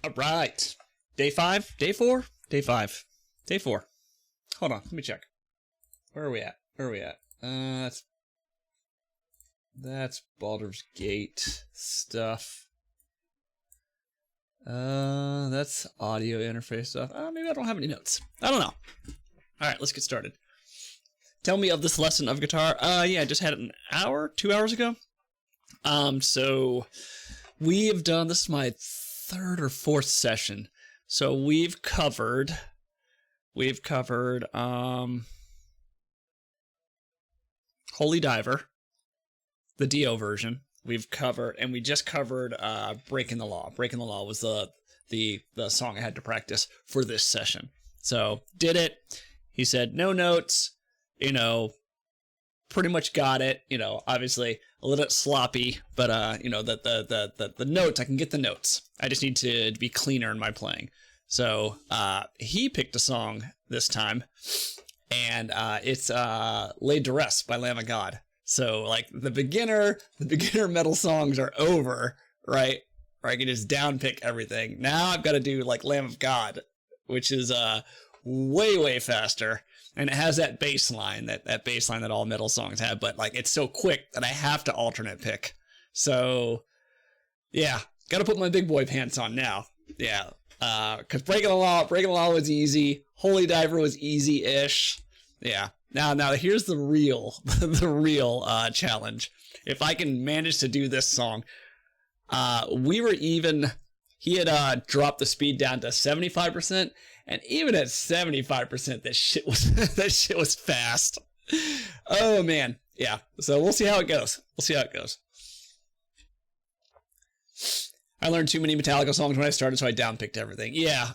All right. Day 5? Day 4? Day 5. Day 4. Hold on, let me check. Where are we at? That's Baldur's Gate stuff. That's audio interface stuff. Maybe I don't have any notes. I don't know. All right, let's get started. Tell me of this lesson of guitar. Yeah, I just had it an hour, 2 hours ago. So we have done, this is my third or fourth session. So we've covered, Holy Diver, the Dio version. We've covered, and we just covered, Breaking the Law. Breaking the Law was the song I had to practice for this session. So did it. He said, no notes, pretty much got it, obviously a little bit sloppy, but, the notes, I can get the notes. I just need to be cleaner in my playing. So, he picked a song this time, and, it's, Laid to Rest by Lamb of God. So, like, the beginner metal songs are over, right? Where I can just downpick everything. Now I've got to do, like, Lamb of God, which is, way, way faster. And it has that bass line, that bass line that all metal songs have, but like it's so quick that I have to alternate pick. So yeah, gotta put my big boy pants on now. Yeah. Cause Breaking the Law was easy. Holy Diver was easy-ish. Yeah. Now here's the real challenge. If I can manage to do this song, he had dropped the speed down to 75%. And even at 75%, that shit was fast. Oh man, yeah. So we'll see how it goes. I learned too many Metallica songs when I started, so I downpicked everything. Yeah.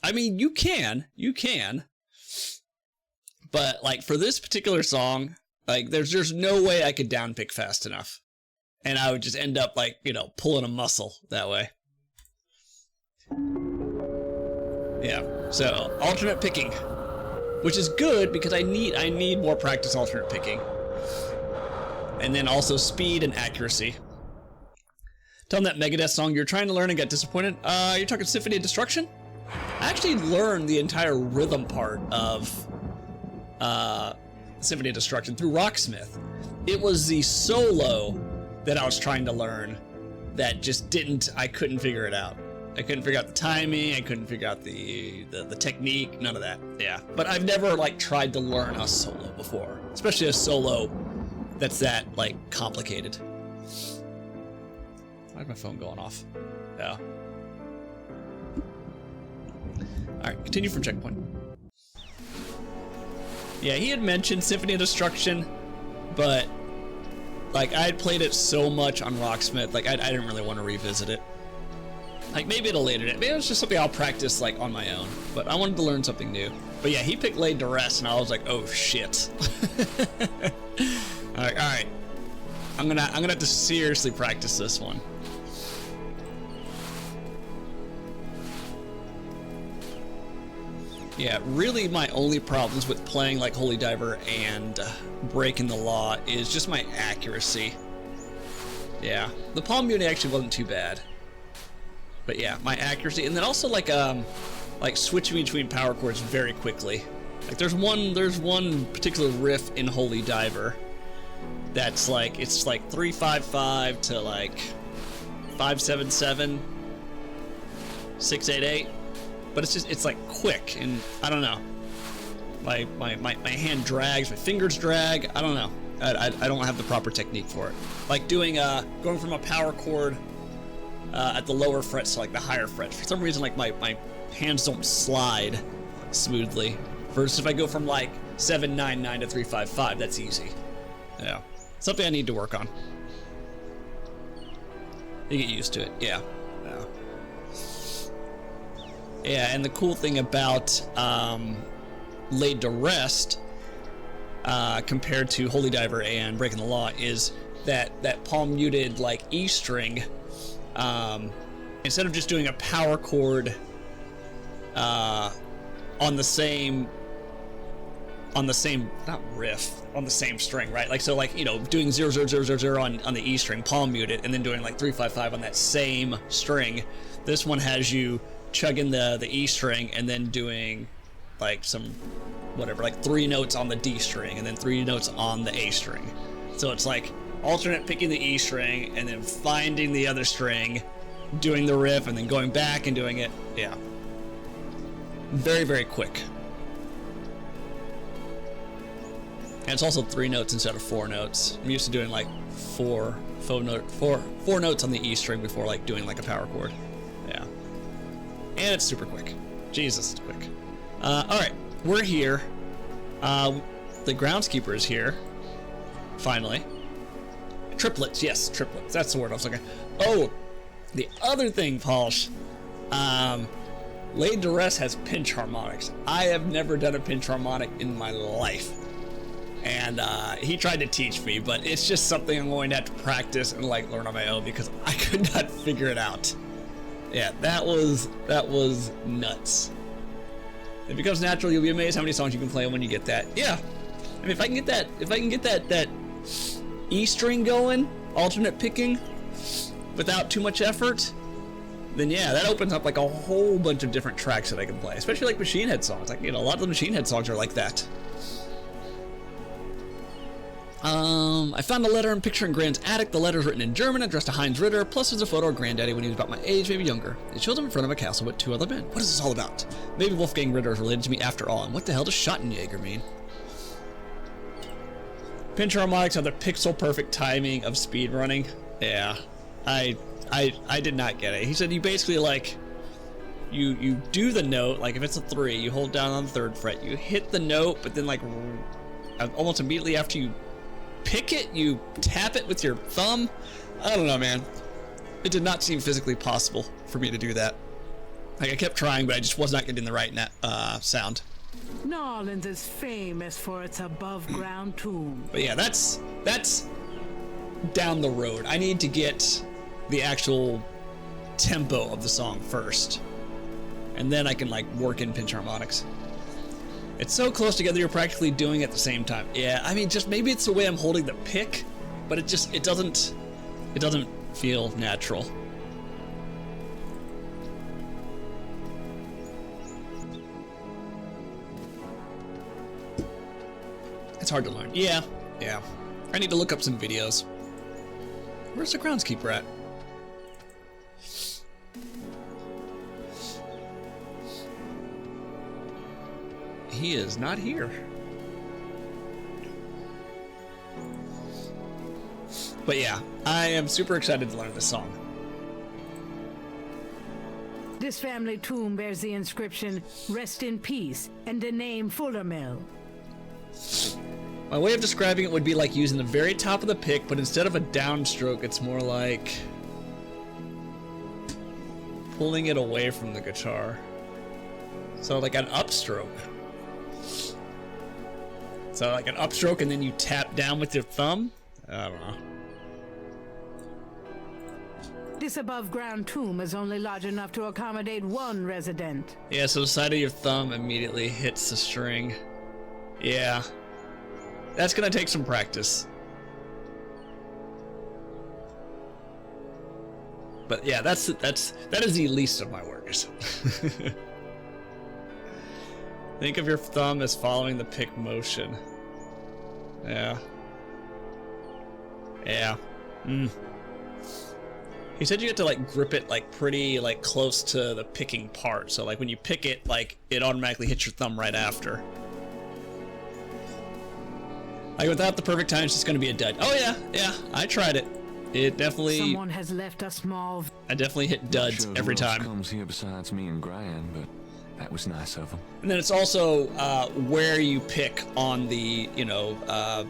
I mean, you can, but like for this particular song, like there's no way I could downpick fast enough, and I would just end up like pulling a muscle that way. Yeah, so alternate picking, which is good because I need more practice alternate picking. And then also speed and accuracy. Tell them that Megadeth song you're trying to learn and got disappointed. You're talking Symphony of Destruction? I actually learned the entire rhythm part of Symphony of Destruction through Rocksmith. It was the solo that I was trying to learn that I couldn't figure it out. I couldn't figure out the timing, I couldn't figure out the technique, none of that. Yeah. But I've never like tried to learn a solo before. Especially a solo that's that like complicated. Why's my phone going off? Yeah. Alright, continue from checkpoint. Yeah, he had mentioned Symphony of Destruction, but like I had played it so much on Rocksmith, like I didn't really want to revisit it. Like maybe at a later date. Maybe it was just something I'll practice like on my own. But I wanted to learn something new. But yeah, he picked Laid to Rest, and I was like, oh shit. all right. I'm gonna have to seriously practice this one. Yeah, really my only problems with playing like Holy Diver and Breaking the Law is just my accuracy. Yeah, the palm muting actually wasn't too bad. But yeah, my accuracy, and then also like switching between power chords very quickly. Like there's one particular riff in Holy Diver that's like it's like 355 to like 577, 688, but it's like quick, and I don't know. My hand drags, my fingers drag. I don't know. I don't have the proper technique for it. Like going from a power chord. At the lower frets to like the higher frets. For some reason, like my hands don't slide smoothly. Versus if I go from like 799 to 355, that's easy. Yeah, something I need to work on. You get used to it. Yeah. And the cool thing about Laid to Rest compared to Holy Diver and Breaking the Law is that palm muted like E string. Instead of just doing a power chord on the same on the same, not riff, on the same string, right? Like, so like, you know, doing 0 0 0 0 0 on the E string, palm muted, and then doing like 3 5 5 on that same string. This one has you chugging the E string and then doing like some, whatever, like 3 notes on the D string and then 3 notes on the A string. So it's like alternate picking the E string and then finding the other string, doing the riff, and then going back and doing it. Yeah. Very, very quick. And it's also 3 notes instead of 4 notes. I'm used to doing like four notes on the E string before like doing like a power chord. Yeah. And it's super quick. Jesus, it's quick. Alright, we're here. The groundskeeper is here. Finally. Triplets, yes, triplets. That's the word I was looking at. Oh, the other thing, Pauls. Laid to Rest has pinch harmonics. I have never done a pinch harmonic in my life. And he tried to teach me, but it's just something I'm going to have to practice and like learn on my own because I could not figure it out. Yeah, that was nuts. It becomes natural. You'll be amazed how many songs you can play when you get that. Yeah, I mean, if I can get that E string going, alternate picking, without too much effort, then yeah, that opens up like a whole bunch of different tracks that I can play, especially like Machine Head songs. Like, you know, a lot of the Machine Head songs are like that. I found a letter and picture in Gran's attic. The letter's written in German, addressed to Heinz Ritter, plus there's a photo of Granddaddy when he was about my age, maybe younger. It shows him in front of a castle with 2 other men. What is this all about? Maybe Wolfgang Ritter is related to me after all, and what the hell does Schottenjäger mean? Pinch harmonics are the pixel-perfect timing of speed running. Yeah, I did not get it. He said you basically like, you do the note, like if it's a 3, you hold down on the 3rd fret, you hit the note, but then like almost immediately after you pick it, you tap it with your thumb. I don't know, man. It did not seem physically possible for me to do that. Like, I kept trying, but I just was not getting the right sound. New Orleans is famous for its above-ground tomb. But yeah, that's down the road. I need to get the actual tempo of the song first, and then I can like work in pinch harmonics. It's so close together, you're practically doing it at the same time. Yeah, I mean, just maybe it's the way I'm holding the pick, but it doesn't feel natural. It's hard to learn. Yeah. I need to look up some videos. Where's the groundskeeper at? He is not here. But yeah, I am super excited to learn this song. This family tomb bears the inscription, "Rest in peace," and the name Fullermill. My way of describing it would be like using the very top of the pick, but instead of a downstroke, it's more like pulling it away from the guitar. So like an upstroke. So like an upstroke and then you tap down with your thumb? I don't know. This above-ground tomb is only large enough to accommodate 1 resident. Yeah, so the side of your thumb immediately hits the string. Yeah. That's gonna take some practice. But yeah, that is the least of my worries. Think of your thumb as following the pick motion. Yeah. He said you get to like grip it like pretty like close to the picking part. So like when you pick it, like it automatically hits your thumb right after. Like without the perfect time, it's just gonna be a dud. Oh yeah, I tried it. It definitely. Someone has left a small. I definitely hit duds every time. Comes here besides me and Gran, but that was nice of him. And then it's also where you pick on the, you know,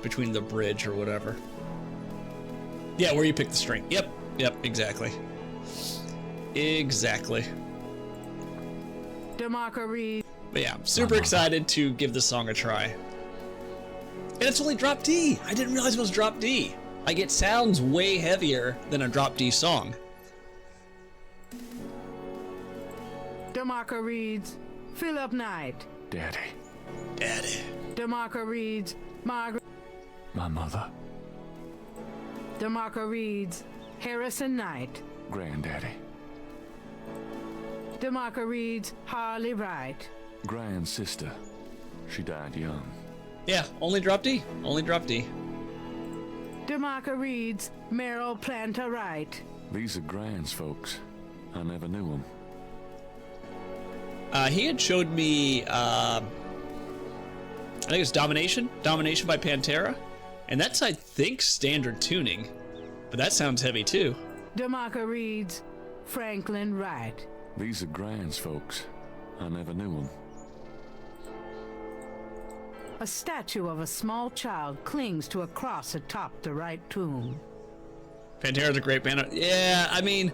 between the bridge or whatever. Yeah, where you pick the string. Yep, exactly. DeMarco Reed. But yeah, I'm super excited to give this song a try. And it's only drop D. I didn't realize it was drop D. Like, it sounds way heavier than a drop D song. DeMarco reads, Philip Knight. Daddy. DeMarco reads Margaret. My mother. DeMarco reads Harrison Knight. Granddaddy. DeMarco reads Harley Wright. Brian's sister. She died young. Yeah, only drop D. Only drop D. DeMarco reads Merrill Planter Wright. These are Grand's folks. I never knew them. He had showed me, I think it's Domination by Pantera, and that's, I think, standard tuning, but that sounds heavy too. DeMarco reads Franklin Wright. These are Grand's folks. I never knew them. A statue of a small child clings to a cross atop the right tomb. Pantera's a great band. Yeah, I mean,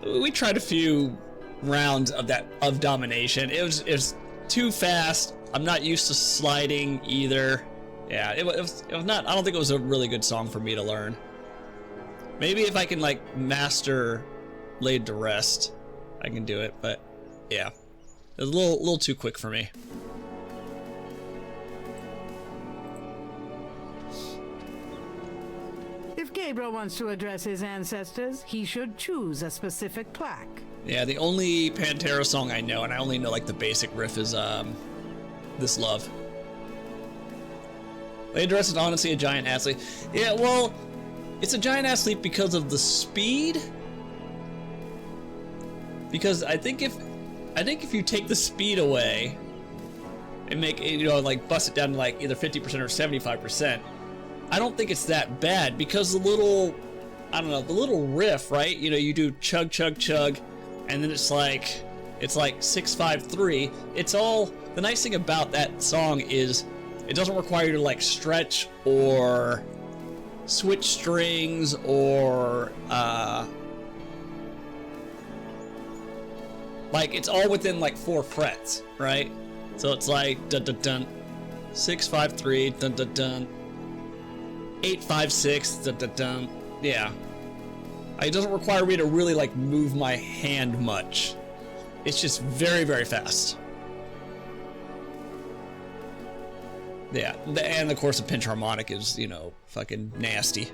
we tried a few rounds of Domination. It was too fast. I'm not used to sliding either. Yeah, it was not. I don't think it was a really good song for me to learn. Maybe if I can like master Laid to Rest, I can do it. But yeah, it was a little too quick for me. If Gabriel wants to address his ancestors, he should choose a specific plaque. Yeah, the only Pantera song I know, and I only know like the basic riff, is This Love. Laid to Rest is honestly a giant athlete. Yeah, well, it's a giant athlete because of the speed. Because I think if you take the speed away and make it, like bust it down to like either 50% or 75%, I don't think it's that bad, because the little riff, right? You do chug, chug, chug, and then it's like 6-5-3. It's all, the nice thing about that song is it doesn't require you to like stretch or switch strings or like it's all within like 4 frets, right? So it's like dun dun dun, 6-5-3, dun dun dun, 8-5-6, dun dun dun. Yeah. It doesn't require me to really like move my hand much. It's just very, very fast. Yeah, and of course the pinch harmonic is, fucking nasty.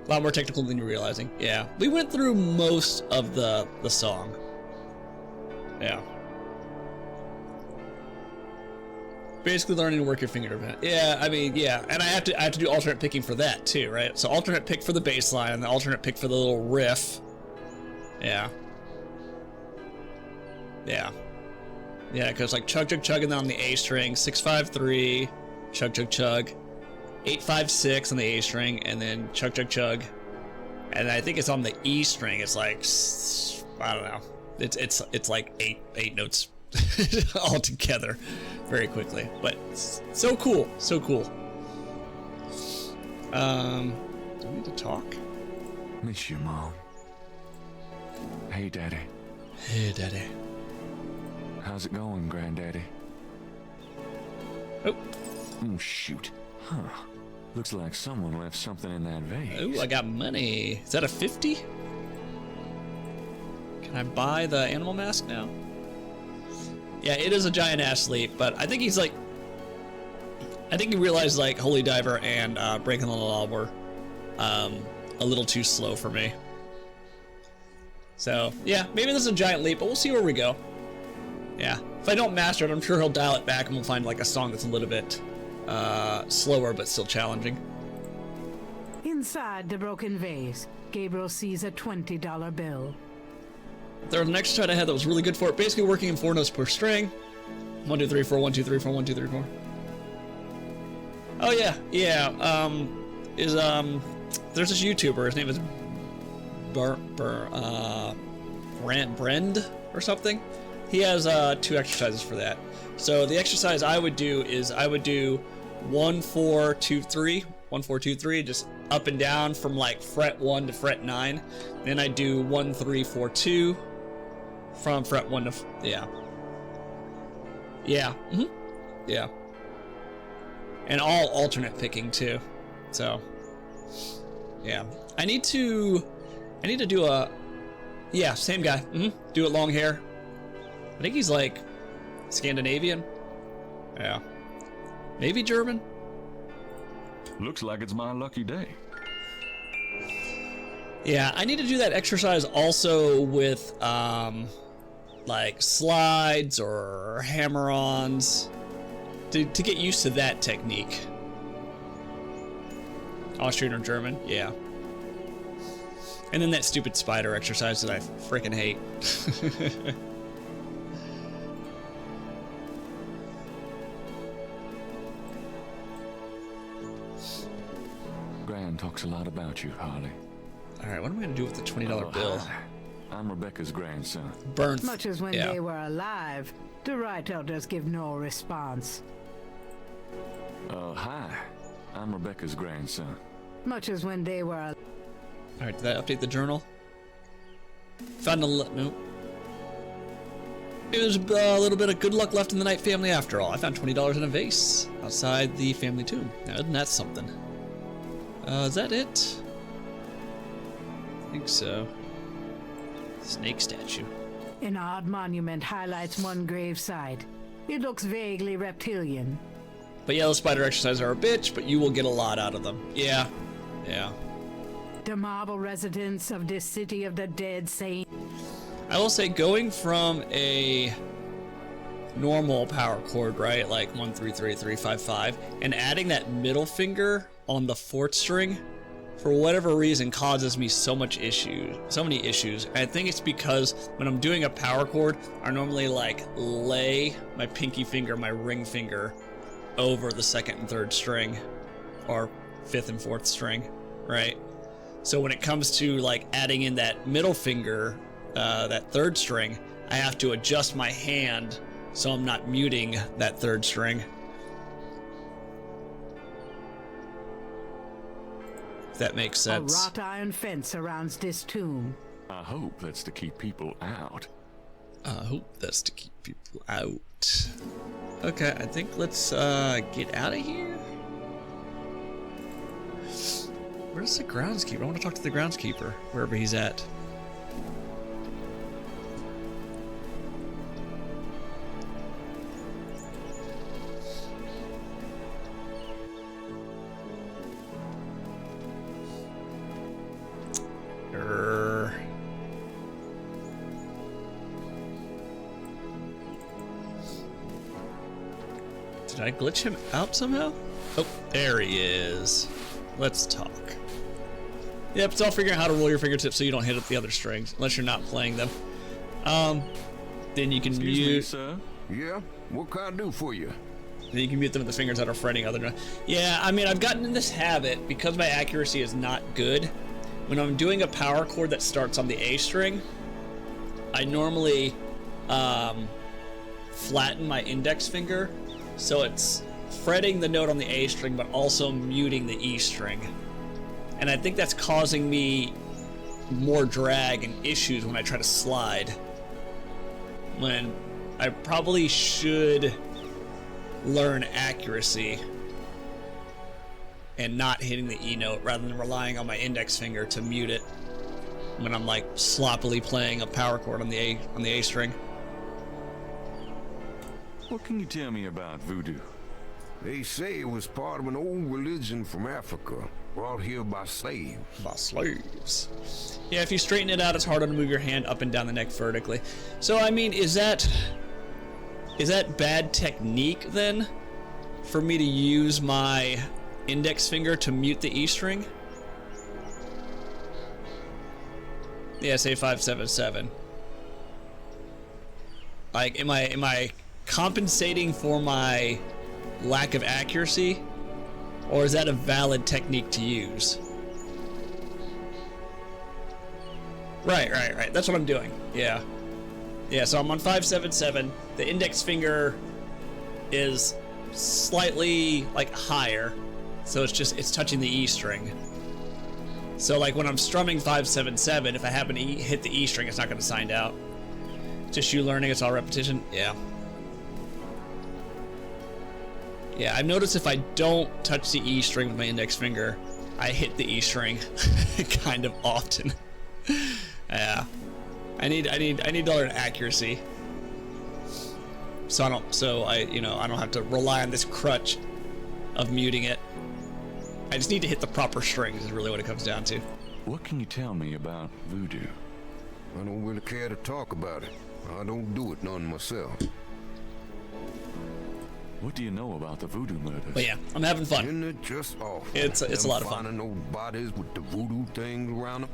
A lot more technical than you're realizing. Yeah, we went through most of the song. Yeah. Basically learning to work your finger event. Yeah, I mean, yeah, and I have to do alternate picking for that too, right? So alternate pick for the bass line and the alternate pick for the little riff. Yeah. Yeah. Yeah, because like chug chug chug and then on the A string, 6-5-3, chug chug chug, 8-5-6 on the A string, and then chug chug chug. And I think it's on the E string. It's like, I don't know. It's like eight notes all together very quickly, but so cool, so cool. Do we need to talk? Miss you, Mom. Hey, Daddy. Hey, Daddy. How's it going, Granddaddy? Oh. Oh, shoot. Huh. Looks like someone left something in that vase. Oh, I got money. Is that a 50? Can I buy the animal mask now? Yeah, it is a giant ass leap, but I think he's like, I think he realized like Holy Diver and Breaking the Law were a little too slow for me. So yeah, maybe this is a giant leap, but we'll see where we go. Yeah, if I don't master it, I'm sure he'll dial it back and we'll find like a song that's a little bit slower but still challenging. Inside the broken vase, Gabriel sees a $20 bill. There was an exercise I had that was really good for it. Basically working in 4 notes per string. 1, 2, 3, 4, 1, 2, 3, 4, 1, 2, 3, 4. Oh yeah, yeah. There's this YouTuber. His name is Brend or something. He has 2 exercises for that. So the exercise I would do is I would do 1, 4, 2, 3, 1, 4, 2, 3, just up and down from like fret 1 to fret 9. Then I do 1, 3, 4, 2 from fret 1 to yeah. Yeah. And all alternate picking too. So yeah, I need to do a same guy. Do it long hair. I think he's like Scandinavian. Yeah. Maybe German? Looks like it's my lucky day. Yeah, I need to do that exercise also with, like slides or hammer-ons to get used to that technique. Austrian or German? Yeah. And then that stupid spider exercise that I freaking hate. Gran talks a lot about you, Harley. Alright, what am I going to do with the $20 bill? Hi. I'm Rebecca's grandson. Burnt. Much as when yeah. they were alive, the right elders give no response. Hi. I'm Rebecca's grandson. Much as when they were alive. Alright, did that update the journal? Found a nope. It was a little bit of good luck left in the Knight family after all. I found $20 in a vase outside the family tomb. Now, isn't that something? Is that it? I think so. Snake statue. An odd monument highlights one gravesite. It looks vaguely reptilian. But yeah, those spider exercises are a bitch, but you will get a lot out of them. Yeah. Yeah. The marble residents of this city of the dead saint. I will say going from a normal power chord, right? Like 1 3 3 3 5 5, and adding that middle finger on the 4th string, for whatever reason, causes me so many issues. I think it's because when I'm doing a power chord, I normally like lay my pinky finger, my ring finger, over the 2nd and 3rd string, or 5th and 4th string, right? So when it comes to like adding in that middle finger, that 3rd string, I have to adjust my hand so I'm not muting that 3rd string. If that makes sense. A wrought iron fence surrounds this tomb. I hope that's to keep people out. I hope that's to keep people out. Okay, I think let's get out of here. Where's the groundskeeper? I want to talk to the groundskeeper, wherever he's at. Did I glitch him out somehow? Oh, there he is. Let's talk. Yep, it's all figuring out how to roll your fingertips so you don't hit up the other strings, unless you're not playing them. Then you can Excuse mute. me, sir. Yeah? What can I do for you? Then you can mute them with the fingers that are fretting other than. Yeah, I mean, I've gotten in this habit because my accuracy is not good. When I'm doing a power chord that starts on the A string, I normally flatten my index finger so it's fretting the note on the A string but also muting the E string. And I think that's causing me more drag and issues when I try to slide. When I probably should learn accuracy and not hitting the E note rather than relying on my index finger to mute it when I'm like sloppily playing a power chord on the A string. What can you tell me about voodoo? They say it was part of an old religion from Africa, brought here by slaves. By slaves. Yeah, if you straighten it out, it's harder to move your hand up and down the neck vertically. So I mean, is that bad technique then for me to use my index finger to mute the E string? Yeah, say 577. Like, am I compensating for my lack of accuracy, or is that a valid technique to use? Right. That's what I'm doing. Yeah. Yeah, so I'm on 577. The index finger is slightly like higher, so it's touching the E string. So like when I'm strumming 577, if I happen to hit the E string, it's not going to sound out. Just you learning, it's all repetition. Yeah. Yeah, I've noticed if I don't touch the E string with my index finger, I hit the E string kind of often. Yeah. I need to learn accuracy. So I don't have to rely on this crutch of muting it. I just need to hit the proper strings is really what it comes down to. What can you tell me about voodoo? I don't really care to talk about it. I don't do it none myself. What do you know about the voodoo murders? But yeah, I'm having fun. Isn't it just awful? It's a lot of fun. Finding those bodies with the voodoo things around them.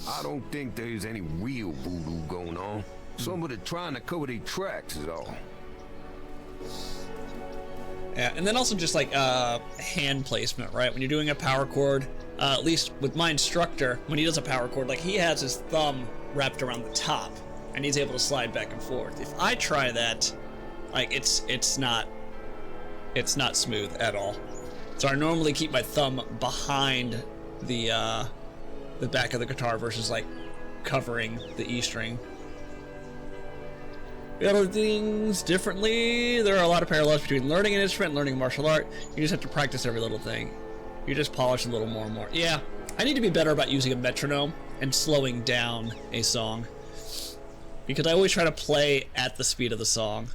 I don't think there's any real voodoo going on. Somebody trying to cover their tracks is all. Yeah, and then also just like hand placement, right? When you're doing a power chord, at least with my instructor, when he does a power chord, like he has his thumb wrapped around the top, and he's able to slide back and forth. If I try that, like it's not smooth at all. So I normally keep my thumb behind the back of the guitar versus like covering the E string. The other things differently, there are a lot of parallels between learning an instrument and learning a martial art. You just have to practice every little thing. You just polish a little more and more. Yeah, I need to be better about using a metronome and slowing down a song, because I always try to play at the speed of the song.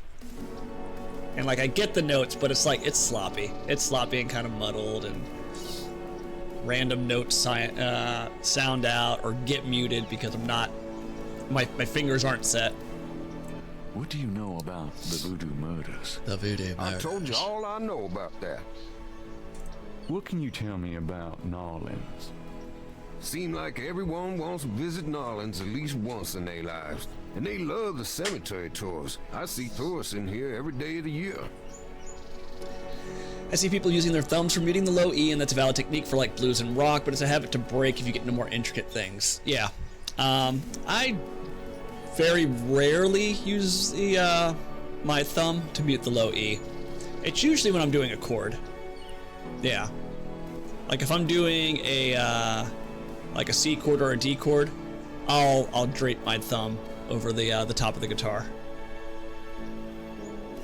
And like I get the notes, but it's like it's sloppy. It's sloppy and kind of muddled, and random notes sound out or get muted because I'm not, my fingers aren't set. What do you know about the voodoo murders? The voodoo I told you all I know about that. What can you tell me about Narlands? Seem like everyone wants to visit Narlands at least once in their lives. And they love the cemetery tours. I see tourists in here every day of the year. I see people using their thumbs for muting the low E, and that's a valid technique for like blues and rock, but it's a habit to break if you get into more intricate things. Yeah. I very rarely use the my thumb to mute the low E. It's usually when I'm doing a chord. Yeah. Like if I'm doing a like a C chord or a D chord, I'll drape my thumb over the top of the guitar.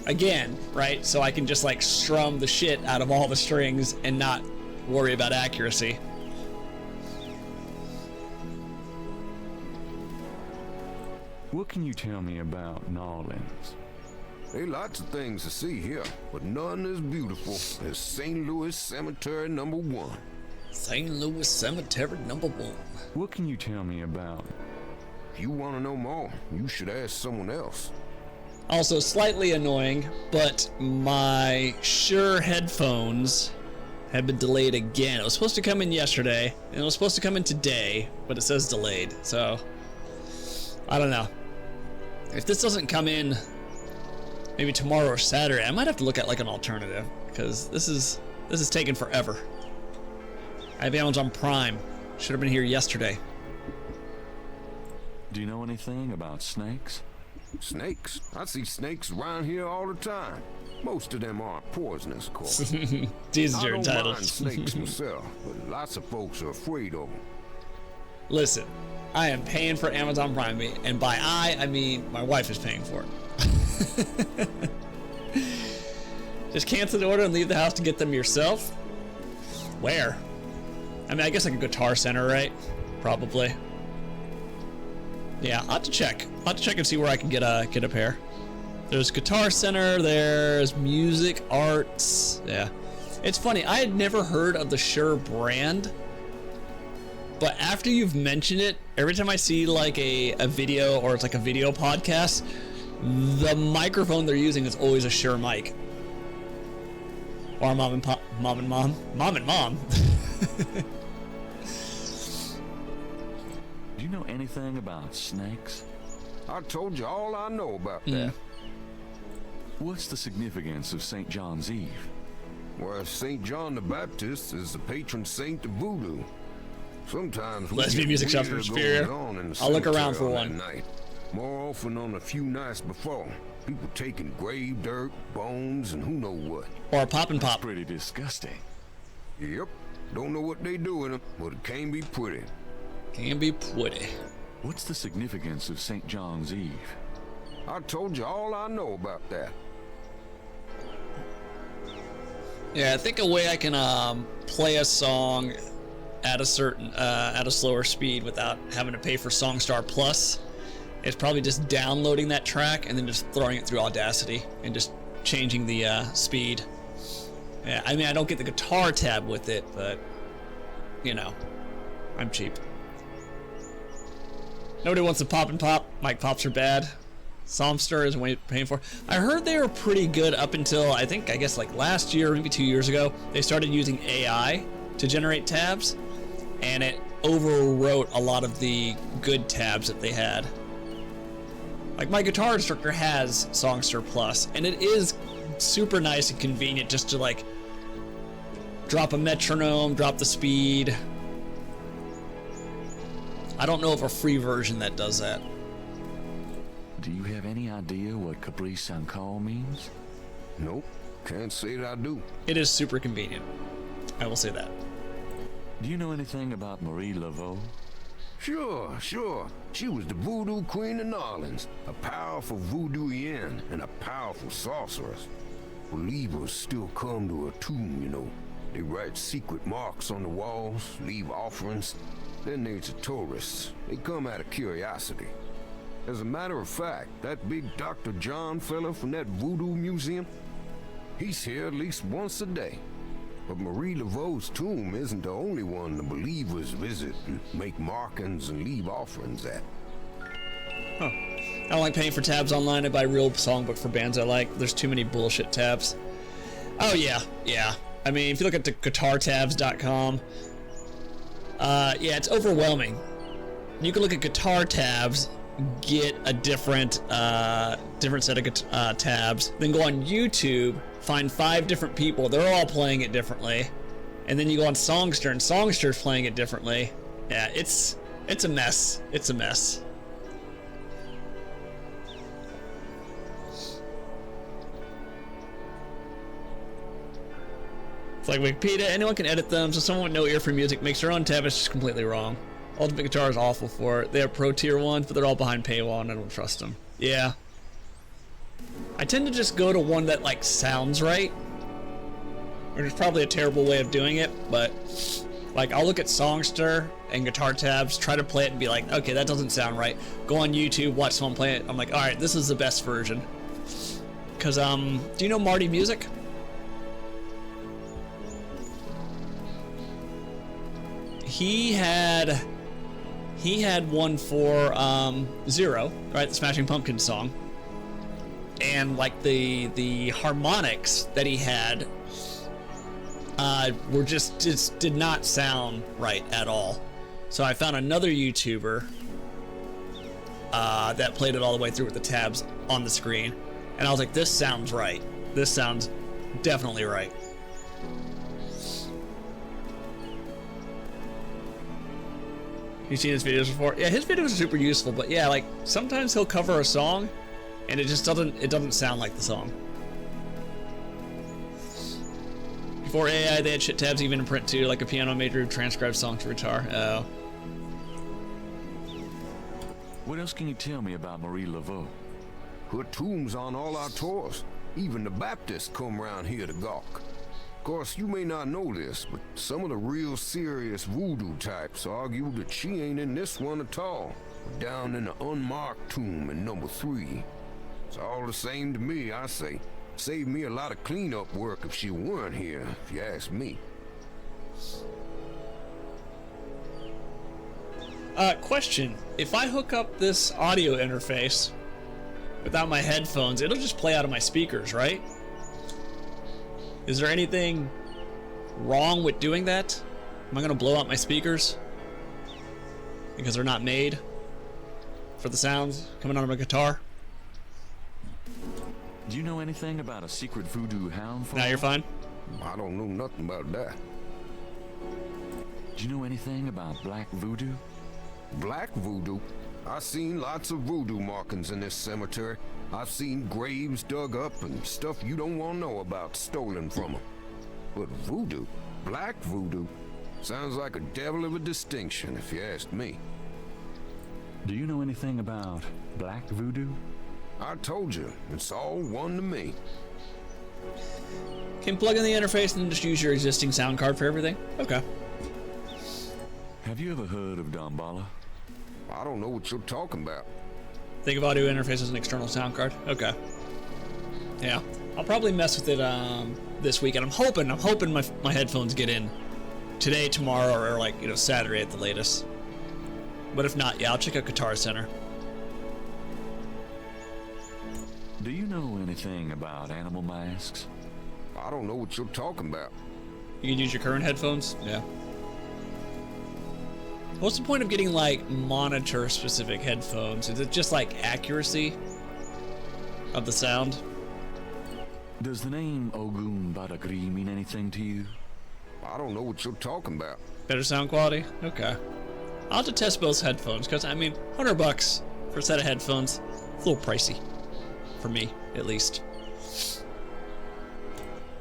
Again, right? So I can just like strum the shit out of all the strings and not worry about accuracy. What can you tell me about Narlands? There are lots of things to see here, but none as beautiful as St. Louis Cemetery #1. St. Louis Cemetery #1. What can you tell me about? If you want to know more, you should ask someone else. Also slightly annoying, but my Shure headphones have been delayed again. It was supposed to come in yesterday, and it was supposed to come in today, but it says delayed. So I don't know. If this doesn't come in maybe tomorrow or Saturday, I might have to look at like an alternative, because this is taking forever. I have Amazon Prime. Should have been here yesterday. Do you know anything about snakes? Snakes? I see snakes around here all the time. Most of them aren't poisonous, of course. Jesus, I you're don't entitled. mind snakes myself, but lots of folks are afraid of them. Listen, I am paying for Amazon Prime, and by I mean my wife is paying for it. Just cancel the order and leave the house to get them yourself? Where? I mean, I guess like a Guitar Center, right? Probably. Yeah, I'll have to check. I'll have to check and see where I can get a pair. There's Guitar Center, there's Music Arts. Yeah. It's funny, I had never heard of the Shure brand, but after you've mentioned it, every time I see like a video or it's like a video podcast, the microphone they're using is always a Shure mic. Or mom and mom. Do you know anything about snakes? I told you all I know about that. What's the significance of St. John's Eve? Well, St. John the Baptist is the patron saint of voodoo. Sometimes we Lesbian get music shop for weird Superior. goings on in the I'll look around cemetery for on one. that night. More often on a few nights before. People taking grave dirt, bones, and who know what. Or a pop and pop. Pretty disgusting. Yep. Don't know what they do with them, but it can be pretty. Can be pretty. What's the significance of St. John's Eve? I told you all I know about that. Yeah, I think a way I can play a song at a certain at a slower speed without having to pay for Songstar Plus is probably just downloading that track and then just throwing it through Audacity and just changing the speed Yeah, I mean, I don't get the guitar tab with it, but, you know, I'm cheap. Nobody wants to pop and pop. Mic pops are bad. Songster is paying for. I heard they were pretty good up until, I guess like last year, maybe 2 years ago. They started using AI to generate tabs, and it overwrote a lot of the good tabs that they had. Like my guitar instructor has Songster Plus, and it is super nice and convenient just to like drop a metronome, drop the speed. I don't know of a free version that does that. Do you have any idea what Caprice Sankal means? Nope, can't say that I do. It is super convenient. I will say that. Do you know anything about Marie Laveau? Sure. She was the voodoo queen of New Orleans, a powerful voodooian and a powerful sorceress. Believers still come to her tomb, you know. They write secret marks on the walls, leave offerings. Then there's the tourists. They come out of curiosity. As a matter of fact, that big Dr. John fella from that voodoo museum, he's here at least once a day. But Marie Laveau's tomb isn't the only one the believers visit and make markings and leave offerings at. Huh. I don't like paying for tabs online. I buy real songbook for bands I like. There's too many bullshit tabs. Oh yeah. I mean, if you look at the guitartabs.com, yeah, it's overwhelming. You can look at guitar tabs, get a different set of tabs, then go on YouTube, find 5 different people. They're all playing it differently, and then you go on Songster, and Songster's playing it differently. Yeah, it's a mess. It's a mess. It's like Wikipedia, anyone can edit them, so someone with no ear for music makes their own tab. It's just completely wrong. Ultimate Guitar is awful for it. They have pro tier ones, but they're all behind paywall, and I don't trust them. Yeah. I tend to just go to one that, like, sounds right. Which is probably a terrible way of doing it, but, like, I'll look at Songster and guitar tabs, try to play it and be like, okay, that doesn't sound right. Go on YouTube, watch someone play it. I'm like, alright, this is the best version. Because, do you know Marty Music? He had one for Zero, right? The Smashing Pumpkins song, and like the harmonics that he had were just did not sound right at all. So I found another YouTuber that played it all the way through with the tabs on the screen, and I was like, this sounds right. This sounds definitely right. You've seen his videos before? Yeah, his videos are super useful, but yeah, like sometimes he'll cover a song and it just doesn't sound like the song. Before AI, they had shit tabs even in print too, like a piano major who transcribes songs for guitar. Oh. What else can you tell me about Marie Laveau? Her tomb's on all our tours. Even the Baptists come round here to gawk. Of course, you may not know this, but some of the real serious voodoo types argue that she ain't in this one at all, but down in the unmarked tomb in number 3. It's all the same to me, I say. Saved me a lot of cleanup work if she weren't here, if you ask me. Question. If I hook up this audio interface without my headphones, it'll just play out of my speakers, right? Is there anything wrong with doing that? Am I gonna blow out my speakers? Because they're not made for the sounds coming out of my guitar? Do you know anything about a secret voodoo hound farm? Now you're fine? I don't know nothing about that. Do you know anything about black voodoo? Black voodoo? I've seen lots of voodoo markings in this cemetery. I've seen graves dug up and stuff you don't want to know about stolen from them. But voodoo? Black voodoo? Sounds like a devil of a distinction, if you ask me. Do you know anything about black voodoo? I told you, it's all one to me. Can plug in the interface and just use your existing sound card for everything? Okay. Have you ever heard of Damballa? I don't know what you're talking about. Think of audio interface as an external sound card? Okay. Yeah. I'll probably mess with it this week, and I'm hoping my headphones get in today, tomorrow, or like, you know, Saturday at the latest. But if not, yeah, I'll check out Guitar Center. Do you know anything about animal masks? I don't know what you're talking about. You can use your current headphones? Yeah. What's the point of getting like monitor specific headphones? Is it just like accuracy of the sound? Does the name Ogun Badagri mean anything to you? I don't know what you're talking about. Better sound quality? Okay. I'll have to test both headphones, because I mean, $100 for a set of headphones, it's a little pricey. For me, at least.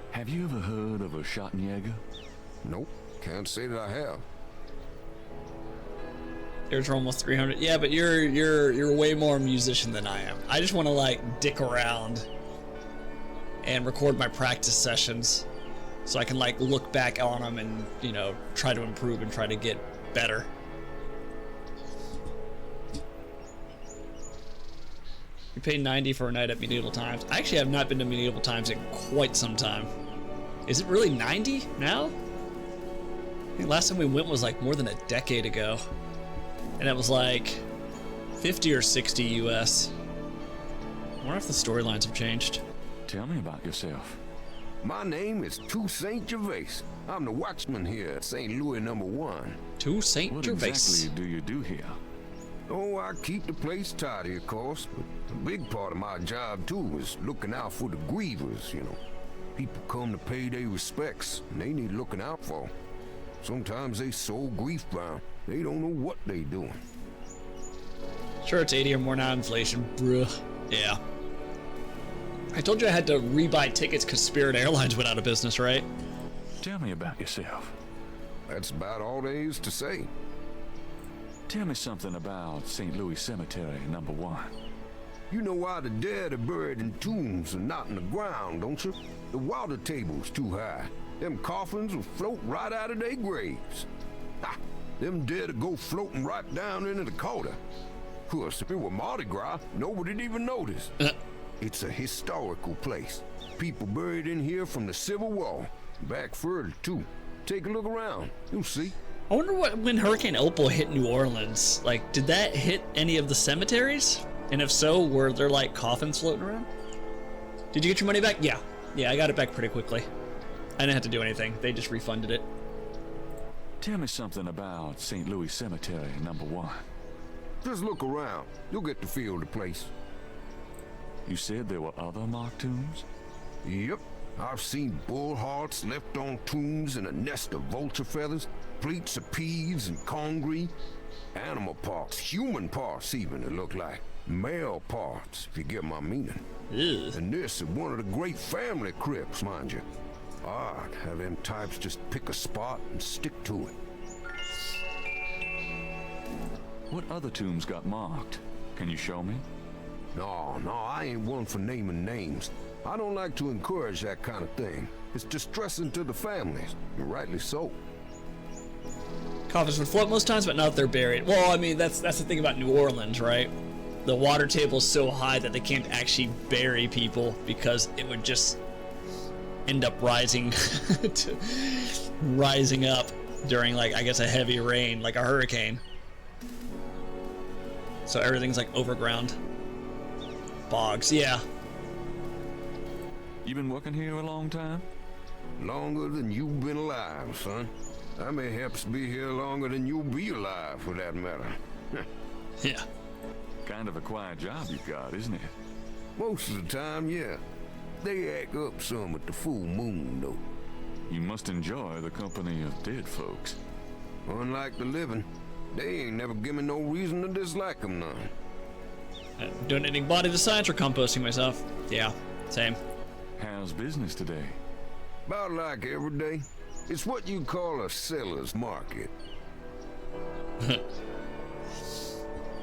Have you ever heard of a Schottenjäger? Nope, can't say that I have. Yours are almost 300. Yeah, but you're way more a musician than I am. I just want to like dick around and record my practice sessions so I can like look back on them and, you know, try to improve and try to get better. You pay 90 for a night at Medieval Times. I actually have not been to Medieval Times in quite some time. Is it really 90 now? I think last time we went was like more than a decade ago. And it was like 50 or 60 US. I wonder if the storylines have changed. Tell me about yourself. My name is Toussaint Gervais. I'm the watchman here at St. Louis No. 1. Toussaint What Gervais. exactly do you do here? Oh, I keep the place tidy, of course, but a big part of my job, too, is looking out for the grievers, you know. People come to pay their respects, and they need looking out for. Sometimes they so grief-bound, they don't know what they doing. Sure, it's 80 or more now inflation. Bruh. Yeah. I told you I had to rebuy tickets because Spirit Airlines went out of business, right? Tell me about yourself. That's about all there is to say. Tell me something about St. Louis Cemetery No. 1. You know why the dead are buried in tombs and not in the ground, don't you? The water table's too high. Them coffins will float right out of their graves. Ha! Them dead will go floating right down into the Calder. Of course, if it were Mardi Gras, nobody'd even notice. It's a historical place. People buried in here from the Civil War. Back further, too. Take a look around. You'll see. I wonder what when Hurricane Opal hit New Orleans, like, did that hit any of the cemeteries? And if so, were there like coffins floating around? Did you get your money back? Yeah. Yeah, I got it back pretty quickly. I didn't have to do anything. They just refunded it. Tell me something about St. Louis Cemetery No. 1. Just look around. You'll get the feel of the place. You said there were other mock tombs? Yep. I've seen bull hearts left on tombs and a nest of vulture feathers, plates of peas and congreve, animal parts, human parts even, it looked like. Male parts, if you get my meaning. Ugh. And this is one of the great family crypts, mind you. Odd how them types just pick a spot and stick to it. What other tombs got marked? Can you show me? No, I ain't one for naming names. I don't like to encourage that kind of thing. It's distressing to the families, and rightly so. Coffins would float most times, but not if they're buried. Well, I mean, that's the thing about New Orleans, right? The water table is so high that they can't actually bury people because it would just end up rising rising up during, like, I guess a heavy rain, like a hurricane. So everything's like overground. Bogs, yeah. You been working here a long time? Longer than you've been alive, son. I may perhaps be here longer than you'll be alive, for that matter. Yeah. Kind of a quiet job you've got, isn't it? Most of the time, yeah. They act up some at the full moon, though. You must enjoy the company of dead folks. Unlike the living, they ain't never given no reason to dislike them none. Donating body to science or composting myself? Yeah, same. How's business today? About like every day. It's what you call a seller's market.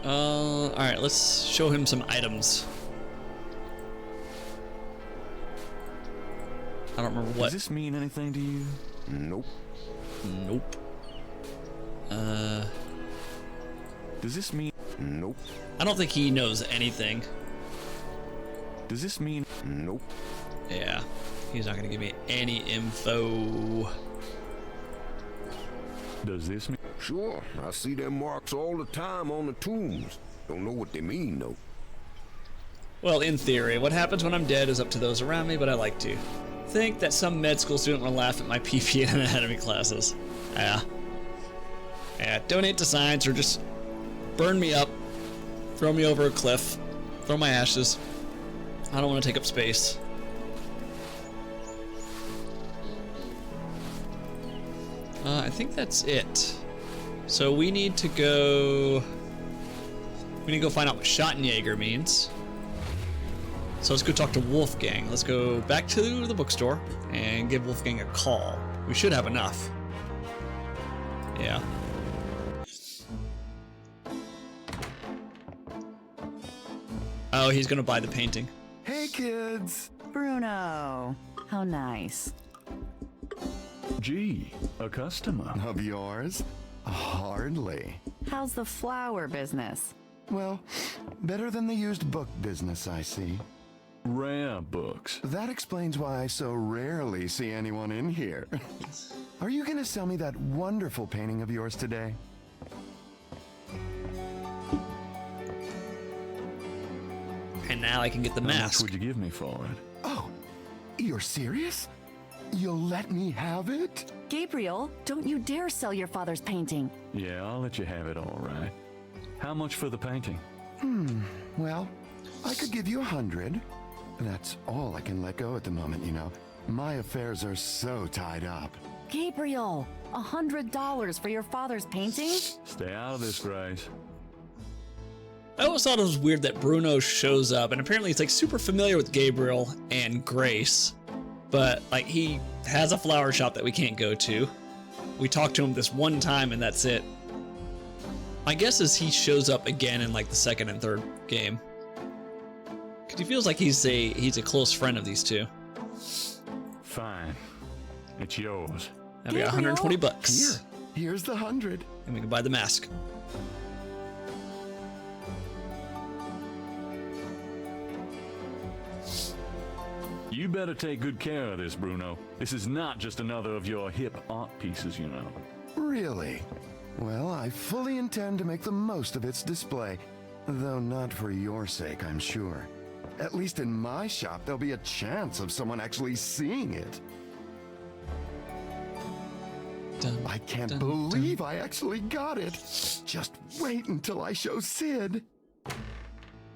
Alright, let's show him some items. I don't remember what. Does this mean anything to you? Nope. Nope. Does this mean... Nope. I don't think he knows anything. Does this mean... Nope. Yeah, he's not gonna give me any info. Does this mean? Sure, I see them marks all the time on the tombs. Don't know what they mean, though. Well, in theory, what happens when I'm dead is up to those around me, but I like to think that some med school student will laugh at my PP and anatomy classes. Yeah, donate to science or just burn me up, throw me over a cliff, throw my ashes. I don't want to take up space. I think that's it. So we need to go find out what Schottenjäger means. So let's go talk to Wolfgang. Let's go back to the bookstore and give Wolfgang a call. We should have enough. Yeah. Oh, he's gonna buy the painting. Hey, kids! Bruno, how nice. Gee, a customer. Of yours? Hardly. How's the flower business? Well, better than the used book business, I see. Rare books. That explains why I so rarely see anyone in here. Are you gonna sell me that wonderful painting of yours today? And now I can get the How much mask. would you give me for it? Oh, you're serious? You'll let me have it? Gabriel, don't you dare sell your father's painting. Yeah, I'll let you have it, all right. How much for the painting? Well, I could give you 100. That's all I can let go at the moment, you know. My affairs are so tied up. Gabriel, $100 for your father's painting? Stay out of this, Grace. I always thought it was weird that Bruno shows up, and apparently he's like super familiar with Gabriel and Grace, but like he has a flower shop that we can't go to. We talked to him this one time and that's it. My guess is he shows up again in like the second and third game. Cause he feels like he's a close friend of these two. Fine. It's yours. And we got 120 bucks. Here's the 100. And we can buy the mask. You better take good care of this, Bruno. This is not just another of your hip art pieces, you know. Really? Well, I fully intend to make the most of its display. Though not for your sake, I'm sure. At least in my shop, there'll be a chance of someone actually seeing it. Dun, I can't dun, believe I actually got it. Just wait until I show Sid.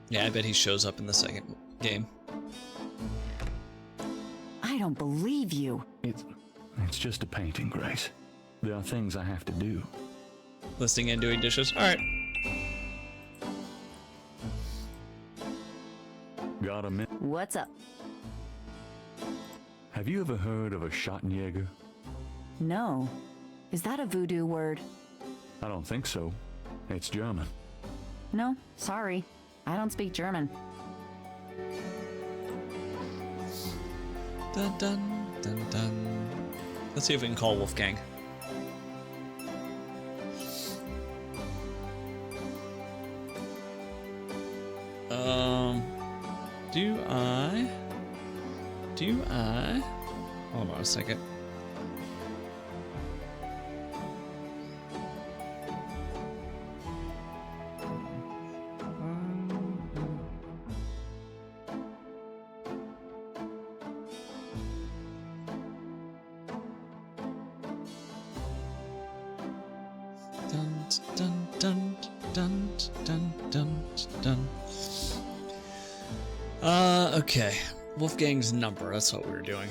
Yeah, I bet he shows up in the second game. I don't believe you. It's just a painting, Grace. There are things I have to do. Listing and doing dishes. All right. Got a minute? What's up? Have you ever heard of a Schottenjäger? No. Is that a voodoo word? I don't think so. It's German. No, sorry. I don't speak German. Dun dun dun dun. Let's see if we can call Wolfgang. Do I? Hold on a second. Dun dun dun dun dun dun dun. Okay. Wolfgang's number, that's what we were doing.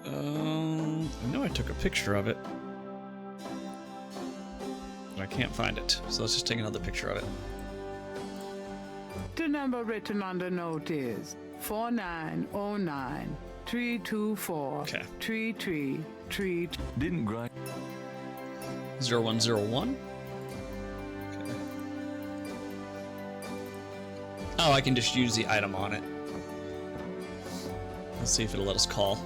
I know I took a picture of it. But I can't find it, so let's just take another picture of it. The number written on the note is 4909 324 Okay. 3332. Didn't Grace... 0101. Okay. Oh, I can just use the item on it. Let's see if it'll let us call.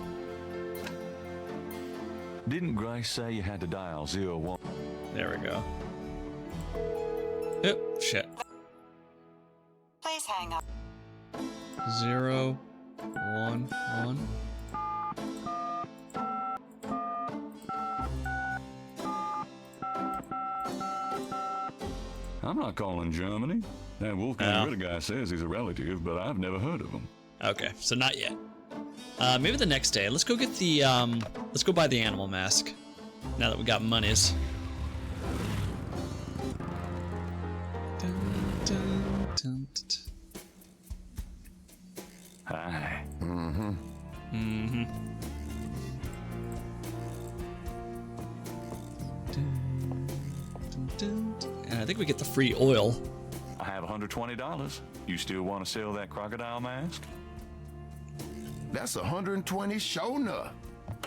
Didn't Grace say you had to dial 01? There we go. Yep, shit. Please hang up. 0, 1, 1. I'm not calling Germany. That Wolfgang Ritter guy says he's a relative, but I've never heard of him. Okay, so not yet. Maybe the next day. Let's go get the, let's go buy the animal mask. Now that we got monies. Hi. And I think we get the free oil. I have $120. You still want to sell that crocodile mask? That's 120 sure enough.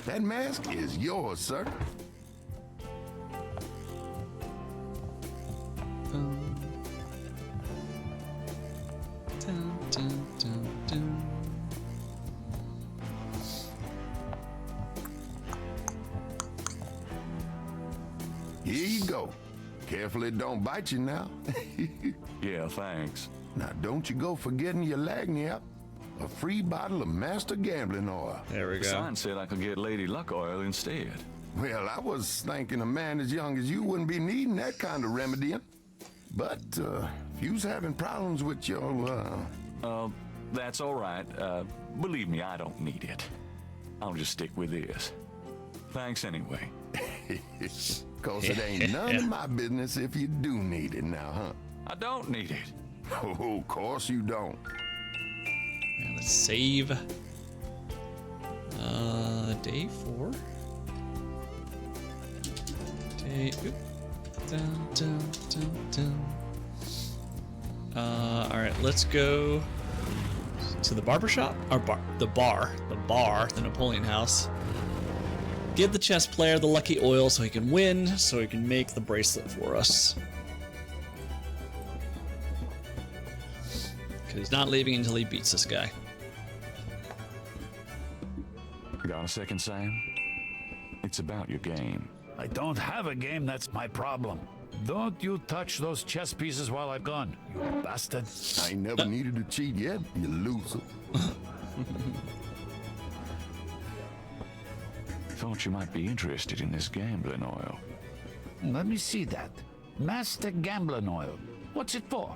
That mask is yours, sir. Here you go. Careful it don't bite you now. Yeah, thanks. Now don't you go forgetting your lagniappe. A free bottle of Master Gambling Oil. There we The go. sign said I could get Lady Luck oil instead. Well, I was thinking a man as young as you wouldn't be needing that kind of remedying. But, if you's having problems with your, That's all right. Believe me, I don't need it. I'll just stick with this. Thanks anyway. 'Cause it ain't none of my business if you do need it now, huh? I don't need it. Oh, of course you don't. And let's save. Day 4. Day. Oop. Dun, dun, dun, dun. All right, let's go to the barber shop or the bar, the Napoleon House. Give the chess player the lucky oil so he can win, so he can make the bracelet for us. Because he's not leaving until he beats this guy. Got a second, Sam? It's about your game. I don't have a game, that's my problem. Don't you touch those chess pieces while I'm gone, you bastard. I ain't never needed to cheat yet, you loser. Thought you might be interested in this gambling oil. Let me see that. Master Gambling Oil. What's it for?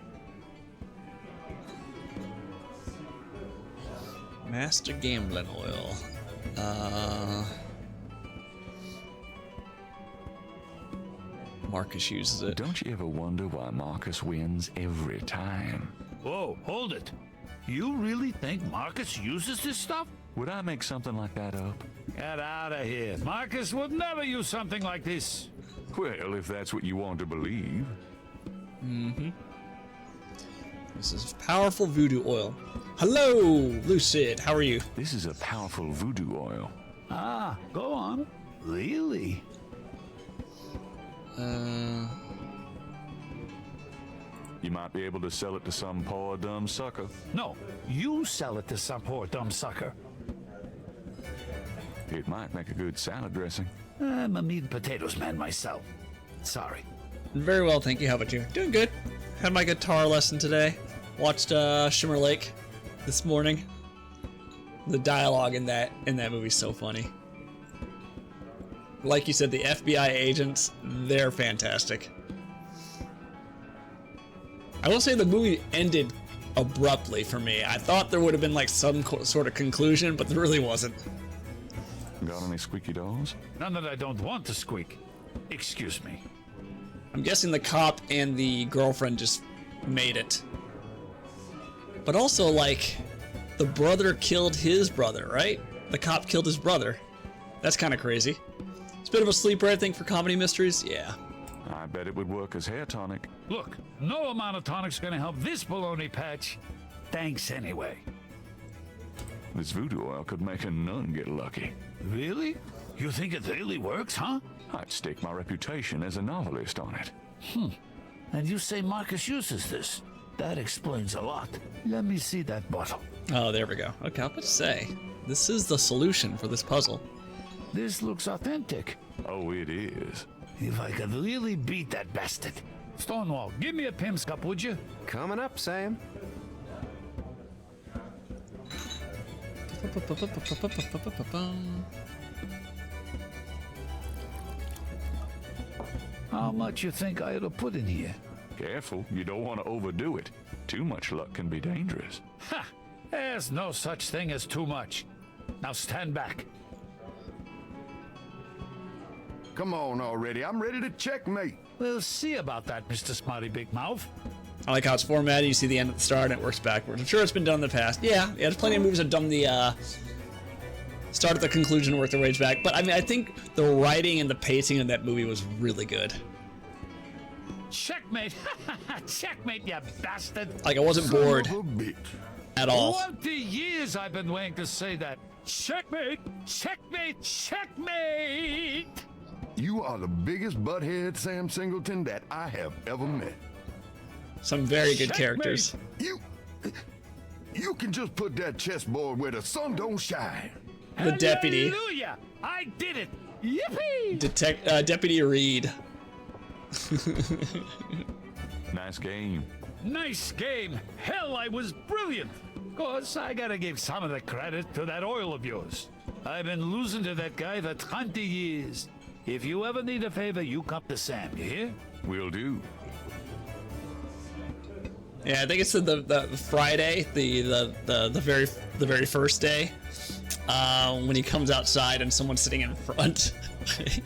Master Gambling Oil. Marcus uses it. Don't you ever wonder why Marcus wins every time? Whoa, hold it. You really think Marcus uses this stuff? Would I make something like that up? Get out of here. Marcus would never use something like this. Well, if that's what you want to believe. This is powerful voodoo oil. Hello, Lucid. How are you? This is a powerful voodoo oil. Ah, go on. Really? You might be able to sell it to some poor dumb sucker. No, you sell it to some poor dumb sucker. It might make a good salad dressing. I'm a meat and potatoes man myself. Sorry. Very well, thank you. How about you? Doing good. Had my guitar lesson today. Watched Shimmer Lake this morning. The dialogue in that movie's so funny. Like you said, the FBI agents, they're fantastic. I will say the movie ended abruptly for me. I thought there would have been like some sort of conclusion, but there really wasn't. Got any squeaky doors? None that I don't want to squeak. Excuse me. I'm guessing the cop and the girlfriend just made it. But also, like, the brother killed his brother, right? The cop killed his brother. That's kind of crazy. It's a bit of a sleeper, I think, for comedy mysteries. Yeah. I bet it would work as hair tonic. Look, no amount of tonic's gonna help this baloney patch. Thanks anyway. This voodoo oil could make a nun get lucky. Really? You think it really works, huh? I'd stake my reputation as a novelist on it. And you say Marcus uses this? That explains a lot. Let me see that bottle. Oh, there we go. Okay, I was about to say, this is the solution for this puzzle. This looks authentic. Oh, it is. If I could really beat that bastard. Stonewall, give me a Pim's cup, would you? Coming up, Sam. How much you think I ought to put in here? Careful, you don't want to overdo it. Too much luck can be dangerous. Ha! There's no such thing as too much. Now stand back. Come on already. I'm ready to checkmate. We'll see about that, Mr. Smarty Big Mouth. I like how it's formatted. You see the end at the start and it works backwards. I'm sure it's been done in the past. Yeah, there's plenty of movies that have done the start at the conclusion and work their ways back. But I mean, I think the writing and the pacing in that movie was really good. Checkmate! Checkmate, you bastard! Like, I wasn't bored Son of a bitch. at all. 20 years I've been waiting to say that. Checkmate! Checkmate! Checkmate! You are the biggest butthead, Sam Singleton, that I have ever met. Some very good Checkmate. characters. You can just put that chessboard where the sun don't shine. The deputy. Hallelujah! I did it! Yippee! Deputy Reed. Nice game. Nice game. Hell, I was brilliant. Course, I gotta give some of the credit to that oil of yours. I've been losing to that guy for 20 years. If you ever need a favor, you come to Sam, you hear? Will do. Yeah, I think it's the Friday, the very first day, when he comes outside and someone's sitting in front.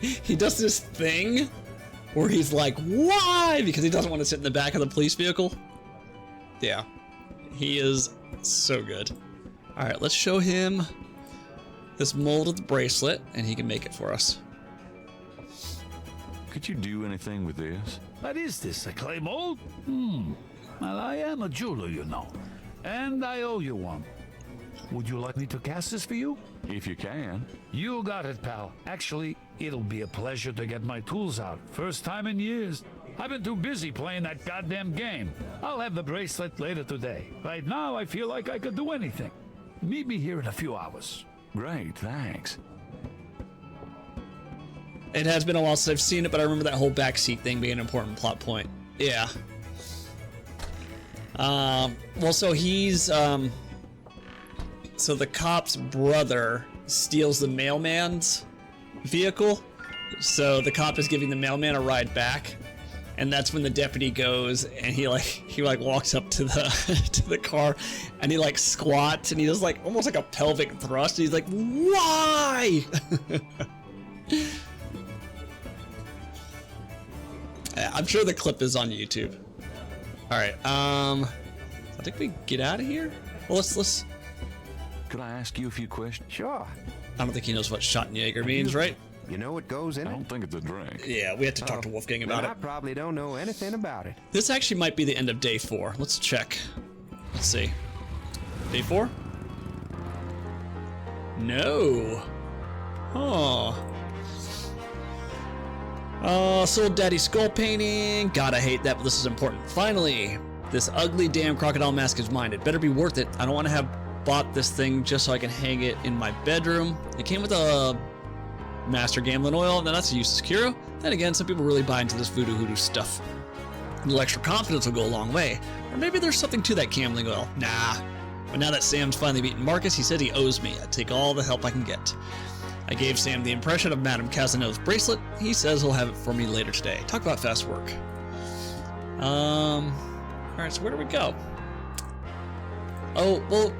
He does this thing where he's like, "Why?" Because he doesn't want to sit in the back of the police vehicle. Yeah, he is so good. All right, let's show him this mold of the bracelet, and he can make it for us. Could you do anything with this? What is this, a clay mold? Well, I am a jeweler, you know. And I owe you one. Would you like me to cast this for you? If you can. You got it, pal. Actually, it'll be a pleasure to get my tools out. First time in years. I've been too busy playing that goddamn game. I'll have the bracelet later today. Right now, I feel like I could do anything. Meet me here in a few hours. Great, thanks. It has been a while since I've seen it, but I remember that whole backseat thing being an important plot point. Yeah. Well, so he's, so the cop's brother steals the mailman's vehicle. So the cop is giving the mailman a ride back. And that's when the deputy goes and he walks up to the to the car and he like squats and he does like almost like a pelvic thrust. He's like, "Why?" I'm sure the clip is on YouTube. All right. I think we get out of here. Well, let's. Could I ask you a few questions? Sure. I don't think he knows what Schottenjäger means, right? You know what goes in I it? don't think it's a drink. Yeah, we have to talk to Wolfgang about Then it. I probably don't know anything about it. This actually might be the end of day 4. Let's check. Let's see. Day 4? No. Oh. Sold Daddy skull painting. God, I hate that, but this is important. Finally, this ugly damn crocodile mask is mine. It better be worth it. I don't want to have bought this thing just so I can hang it in my bedroom. It came with a master gambling oil. Now that's a useless cure. Then again, some people really buy into this voodoo hoodoo stuff. A little extra confidence will go a long way. Or maybe there's something to that gambling oil. Nah. But now that Sam's finally beaten Marcus, he said he owes me. I'd take all the help I can get. I gave Sam the impression of Madame Casano's bracelet. He says he'll have it for me later today. Talk about fast work. Alright, so where do we go? Oh, well,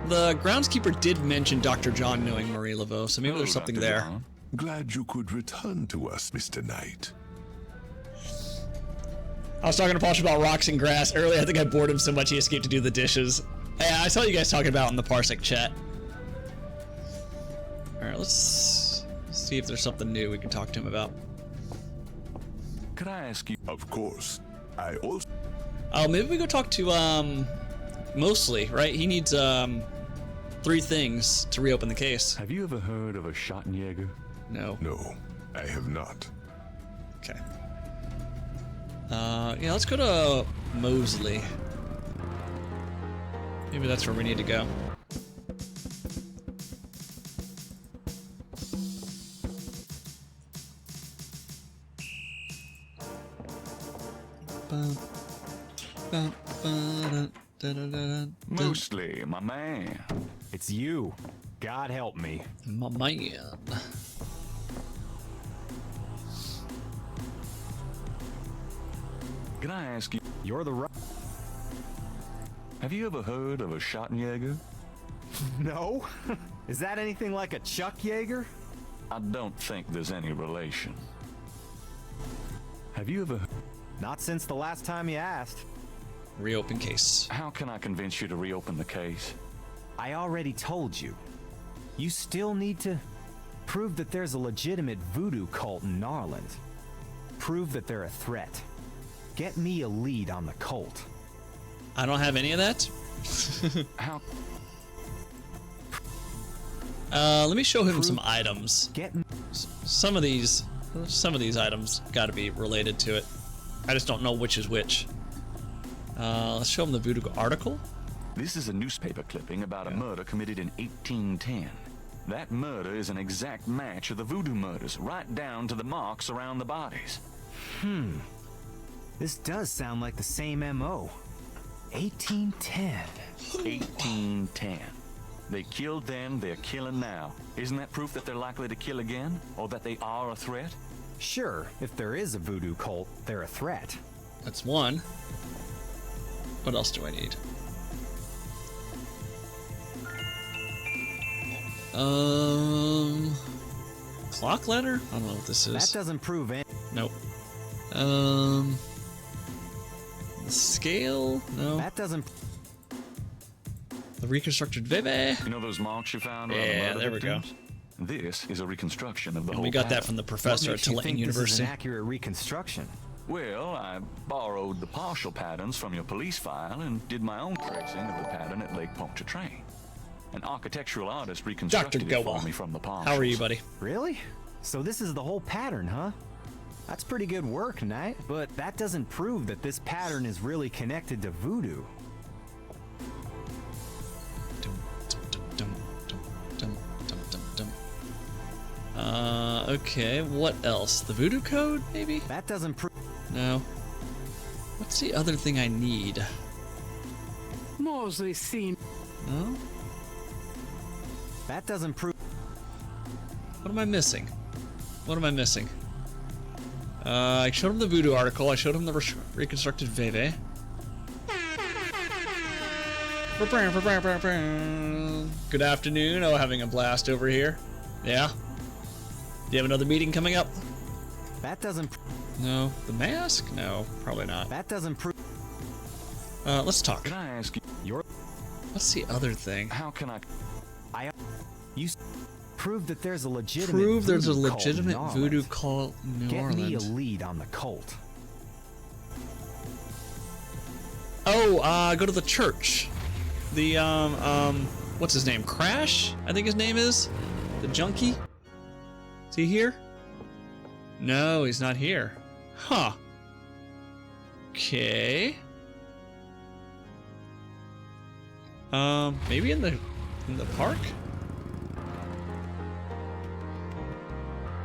the groundskeeper did mention Dr. John knowing Marie Laveau, so maybe there's something Dr. there. John. Glad you could return to us, Mr. Knight. I was talking to Posh about rocks and grass earlier. I think I bored him so much he escaped to do the dishes. Yeah, I saw you guys talking about it in the Parsec chat. Alright, let's see if there's something new we can talk to him about. Could I ask you? Of course. I also... Oh, maybe we go talk to, Mostly, right? He needs, 3 things to reopen the case. Have you ever heard of a Schottenjäger? No. No, I have not. Okay. Yeah, let's go to Mosley. Maybe that's where we need to go. Bum, bum, ba-da, da-da-da-da. Mostly, my man. It's you. God help me. My man. Can I ask you, You're the right. have you ever heard of a Schottenjäger? No? Is that anything like a Chuck Yeager? I don't think there's any relation. Have you ever... Not since the last time you asked. Reopen case. How can I convince you to reopen the case? I already told you. You still need to prove that there's a legitimate voodoo cult in Narland. Prove that they're a threat. Get me a lead on the cult. I don't have any of that. How... Let me show him some items. Get Some of these items got to be related to it. I just don't know which is which. Let's show him the voodoo article. This is a newspaper clipping about a murder committed in 1810. That murder is an exact match of the voodoo murders, right down to the marks around the bodies. This does sound like the same MO. 1810. 1810. They killed then, they're killing now. Isn't that proof that they're likely to kill again? Or that they are a threat? Sure, if there is a voodoo cult, they're a threat. That's one. What else do I need? Clock ladder? I don't know what this is. That doesn't prove any. Nope. The scale? No. That doesn't. The reconstructed Veve? You know those marks you found around the Yeah, murder there we go. victims? This is a reconstruction of the And whole we got that pattern. from the What professor at makes you Tulane think this is University. an accurate reconstruction? Well, I borrowed the partial patterns from your police file and did my own tracing of the pattern at Lake Pontchartrain. An architectural artist reconstructed it Goa. for me from the partials. How are you, buddy? Really? So this is the whole pattern, huh? That's pretty good work, Knight. But that doesn't prove that this pattern is really connected to voodoo. Okay, what else? The voodoo code, maybe? That doesn't prove. No. What's the other thing I need? Mosley seen. No? That doesn't prove. What am I missing? What am I missing? I showed him the voodoo article. I showed him the reconstructed Veve. Good afternoon. Oh, having a blast over here. Yeah? Do you have another meeting coming up? That doesn't. No. The mask? No, probably not. That doesn't prove. Let's talk. Can I ask you, What's the other thing? how can I... You prove that there's a legitimate. Prove there's a voodoo cult in legitimate Narland. voodoo cult in New Get me a Orleans. lead on the cult. Oh, go to the church. The, what's his name? Crash? I think his name is? The junkie? Is he here? No, he's not here. Huh. Okay. Maybe in the park?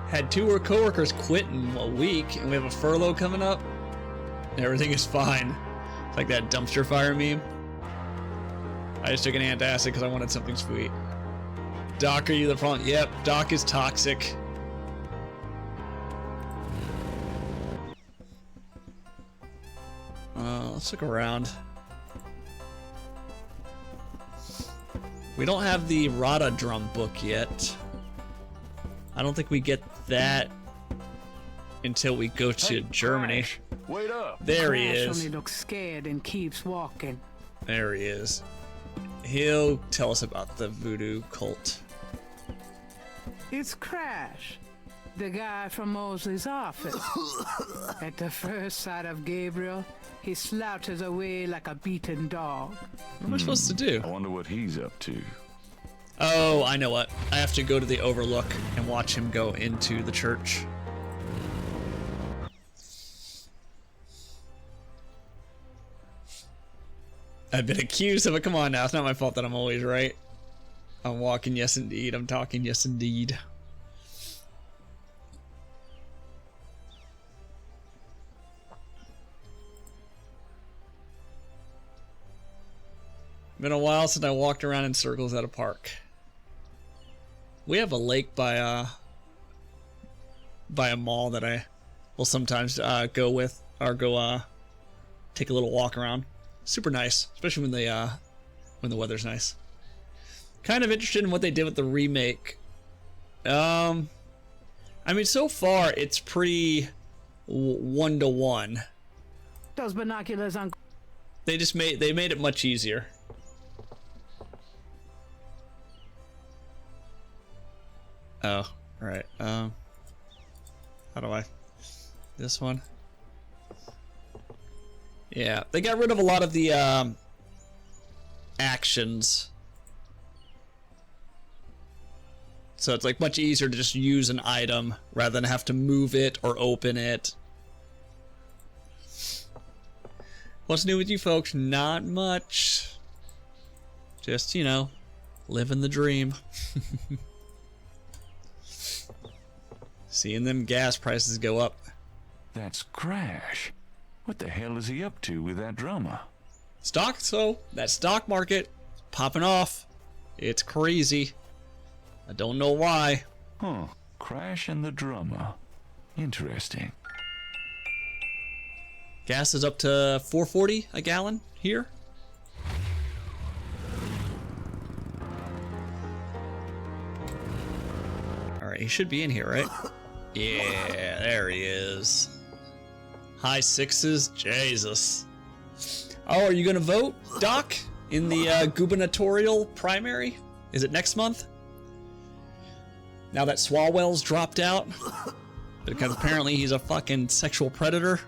Had two coworkers quit in a week, and we have a furlough coming up. Everything is fine. It's like that dumpster fire meme. I just took an antacid because I wanted something sweet. Doc, are you the problem? Yep, Doc is toxic. Let's look around. We don't have the Rada drum book yet. I don't think we get that until we go to Germany. Crash, wait up. There he Crash is. only looks scared and keeps walking. There he is. He'll tell us about the voodoo cult. It's Crash, the guy from Mosley's office. At the first sight of Gabriel, he slouches away like a beaten dog. What am I supposed to do? I wonder what he's up to. Oh, I know what. I have to go to the Overlook and watch him go into the church. I've been accused of it. Come on now. It's not my fault that I'm always right. I'm walking, yes indeed. I'm talking, yes indeed. Been a while since I walked around in circles at a park. We have a lake by a mall that I will sometimes go with, or go take a little walk around. Super nice, especially when the weather's nice. Kind of interested in what they did with the remake. I mean, so far it's pretty 1-to-1. Those binoculars on. They made it much easier. Oh, right. How do I? This one? Yeah, they got rid of a lot of the actions. So it's like much easier to just use an item rather than have to move it or open it. What's new with you folks? Not much. Just, you know, living the dream. Seeing them gas prices go up. That's Crash. What the hell is he up to with that drummer? That stock market popping off. It's crazy. I don't know why. Huh. Crash and the drummer. Interesting. Gas is up to $4.40 a gallon here. Alright, he should be in here, right? Yeah, there he is. High sixes? Jesus. Oh, are you gonna vote, Doc? In the gubernatorial primary? Is it next month? Now that Swalwell's dropped out? Because apparently he's a fucking sexual predator.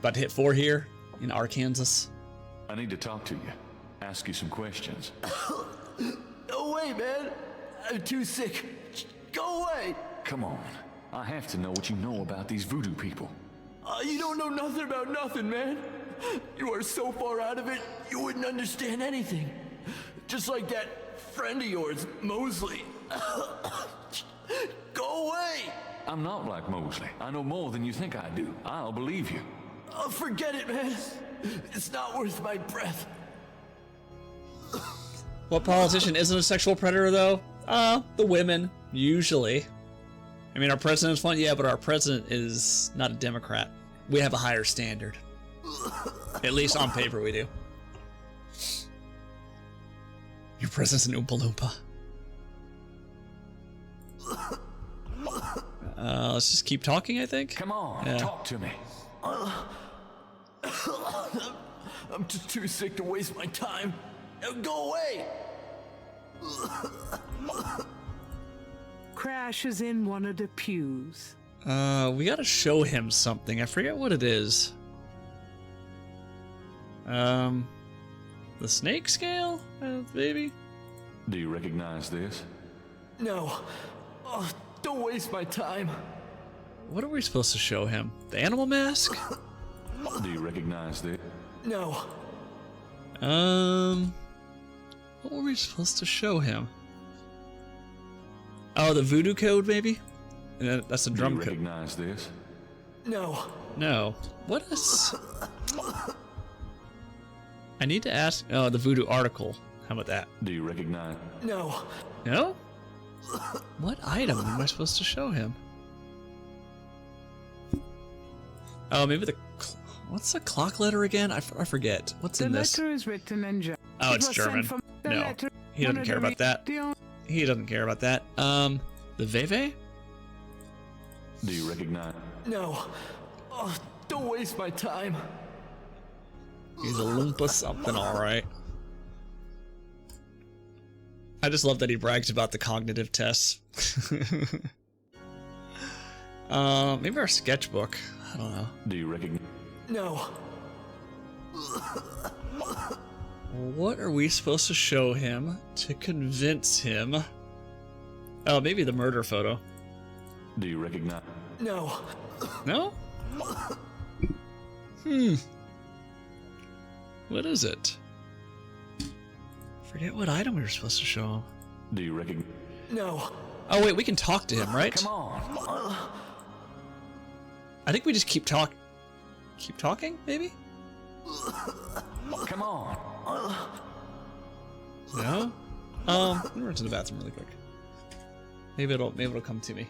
About to hit 4 here in Arkansas. I need to talk to you. Ask you some questions. No way, man. I'm too sick. Go away. Come on. I have to know what you know about these voodoo people. You don't know nothing about nothing, man. You are so far out of it, you wouldn't understand anything. Just like that friend of yours, Mosley. Go away. I'm not like Mosley. I know more than you think I do. I'll believe you. Forget it, man. It's not worth my breath. What politician isn't a sexual predator, though? The women, usually. I mean, our president's one, yeah, but our president is not a Democrat. We have a higher standard. At least on paper, we do. Your president's an Oompa Loompa. Let's just keep talking, I think. Come on, talk to me. I'm just too sick to waste my time. Now go away. Crash is in one of the pews. We gotta show him something. I forget what it is. The snake scale? Maybe? Do you recognize this? No. Oh, don't waste my time. What are we supposed to show him? The animal mask? Do you recognize this? No. What were we supposed to show him? Oh, the voodoo code, maybe? That's a drum code. Do you recognize this? No. No. What is... I need to ask... Oh, the voodoo article. How about that? Do you recognize... No. No? What item am I supposed to show him? Oh, maybe the... What's the clock letter again? I forget. What's in this? The letter is written in German. Oh, it's German. No, he doesn't care about that. He doesn't care about that. The Veve? Do you recognize... No. Oh, don't waste my time. He's a Loompa something, alright. I just love that he brags about the cognitive tests. Maybe our sketchbook. I don't know. Do you recognize... No. What are we supposed to show him to convince him? Oh, maybe the murder photo. Do you recognize... No. No? What is it? Forget what item we were supposed to show him. Do you recognize... No. Oh wait, we can talk to him, right? Come on. I think we just keep talking, maybe? Come on. No? I'm gonna run to the bathroom really quick. Maybe it'll come to me.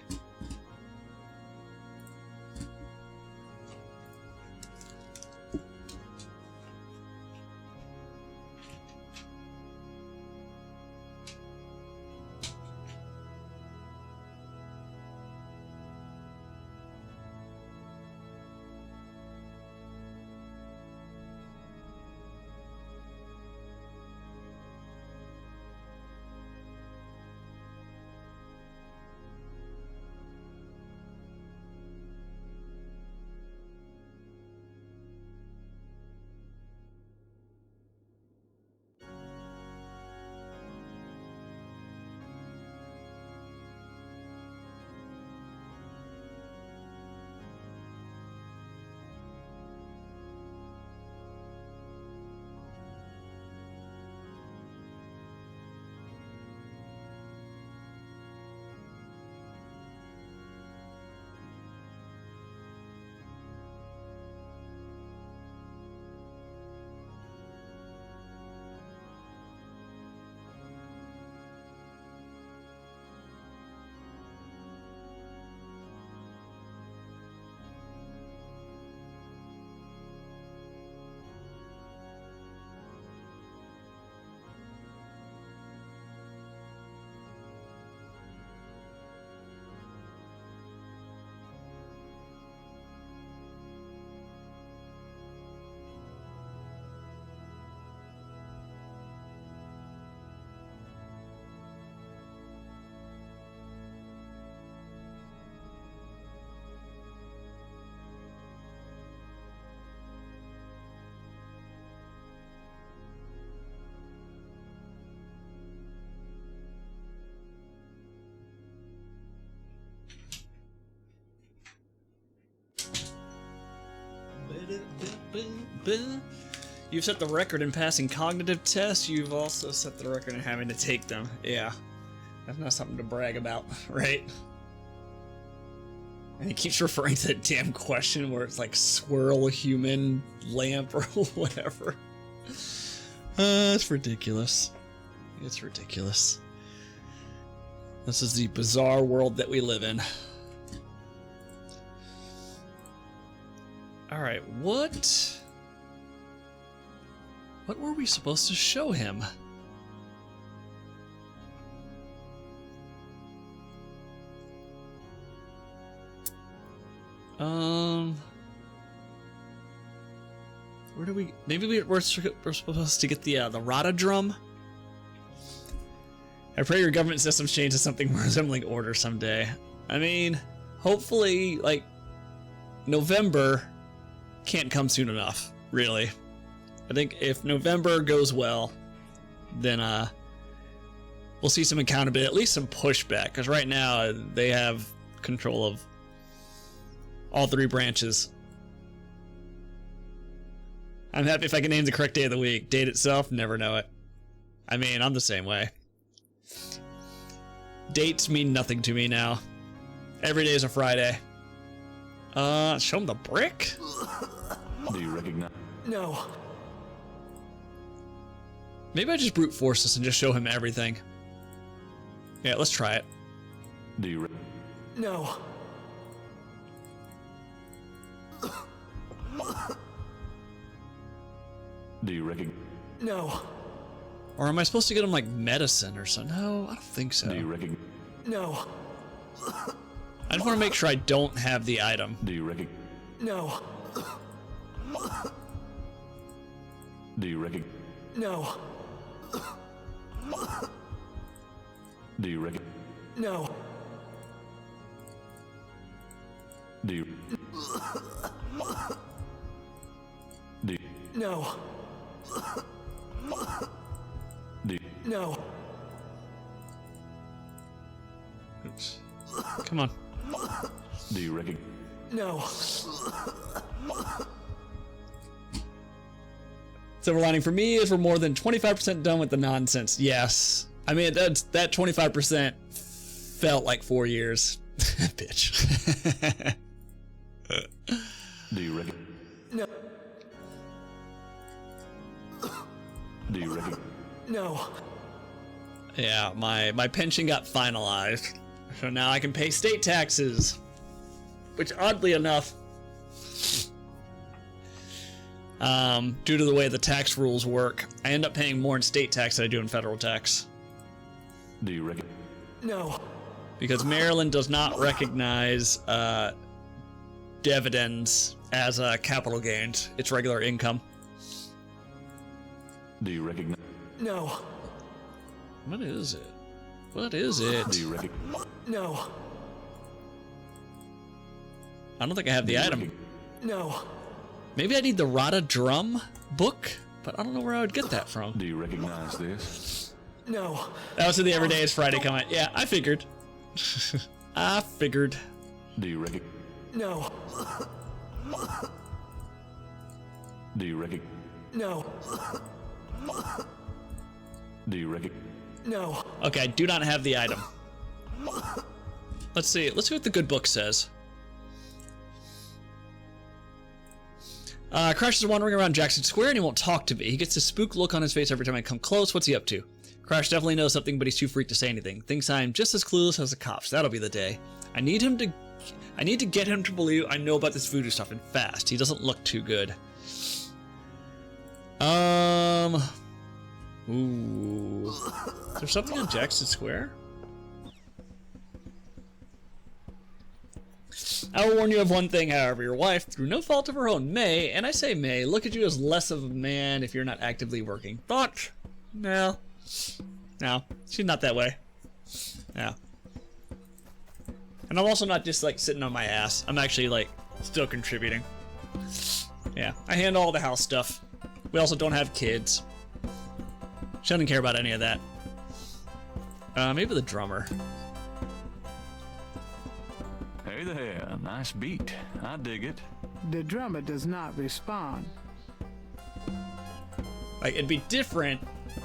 You've set the record in passing cognitive tests. You've also set the record in having to take them. Yeah. That's not something to brag about, right? And he keeps referring to that damn question where it's like swirl human lamp or whatever. It's ridiculous. It's ridiculous. This is the bizarre world that we live in. Alright, what were we supposed to show him? Where do we? Maybe we're supposed to get the Rada drum. I pray your government systems change to something more resembling order someday. I mean, hopefully, like, November can't come soon enough, really. I think if November goes well, then we'll see some accountability, at least some pushback, because right now they have control of all three branches. I'm happy if I can name the correct day of the week. Date itself, never know it. I mean, I'm the same way. Dates mean nothing to me now. Every day is a Friday. Show him the brick? Do you recognize? No. Maybe I just brute force this and just show him everything. Yeah, let's try it. Do you No. Do you recognize? No. Or am I supposed to get him like medicine or something? No, I don't think so. Do you recognize? No. I just want to make sure I don't have the item. Do you recognize? No. Do you recognize? No. Do you recognize? No. Do you? Do you? No. Do you? No. Oops. Come on. Do you recognize? No. Silver lining for me is we're more than 25% done with the nonsense. Yes. I mean, that 25% felt like 4 years. Bitch. Do you recognize? No. Do you recognize? No. Yeah, my pension got finalized, so now I can pay state taxes, which oddly enough, due to the way the tax rules work, I end up paying more in state tax than I do in federal tax. Do you recognize? No. Because Maryland does not recognize dividends as capital gains. It's regular income. Do you recognize? No. What is it? What is it? Do you recognize? No. I don't think I have the item. No. Maybe I need the Rada Drum book, but I don't know where I would get that from. Do you recognize this? No. That was in the Everyday is Friday comment. Yeah, I figured. I figured. Do you recognize? No. Do you recognize? No. Do you recognize? No. Okay, I do not have the item. Let's see. Let's see what the good book says. Crash is wandering around Jackson Square and he won't talk to me. He gets a spook look on his face every time I come close. What's he up to? Crash definitely knows something, but he's too freaked to say anything. Thinks I'm just as clueless as the cops. That'll be the day. I need to get him to believe I know about this voodoo stuff and fast. He doesn't look too good. Ooh. Is there something on Jackson Square? I will warn you of one thing, however. Your wife, through no fault of her own, may, and I say may, look at you as less of a man if you're not actively working. Thought? No. No. She's not that way. No. And I'm also not just, like, sitting on my ass. I'm actually, like, still contributing. Yeah. I handle all the house stuff. We also don't have kids. She doesn't care about any of that. Maybe the drummer. Hey there, nice beat. I dig it. The drummer does not respond. Like, it'd be different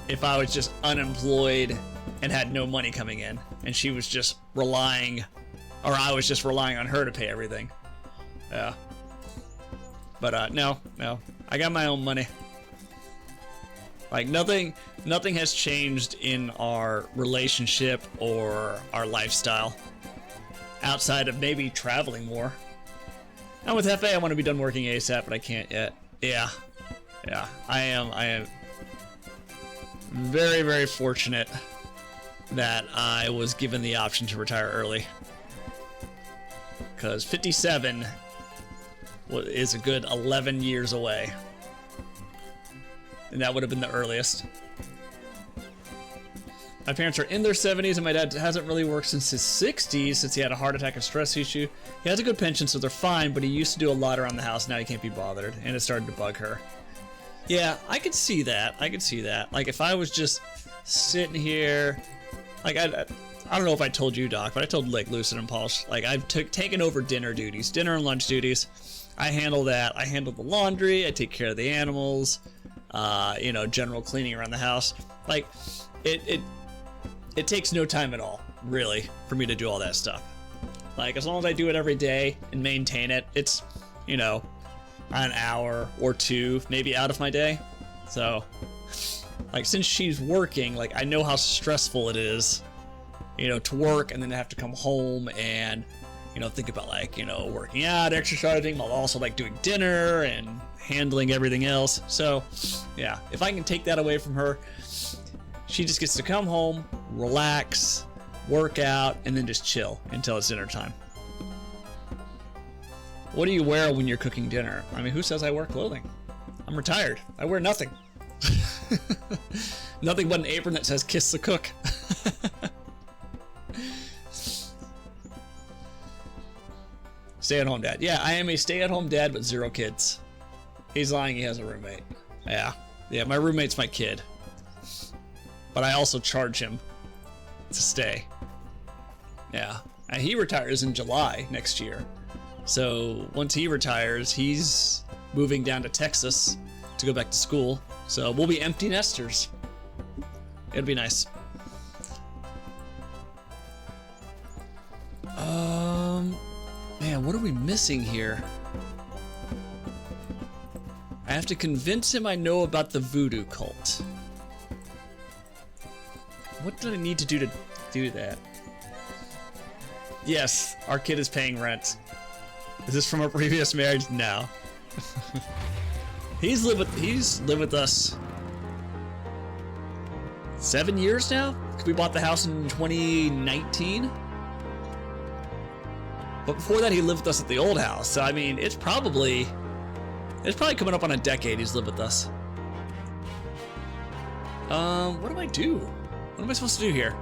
if I was just unemployed and had no money coming in, and she was just relying, or I was just relying on her to pay everything. Yeah. But, no. I got my own money. Like, nothing has changed in our relationship or our lifestyle. Outside of maybe traveling more. And with FA, I want to be done working ASAP, but I can't yet. Yeah. I am very, very fortunate that I was given the option to retire early. Because 57 is a good 11 years away. And that would have been the earliest. My parents are in their 70s, and my dad hasn't really worked since his 60s, since he had a heart attack and stress issue. He has a good pension, so they're fine, but he used to do a lot around the house. Now he can't be bothered, and it started to bug her. Yeah, I could see that. Like, if I was just sitting here, like, I don't know if I told you, Doc, but I told, like, Lucid and Paul, like, I've taken over dinner and lunch duties. I handle that. I handle the laundry. I take care of the animals. General cleaning around the house. Like, it takes no time at all, really, for me to do all that stuff. Like, as long as I do it every day and maintain it, it's, an hour or two, maybe out of my day. So, like, since she's working, like, I know how stressful it is, to work and then to have to come home and, think about, like, working out, exercising, while also, like, doing dinner and handling everything else. So, yeah, if I can take that away from her, she just gets to come home, relax, work out, and then just chill until it's dinner time. What do you wear when you're cooking dinner? I mean, who says I wear clothing? I'm retired. I wear nothing. Nothing but an apron that says "Kiss the Cook." Stay-at-home dad. Yeah, I am a stay-at-home dad with 0 kids. He's lying, he has a roommate. Yeah, my roommate's my kid. But I also charge him to stay. Yeah. And he retires in July next year. So once he retires, he's moving down to Texas to go back to school. So we'll be empty nesters. It'd be nice. Man, what are we missing here? I have to convince him I know about the voodoo cult. What did I need to do that? Yes, our kid is paying rent. Is this from a previous marriage? No. He's lived with us 7 years now? We bought the house in 2019. But before that, he lived with us at the old house. So I mean, it's probably coming up on a decade he's lived with us. What do I do? What am I supposed to do here?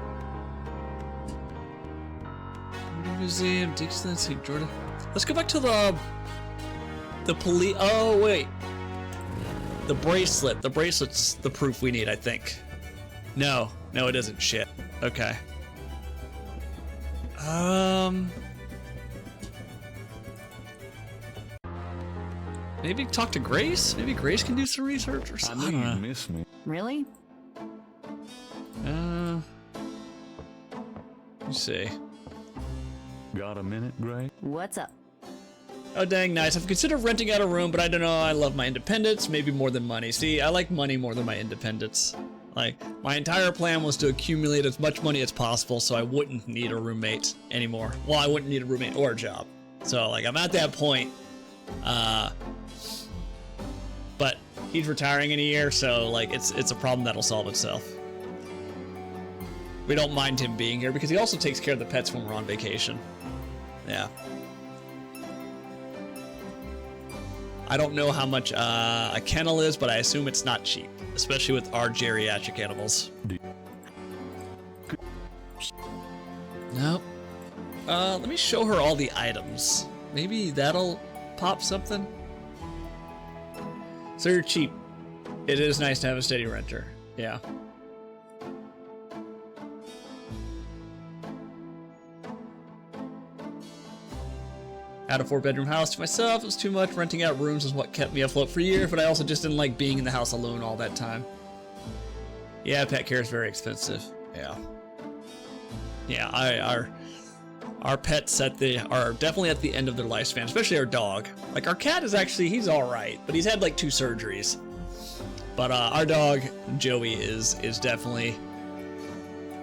Museum, Dixon, St. Jordan. Let's go back to the police. Oh wait, the bracelet. The bracelet's the proof we need, I think. No, it isn't. Shit. Okay. Maybe talk to Grace? Maybe Grace can do some research or something? I know you miss me. Really? Let me see. Got a minute, Gray? What's up? Oh, dang, nice. I've considered renting out a room, but I don't know. I love my independence, maybe more than money. See, I like money more than my independence. Like, my entire plan was to accumulate as much money as possible so I wouldn't need a roommate anymore. Well, I wouldn't need a roommate or a job. So, like, I'm at that point. But he's retiring in a year, so, like, it's a problem that'll solve itself. We don't mind him being here because he also takes care of the pets when we're on vacation. Yeah. I don't know how much a kennel is, but I assume it's not cheap, especially with our geriatric animals. Nope. Let me show her all the items. Maybe that'll pop something. So you're cheap. It is nice to have a steady renter. Yeah. Had a 4-bedroom house to myself. It was too much. Renting out rooms is what kept me afloat for years, but I also just didn't like being in the house alone all that time. Yeah, pet care is very expensive. Yeah. Yeah, our pets are definitely at the end of their lifespan, especially our dog. Like, our cat is actually, he's all right, but he's had like 2 surgeries. But our dog, Joey, is definitely,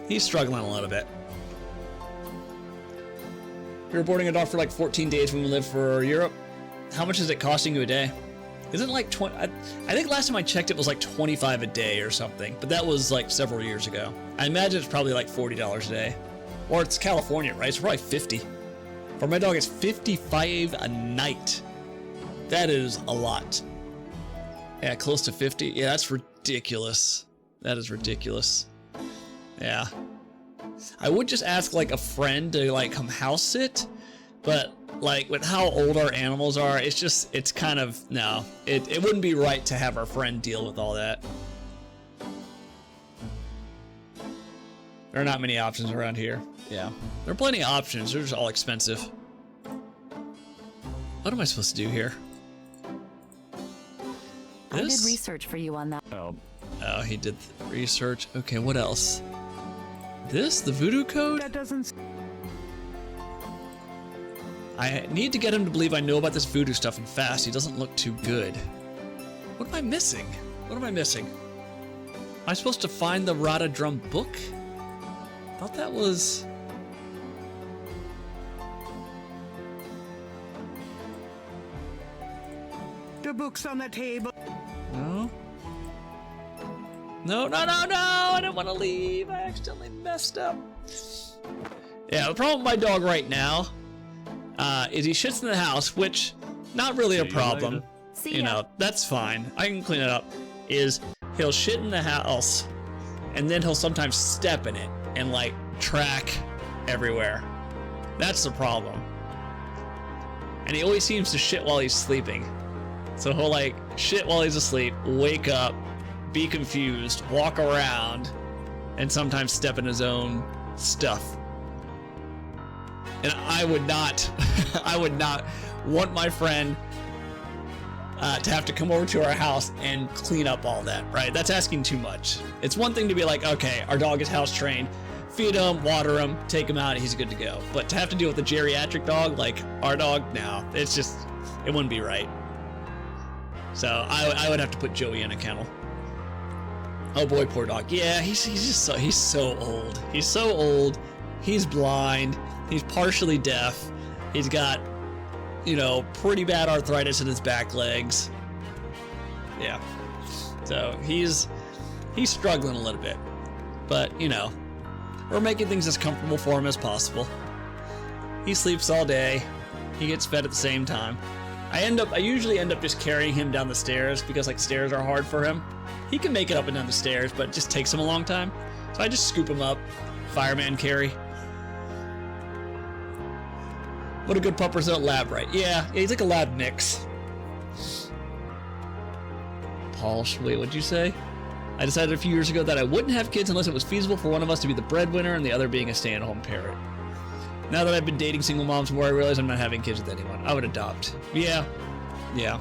he's struggling a little bit. We were boarding a dog for like 14 days when we lived for Europe. How much is it costing you a day? Isn't it like 20? I think last time I checked it was like 25 a day or something, but that was like several years ago. I imagine it's probably like $40 a day. Or it's California, right? It's probably 50. For my dog, it's 55 a night. That is a lot. Yeah, close to 50. Yeah, that's ridiculous. That is ridiculous. Yeah. I would just ask like a friend to like come house sit, but like with how old our animals are, it's kind of, no, it wouldn't be right to have our friend deal with all that. There are not many options around here. Yeah, there are plenty of options. They're just all expensive. What am I supposed to do here? I did research for you on that. Oh, he did research. Okay, what else? This? The voodoo code? That doesn't... I need to get him to believe I know about this voodoo stuff and fast. He doesn't look too good. What am I missing? What am I missing? Am I supposed to find the Rada drum book? I thought that was... The book's on the table. No? No, I didn't want to leave. I accidentally messed up. Yeah, the problem with my dog right now is he shits in the house, which, not really a problem. You know, that's fine. I can clean it up. Is he'll shit in the house, and then he'll sometimes step in it and, like, track everywhere. That's the problem. And he always seems to shit while he's sleeping. So he'll, like, shit while he's asleep, wake up, be confused, walk around, and sometimes step in his own stuff. And I would not want my friend to have to come over to our house and clean up all that, right? That's asking too much. It's one thing to be like, okay, our dog is house trained, feed him, water him, take him out, he's good to go. But to have to deal with a geriatric dog like our dog, no, it's just, it wouldn't be right. So I would have to put Joey in a kennel. Oh boy, poor dog. Yeah, he's so old. He's so old. He's blind. He's partially deaf. He's got, you know, pretty bad arthritis in his back legs. Yeah. So he's struggling a little bit. But, you know, we're making things as comfortable for him as possible. He sleeps all day. He gets fed at the same time. I usually end up just carrying him down the stairs because like stairs are hard for him. He can make it up and down the stairs, but it just takes him a long time. So I just scoop him up, fireman carry. What a good pupper's at lab, right? Yeah, he's like a lab mix. Paul, wait, what'd you say? I decided a few years ago that I wouldn't have kids unless it was feasible for one of us to be the breadwinner and the other being a stay-at-home parent. Now that I've been dating single moms more, I realize I'm not having kids with anyone. I would adopt. Yeah. Yeah.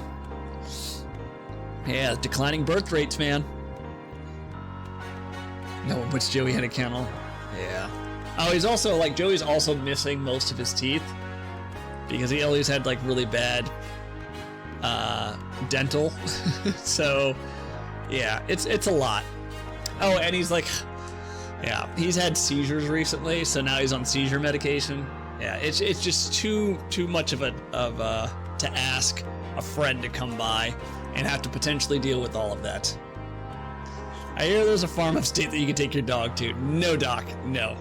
Yeah, declining birth rates, man. No one puts Joey in a kennel. Yeah. Oh, he's also, like, Joey's also missing most of his teeth. Because he always had, like, really bad dental. So, yeah, it's a lot. Oh, and he's, like... Yeah, he's had seizures recently, so now he's on seizure medication. Yeah, it's just too much of to ask a friend to come by and have to potentially deal with all of that. I hear there's a farm upstate that you can take your dog to. No, Doc, no.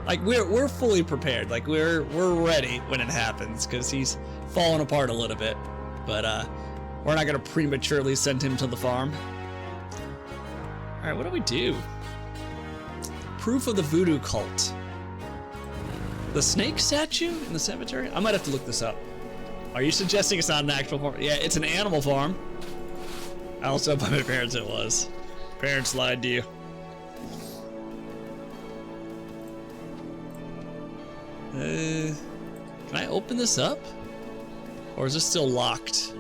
Like we're fully prepared. Like we're ready when it happens because he's falling apart a little bit, but we're not gonna prematurely send him to the farm. All right, what do we do? Proof of the voodoo cult. The snake statue in the cemetery? I might have to look this up. Are you suggesting it's not an actual farm? Yeah, it's an animal farm. I also told my parents it was. Parents lied to you. Can I open this up? Or is this still locked?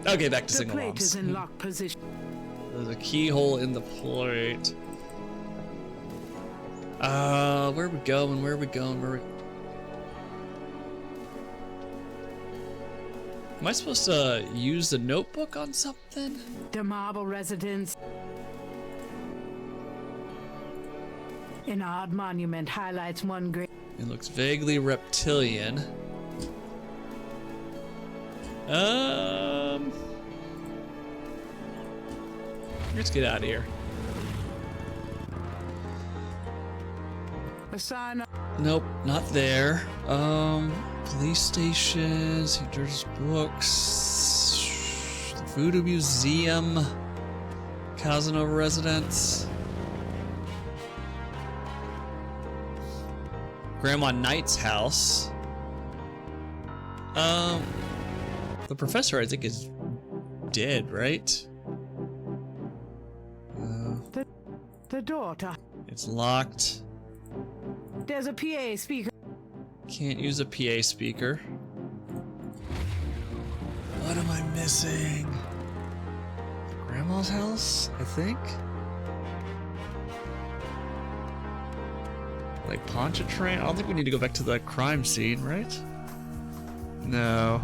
Okay, back to single moms. The plate is in locked position. There's a keyhole in the plate. Where are we going? Am I supposed to use the notebook on something? The marble residence. An odd monument highlights one great. It looks vaguely reptilian. Let's get out of here. A sign. Nope, not there. Police stations, there's books, the Voodoo Museum, Casanova residence, Grandma Knight's house. The professor, I think, is dead, right? The daughter. It's locked. There's a PA speaker. Can't use a PA speaker. What am I missing? Grandma's house, I think? Like Pontchartrain? I don't think we need to go back to the crime scene, right? No.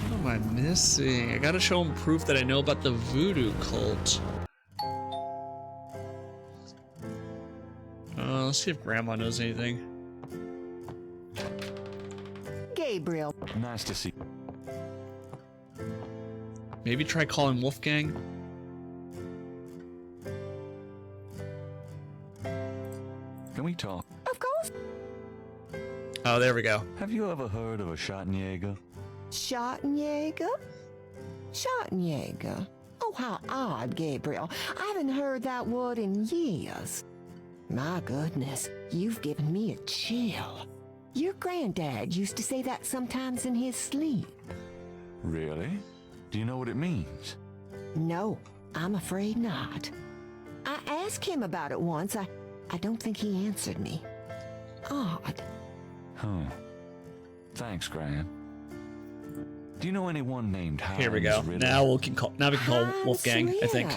What am I missing? I gotta show him proof that I know about the voodoo cult. Let's see if Grandma knows anything. Gabriel. Nice to see. Maybe try calling Wolfgang. Can we talk? Of course. Oh, there we go. Have you ever heard of a Schottenjäger? Schottenjäger? Schottenjäger? Oh, how odd, Gabriel. I haven't heard that word in years. My goodness, you've given me a chill. Your granddad used to say that sometimes in his sleep. Really? Do you know what it means? No, I'm afraid not. I asked him about it once. I don't think he answered me. Odd. Huh. Thanks, Gran. Do you know anyone named Hans Here we go. Ritter? Now we can call Wolfgang, I think.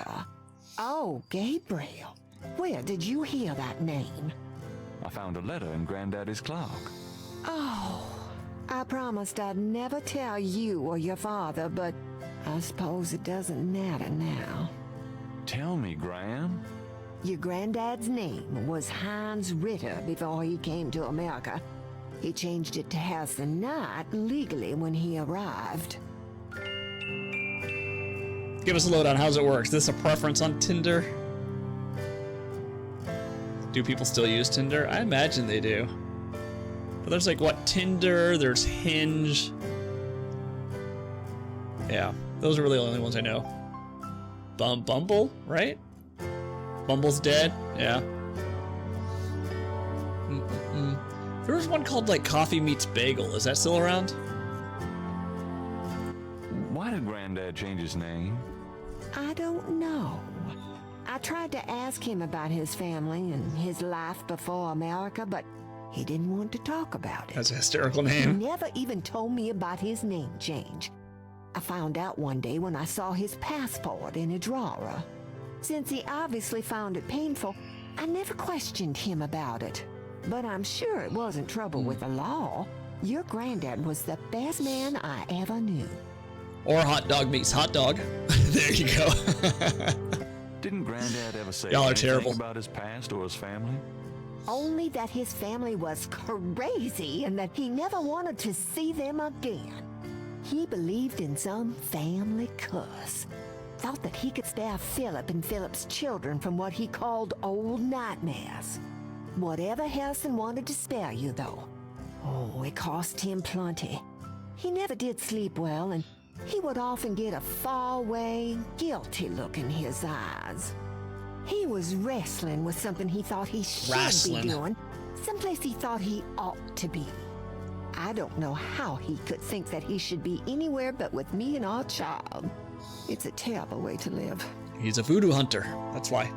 Oh, Gabriel. Where did you hear that name? I found a letter in Granddaddy's clock. I promised I'd never tell you or your father, but I suppose it doesn't matter now. Tell me, Gran. Your granddad's name was Heinz Ritter before he came to America. He changed it to Harrison Knight legally when he arrived. Give us a lowdown. How's it work? Is this a preference on Tinder? Do people still use Tinder? I imagine they do. But there's like, what, Tinder, there's Hinge. Yeah, those are really the only ones I know. Bumble, right? Bumble's dead, yeah. There was one called like Coffee Meets Bagel. Is that still around? Why did Granddad change his name? I don't know. I tried to ask him about his family and his life before America, but he didn't want to talk about it. That's a hysterical He name. never even told me about his name change. I found out one day when I saw his passport in a drawer. Since he obviously found it painful, I never questioned him about it. But I'm sure it wasn't trouble with the law. Your granddad was the best man I ever knew. Or hot dog meets hot dog. There you go. Didn't Granddad ever say Y'all are anything terrible. about his past or his family? Only that his family was crazy and that he never wanted to see them again. He believed in some family curse. Thought that he could spare Philip and Philip's children from what he called old nightmares. Whatever Harrison wanted to spare you, though. Oh, it cost him plenty. He never did sleep well, and he would often get a far-away, guilty look in his eyes. He was wrestling with something he thought he should be doing, someplace he thought he ought to be. I don't know how he could think that he should be anywhere but with me and our child. It's a terrible way to live. He's a voodoo hunter. That's why.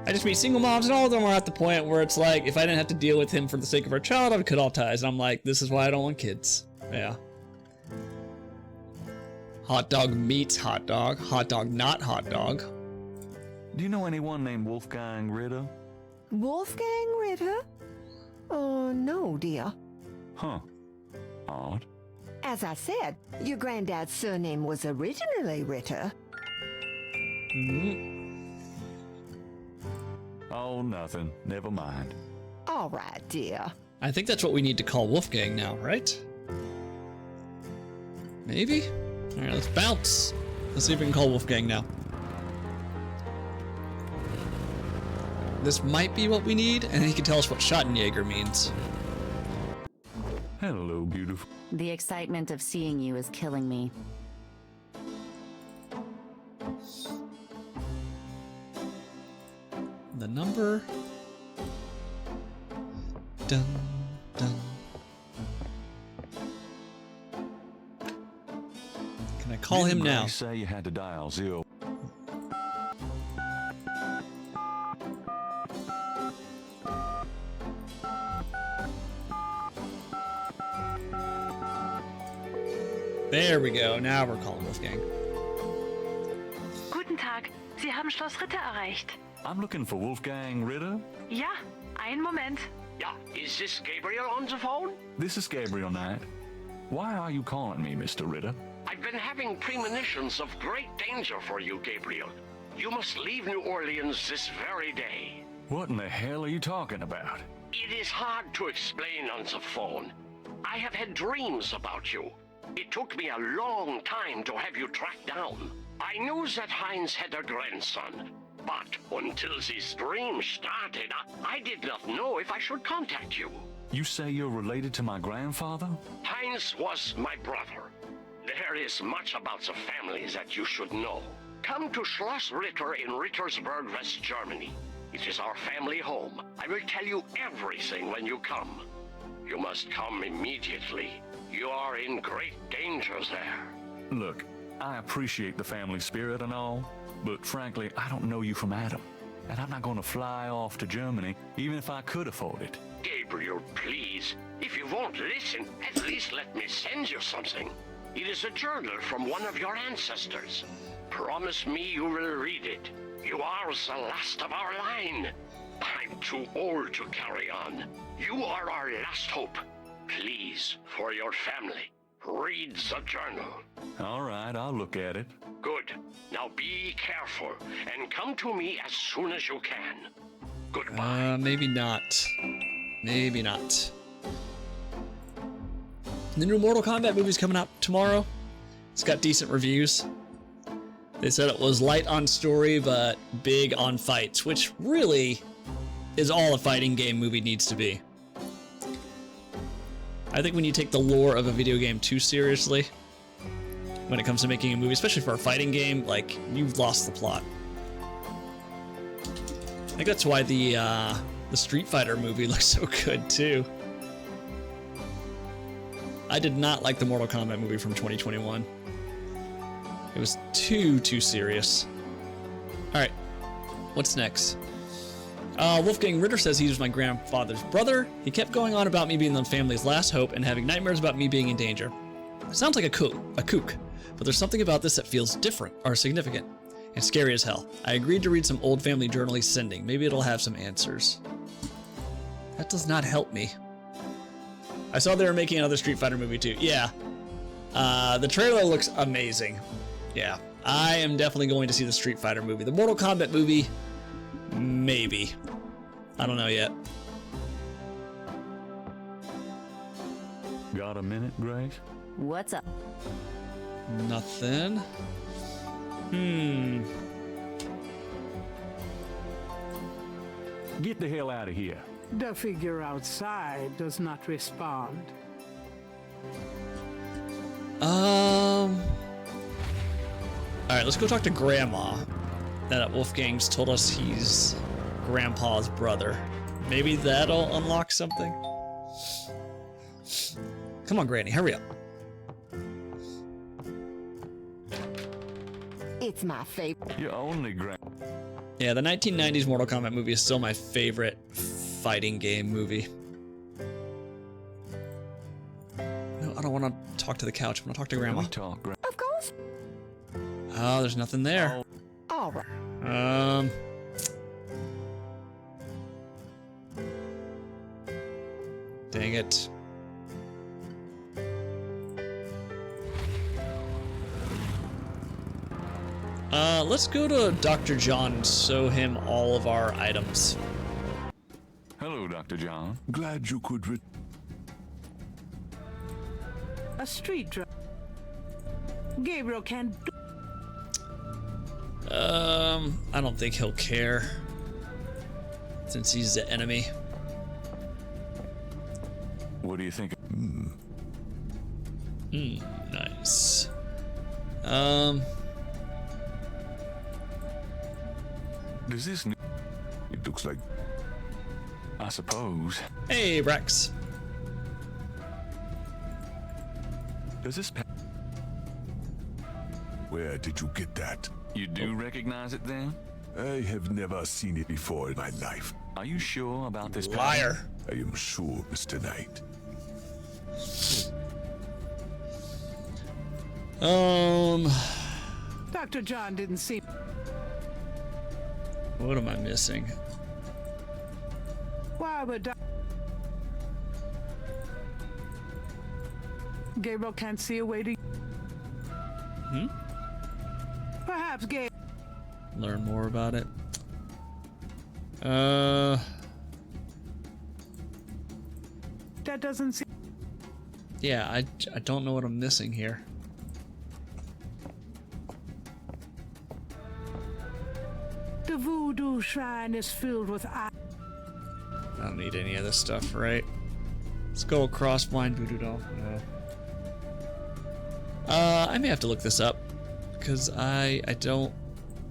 I just meet single moms, and all of them are at the point where it's like, if I didn't have to deal with him for the sake of our child, I would cut all ties. And I'm like, this is why I don't want kids. Yeah. Hot dog meets hot dog. Hot dog not hot dog. Do you know anyone named Wolfgang Ritter? Wolfgang Ritter? Oh, no, dear. Huh. Odd. As I said, your granddad's surname was originally Ritter. Oh, nothing. Never mind. All right, dear. I think that's what we need to call Wolfgang now, right? Maybe? Alright, let's bounce. Let's see if we can call Wolfgang now. This might be what we need, and he can tell us what Schottenjäger means. Hello, beautiful. The excitement of seeing you is killing me. The number. Dun, dun. Can I call him now? Didn't Granny say you had to dial 0. There we go. Now we're calling Wolfgang. Guten Tag, Sie haben Schloss Ritter erreicht. I'm looking for Wolfgang Ritter. Ja, einen Moment. Yeah, is this Gabriel on the phone? This is Gabriel Knight. Why are you calling me, Mr. Ritter? I've been having premonitions of great danger for you, Gabriel. You must leave New Orleans this very day. What in the hell are you talking about? It is hard to explain on the phone. I have had dreams about you. It took me a long time to have you tracked down. I knew that Heinz had a grandson, but until these dreams started, I did not know if I should contact you. You say you're related to my grandfather? Heinz was my brother. There is much about the family that you should know. Come to Schloss Ritter in Rittersberg, West Germany. It is our family home. I will tell you everything when you come. You must come immediately. You are in great danger there. Look, I appreciate the family spirit and all, but frankly, I don't know you from Adam. And I'm not going to fly off to Germany, even if I could afford it. Gabriel, please. If you won't listen, at least let me send you something. It is a journal from one of your ancestors. Promise me you will read it. You are the last of our line. I'm too old to carry on. You are our last hope. Please, for your family, read the journal. All right, I'll look at it. Good. Now be careful and come to me as soon as you can. Goodbye. Maybe not. Maybe not. The new Mortal Kombat movie's coming out tomorrow. It's got decent reviews. They said it was light on story, but big on fights, which really is all a fighting game movie needs to be. I think when you take the lore of a video game too seriously, when it comes to making a movie, especially for a fighting game, like, you've lost the plot. I think that's why the Street Fighter movie looks so good, too. I did not like the Mortal Kombat movie from 2021. It was too serious. Alright, what's next? Wolfgang Ritter says he was my grandfather's brother. He kept going on about me being the family's last hope and having nightmares about me being in danger. Sounds like a kook, but there's something about this that feels different or significant and scary as hell. I agreed to read some old family journal he's sending. Maybe it'll have some answers. That does not help me. I saw they were making another Street Fighter movie too. Yeah. The trailer looks amazing. Yeah. I am definitely going to see the Street Fighter movie. The Mortal Kombat movie, maybe. I don't know yet. Got a minute, Grace? What's up? Nothing. Get the hell out of here. The figure outside does not respond. Alright, let's go talk to Grandma. That Wolfgang's told us he's Grandpa's brother. Maybe that'll unlock something? Come on, Granny, hurry up. It's my favorite. You're only Yeah, the 1990s Mortal Kombat movie is still my favorite fighting game movie. No, I don't want to talk to the couch. I want to talk to Grandma. Of course. Oh, there's nothing there. All right. Dang it. Let's go to Dr. John and show him all of our items. Hello, Dr. John. Glad you could A street drug. Gabriel can do. I don't think he'll care. Since he's the enemy. What do you think? Nice. Does this... It looks like... I suppose. Hey, Rex. Does this... Where did you get that? You do recognize it then? I have never seen it before in my life. Are you sure about this? Liar. I am sure, Mr. Knight. Dr. John didn't see. What am I missing? Why would Gabriel can't see a way to. Perhaps Gabriel. Learn more about it. That doesn't seem. Yeah, I don't know what I'm missing here. The voodoo shrine is filled with I don't need any of this stuff, right? Skull, cross, blind voodoo doll. No. I may have to look this up because I don't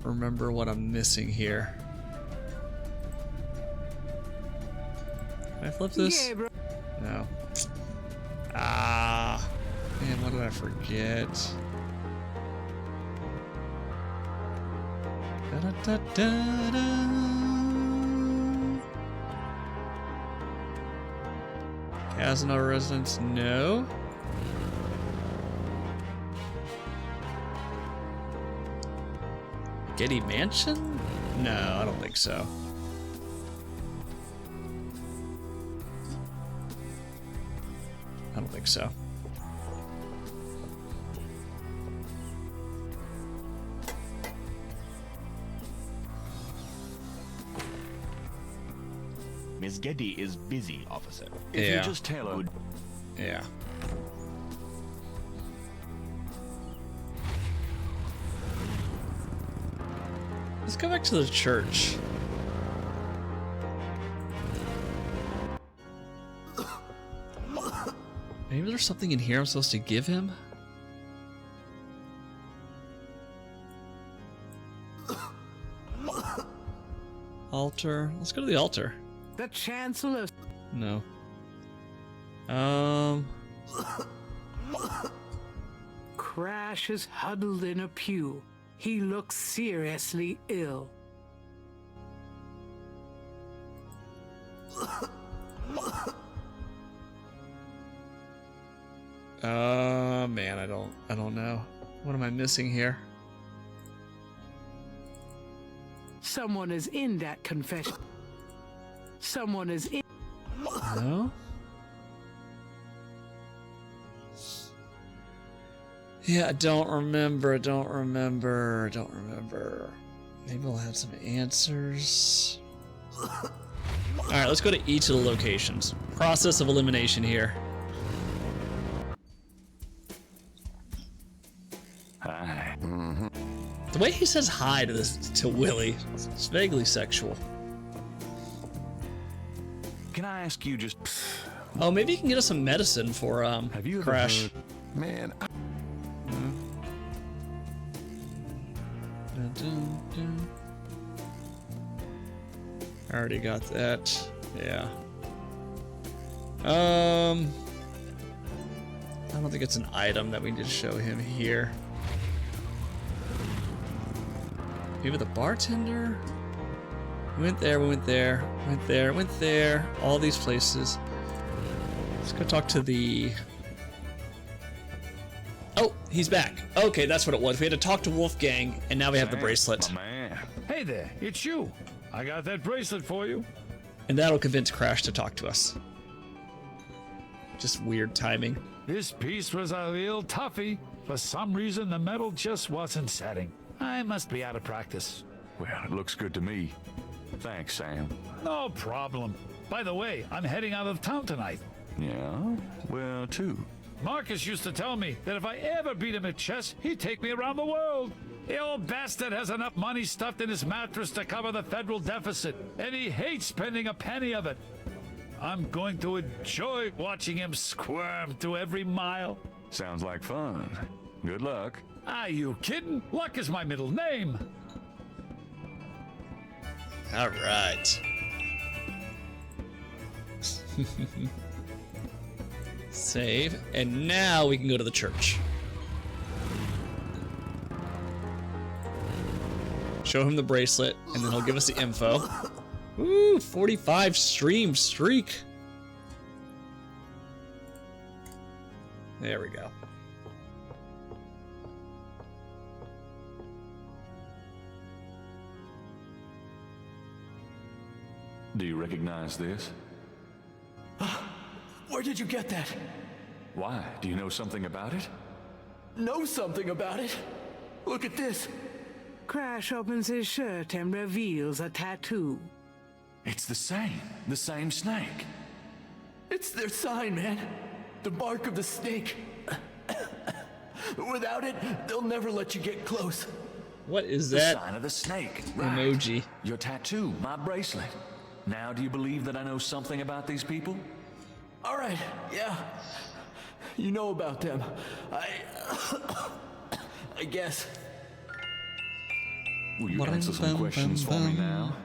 remember what I'm missing here. Can I flip this? Gabriel. No. Ah, man, what did I forget? Da-da-da-da-da. Casino residence, no. Getty Mansion? No, I don't think so. I don't think so. Miss Getty is busy, officer. If Yeah. you just tell her. Yeah. Let's go back to the church. Maybe there's something in here I'm supposed to give him? Altar. Let's go to the altar. The Chancellor. No. Crash is huddled in a pew. He looks seriously ill. Man, I don't know. What am I missing here? Someone is in that confession. Someone is in. No? Yeah, I don't remember. Maybe we'll have some answers. Alright, let's go to each of the locations. Process of elimination here. Hi. The way he says hi to Willie, it's vaguely sexual. Can I ask you just... Oh, maybe he can get us some medicine for Have you ever Crash. heard... Man, I already got that. Yeah. I don't think it's an item that we need to show him here. Maybe the bartender? We went there, went there. All these places. Let's go talk to the... Oh, he's back. Okay, that's what it was. We had to talk to Wolfgang, and now we have the bracelet. My man. Hey there, it's you. I got that bracelet for you. And that'll convince Crash to talk to us. Just weird timing. This piece was a real toughie. For some reason, the metal just wasn't setting. I must be out of practice. Well, it looks good to me. Thanks, Sam. No problem. By the way, I'm heading out of town tonight. Yeah? Well, too. Marcus used to tell me that if I ever beat him at chess, he'd take me around the world. The old bastard has enough money stuffed in his mattress to cover the federal deficit, and he hates spending a penny of it. I'm going to enjoy watching him squirm through every mile. Sounds like fun. Good luck. Are you kidding? Luck is my middle name. All right. Save, and now we can go to the church. Show him the bracelet, and then he'll give us the info. Ooh, 45 stream streak. There we go. Do you recognize this? Where did you get that? Why? Do you know something about it? Know something about it? Look at this. Crash opens his shirt and reveals a tattoo. It's the same snake. It's their sign, man. The mark of the snake. Without it, they'll never let you get close. What is The that sign of the snake. emoji? Your tattoo, my bracelet. Now do you believe that I know something about these people? All right, yeah. You know about them. I guess. Will you answer some questions for me now?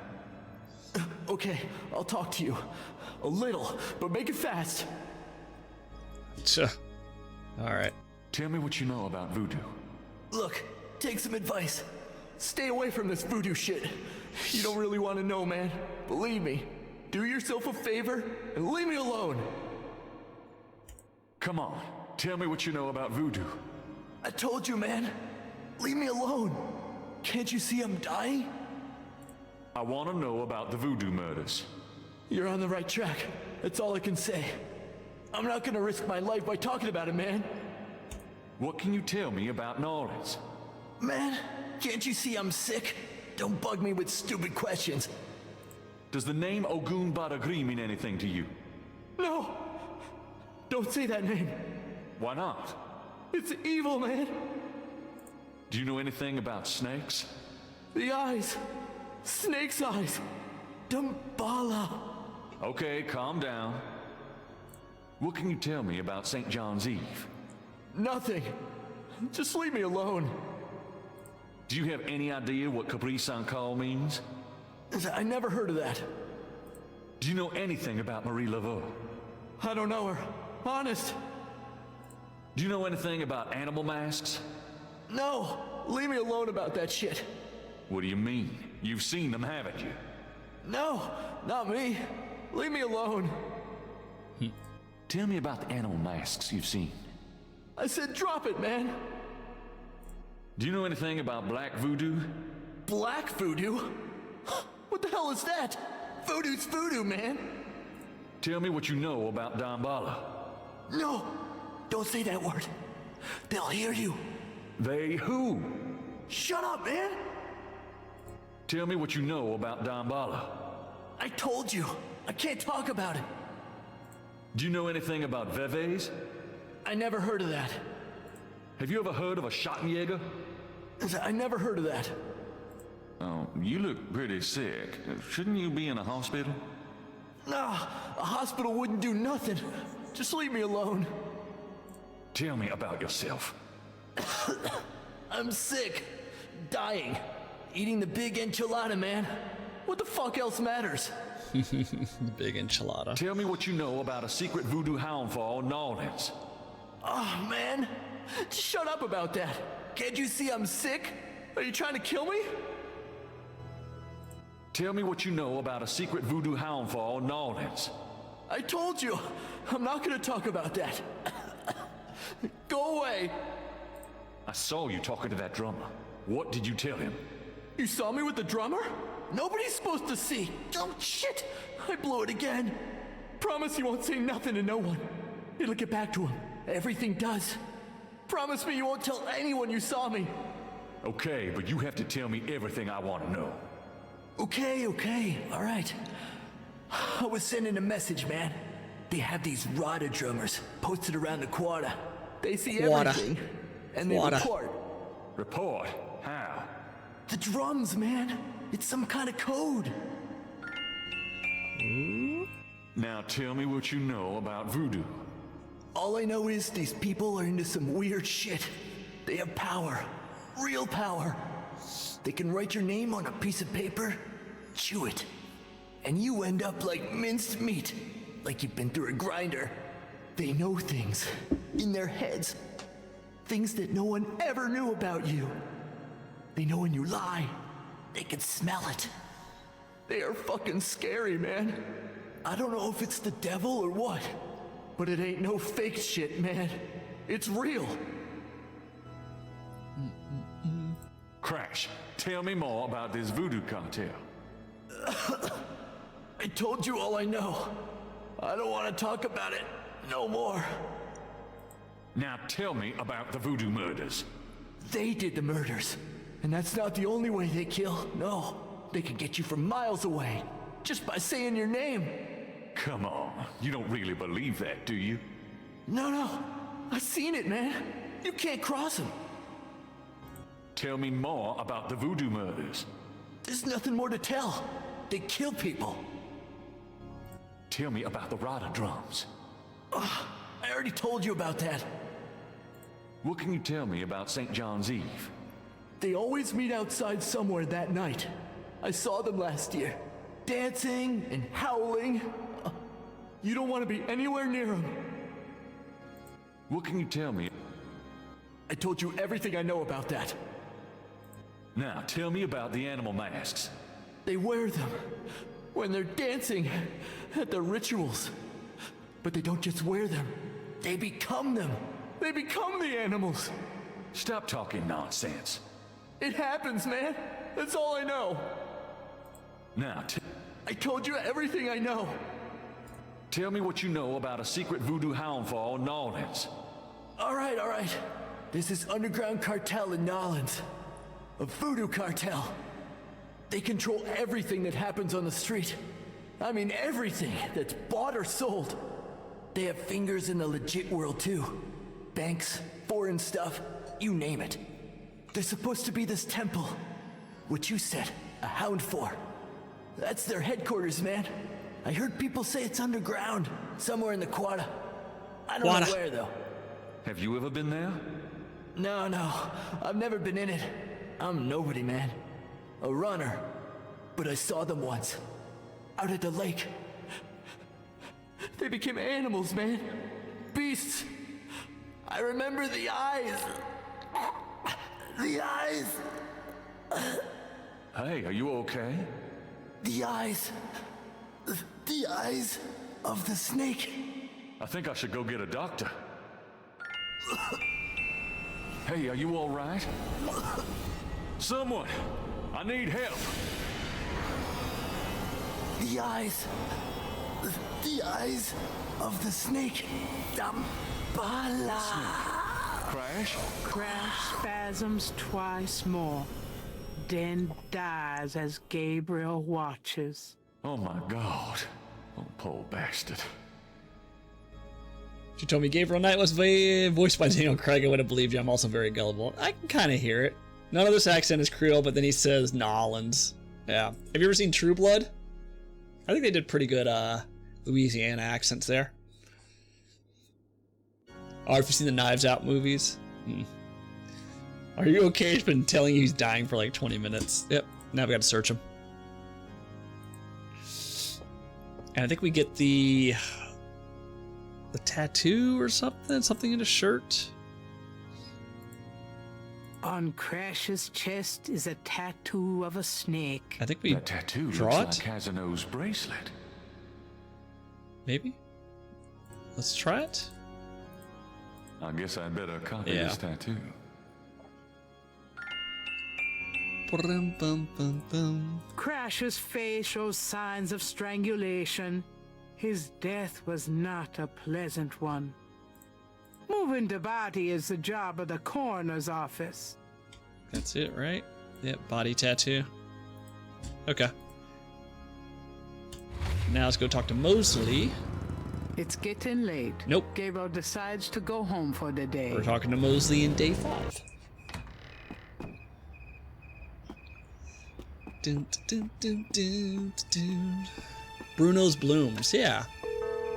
Okay, I'll talk to you. A little, but make it fast. All right. Tell me what you know about voodoo. Look, take some advice. Stay away from this voodoo shit. You don't really want to know, man. Believe me. Do yourself a favor and leave me alone. Come on, tell me what you know about voodoo. I told you, man. Leave me alone. Can't you see I'm dying? I want to know about the voodoo murders. You're on the right track. That's all I can say. I'm not gonna risk my life by talking about it, man. What can you tell me about New Orleans? Man, can't you see I'm sick? Don't bug me with stupid questions. Does the name Ogun Badagri mean anything to you? No! Don't say that name. Why not? It's evil, man. Do you know anything about snakes? The eyes. Snake's eyes. Damballa. Okay, calm down. What can you tell me about St. John's Eve? Nothing. Just leave me alone. Do you have any idea what Capri San Call means? I never heard of that. Do you know anything about Marie Laveau? I don't know her. Honest. Do you know anything about animal masks? No. Leave me alone about that shit. What do you mean? You've seen them, haven't you? No, not me. Leave me alone. Tell me about the animal masks you've seen. I said drop it, man. Do you know anything about black voodoo? Black voodoo? What the hell is that? Voodoo's voodoo, man. Tell me what you know about Damballa. No, don't say that word. They'll hear you. They who? Shut up, man. Tell me what you know about Damballa. I told you. I can't talk about it. Do you know anything about Veves? I never heard of that. Have you ever heard of a Schottenjäger? I never heard of that. Oh, you look pretty sick. Shouldn't you be in a hospital? Nah, a hospital wouldn't do nothing. Just leave me alone. Tell me about yourself. I'm sick. Dying. Eating the big enchilada, man. What the fuck else matters? Big enchilada. Tell me what you know about a secret voodoo hound fall in New Orleans. Oh, man. Just shut up about that. Can't you see I'm sick? Are you trying to kill me? Tell me what you know about a secret voodoo hound fall in New Orleans. I told you. I'm not gonna talk about that. Go away. I saw you talking to that drummer. What did you tell him? You saw me with the drummer? Nobody's supposed to see. Oh, shit. I blew it again. Promise you won't say nothing to no one. It'll get back to him. Everything does. Promise me you won't tell anyone you saw me. Okay, but you have to tell me everything I want to know. Okay, all right. I was sending a message, man. They have these Rada drummers posted around the quarter. They see everything, and they report. Report? How? The drums, man. It's some kind of code. Now tell me what you know about voodoo. All I know is these people are into some weird shit. They have power. Real power. They can write your name on a piece of paper, chew it, and you end up like minced meat, like you've been through a grinder. They know things in their heads, things that no one ever knew about you. They know when you lie. They can smell it. They are fucking scary, man. I don't know if it's the devil or what, but it ain't no fake shit, man. It's real. Crash, tell me more about this voodoo cartel. I told you all I know. I don't want to talk about it no more. Now tell me about the voodoo murders. They did the murders. And that's not the only way they kill. No, they can get you from miles away just by saying your name. Come on, you don't really believe that, do you? No, I seen it, man. You can't cross them. Tell me more about the voodoo murders. There's nothing more to tell. They kill people. Tell me about the Rada drums. I already told you about that. What can you tell me about St. John's Eve? They always meet outside somewhere that night. I saw them last year, dancing and howling. You don't want to be anywhere near them. What can you tell me? I told you everything I know about that. Now, tell me about the animal masks. They wear them when they're dancing at their rituals. But they don't just wear them. They become them. They become the animals. Stop talking nonsense. It happens, man. That's all I know. Now, I told you everything I know. Tell me what you know about a secret voodoo hound fall in Nolans. All right. There's this underground cartel in Nolans. A voodoo cartel. They control everything that happens on the street. I mean everything that's bought or sold. They have fingers in the legit world too. Banks, foreign stuff, you name it. There's supposed to be this temple. What you said, a hound for. That's their headquarters, man. I heard people say it's underground, somewhere in the Quada. I don't know where though. Have you ever been there? No, I've never been in it. I'm nobody, man. A runner. But I saw them once. Out at the lake. They became animals, man. Beasts. I remember the eyes. The eyes. Hey, are you okay? The eyes. The eyes of the snake. I think I should go get a doctor. Hey, are you all right? Someone! I need help! The eyes. The eyes of the snake. Dambala. Crash? Crash spasms twice more, then dies as Gabriel watches. Oh my God. Oh, poor bastard. If you told me Gabriel Knight was voiced by Daniel Craig, I would have believed you. I'm also very gullible. I can kind of hear it. None of this accent is Creole, but then he says Nolans. Yeah. Have you ever seen True Blood? I think they did pretty good Louisiana accents there. Oh, have you seen the Knives Out movies? Are you okay? He's been telling you he's dying for like 20 minutes. Yep. Now we got to search him. And I think we get the tattoo or something in his shirt. On Crash's chest is a tattoo of a snake. I think we that tattoo draw looks it. like Casino's bracelet. Maybe. Let's try it. I guess I better copy this tattoo. Crash's face shows signs of strangulation. His death was not a pleasant one. Moving the body is the job of the coroner's office. That's it, right? Yep, body tattoo. Okay. Now let's go talk to Mosley. It's getting late. Nope. Gabriel decides to go home for the day. We're talking to Mosley in day 5. Dun, dun, dun, dun, dun. Bruno's Blooms, yeah.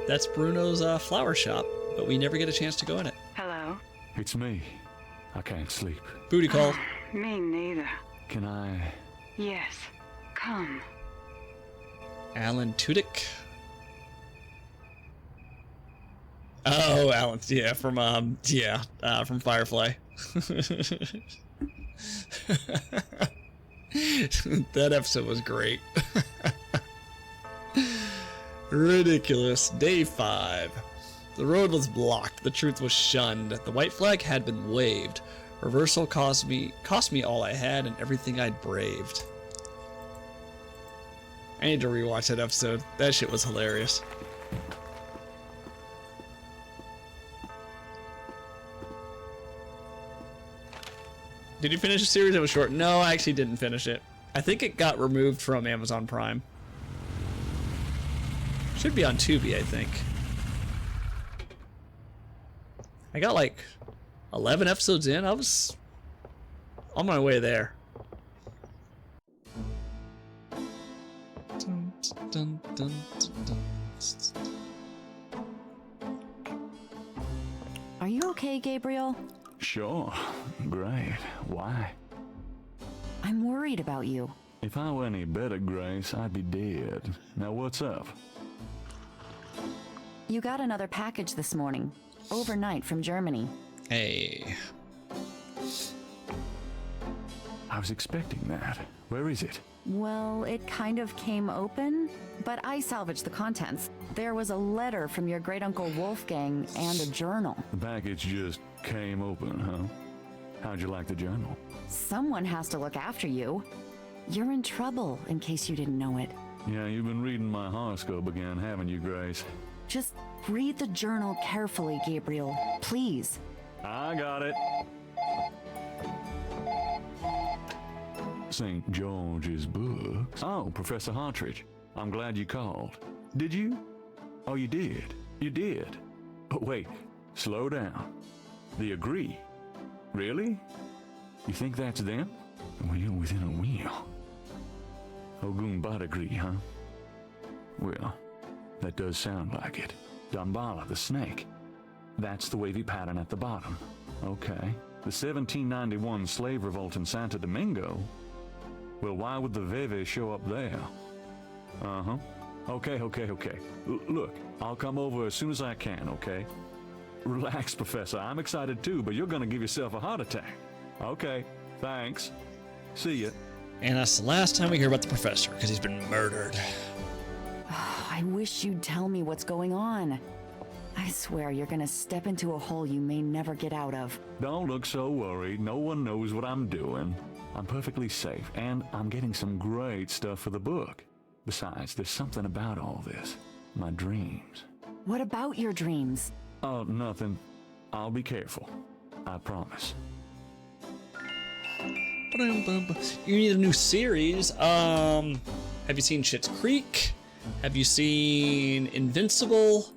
That's Bruno's flower shop, but we never get a chance to go in it. Hello? It's me. I can't sleep. Booty call. Me neither. Can I... Yes. Come. Alan Tudyk. Oh, Alan, yeah, from Firefly. That episode was great. Ridiculous. Day 5. The road was blocked. The truth was shunned. The white flag had been waved. Reversal cost me all I had and everything I'd braved. I need to rewatch that episode. That shit was hilarious. Did you finish the series? It was short. No, I actually didn't finish it. I think it got removed from Amazon Prime. Should be on Tubi, I think. I got like 11 episodes in. I was on my way there. Dun, dun, dun, dun, dun. Are you okay, Gabriel? Sure. Great. Why? I'm worried about you. If I were any better, Grace, I'd be dead. Now what's up? You got another package this morning. Overnight from Germany. Hey. I was expecting that. Where is it? Well, it kind of came open, but I salvaged the contents. There was a letter from your great-uncle Wolfgang and a journal. The package just came open, huh? How'd you like the journal? Someone has to look after you. You're in trouble, in case you didn't know it. Yeah, you've been reading my horoscope again, haven't you, Grace? Just read the journal carefully, Gabriel. Please. I got it. St. George's books. Oh, Professor Hartridge. I'm glad you called. Did you? Oh, you did. You did. Oh, wait. Slow down. They agree. Really? You think that's them? Wheel within a wheel. Ogun agree, huh? Well, that does sound like it. Dambala, the snake. That's the wavy pattern at the bottom. Okay. The 1791 slave revolt in Santo Domingo? Well, why would the Veve show up there? Uh-huh. Okay. Look, I'll come over as soon as I can, okay? Relax, Professor. I'm excited too, but you're gonna give yourself a heart attack. Okay, thanks. See ya. And that's the last time we hear about the professor, because he's been murdered. I wish you'd tell me what's going on. I swear you're gonna step into a hole you may never get out of. Don't look so worried. No one knows what I'm doing. I'm perfectly safe, and I'm getting some great stuff for the book. Besides, there's something about all this. My dreams. What about your dreams? Oh, nothing. I'll be careful. I promise. You need a new series. Have you seen Schitt's Creek? Have you seen Invincible?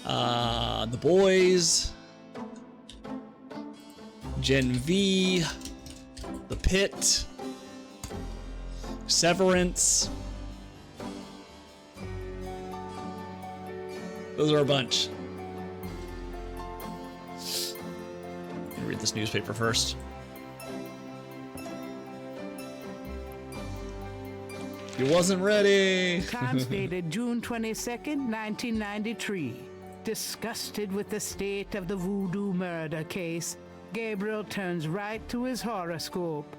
The Boys? Gen V? The Pit? Severance? Those are a bunch. Let me read this newspaper first. He wasn't ready. Times dated June 22nd, 1993. Disgusted with the state of the voodoo murder case, Gabriel turns right to his horoscope.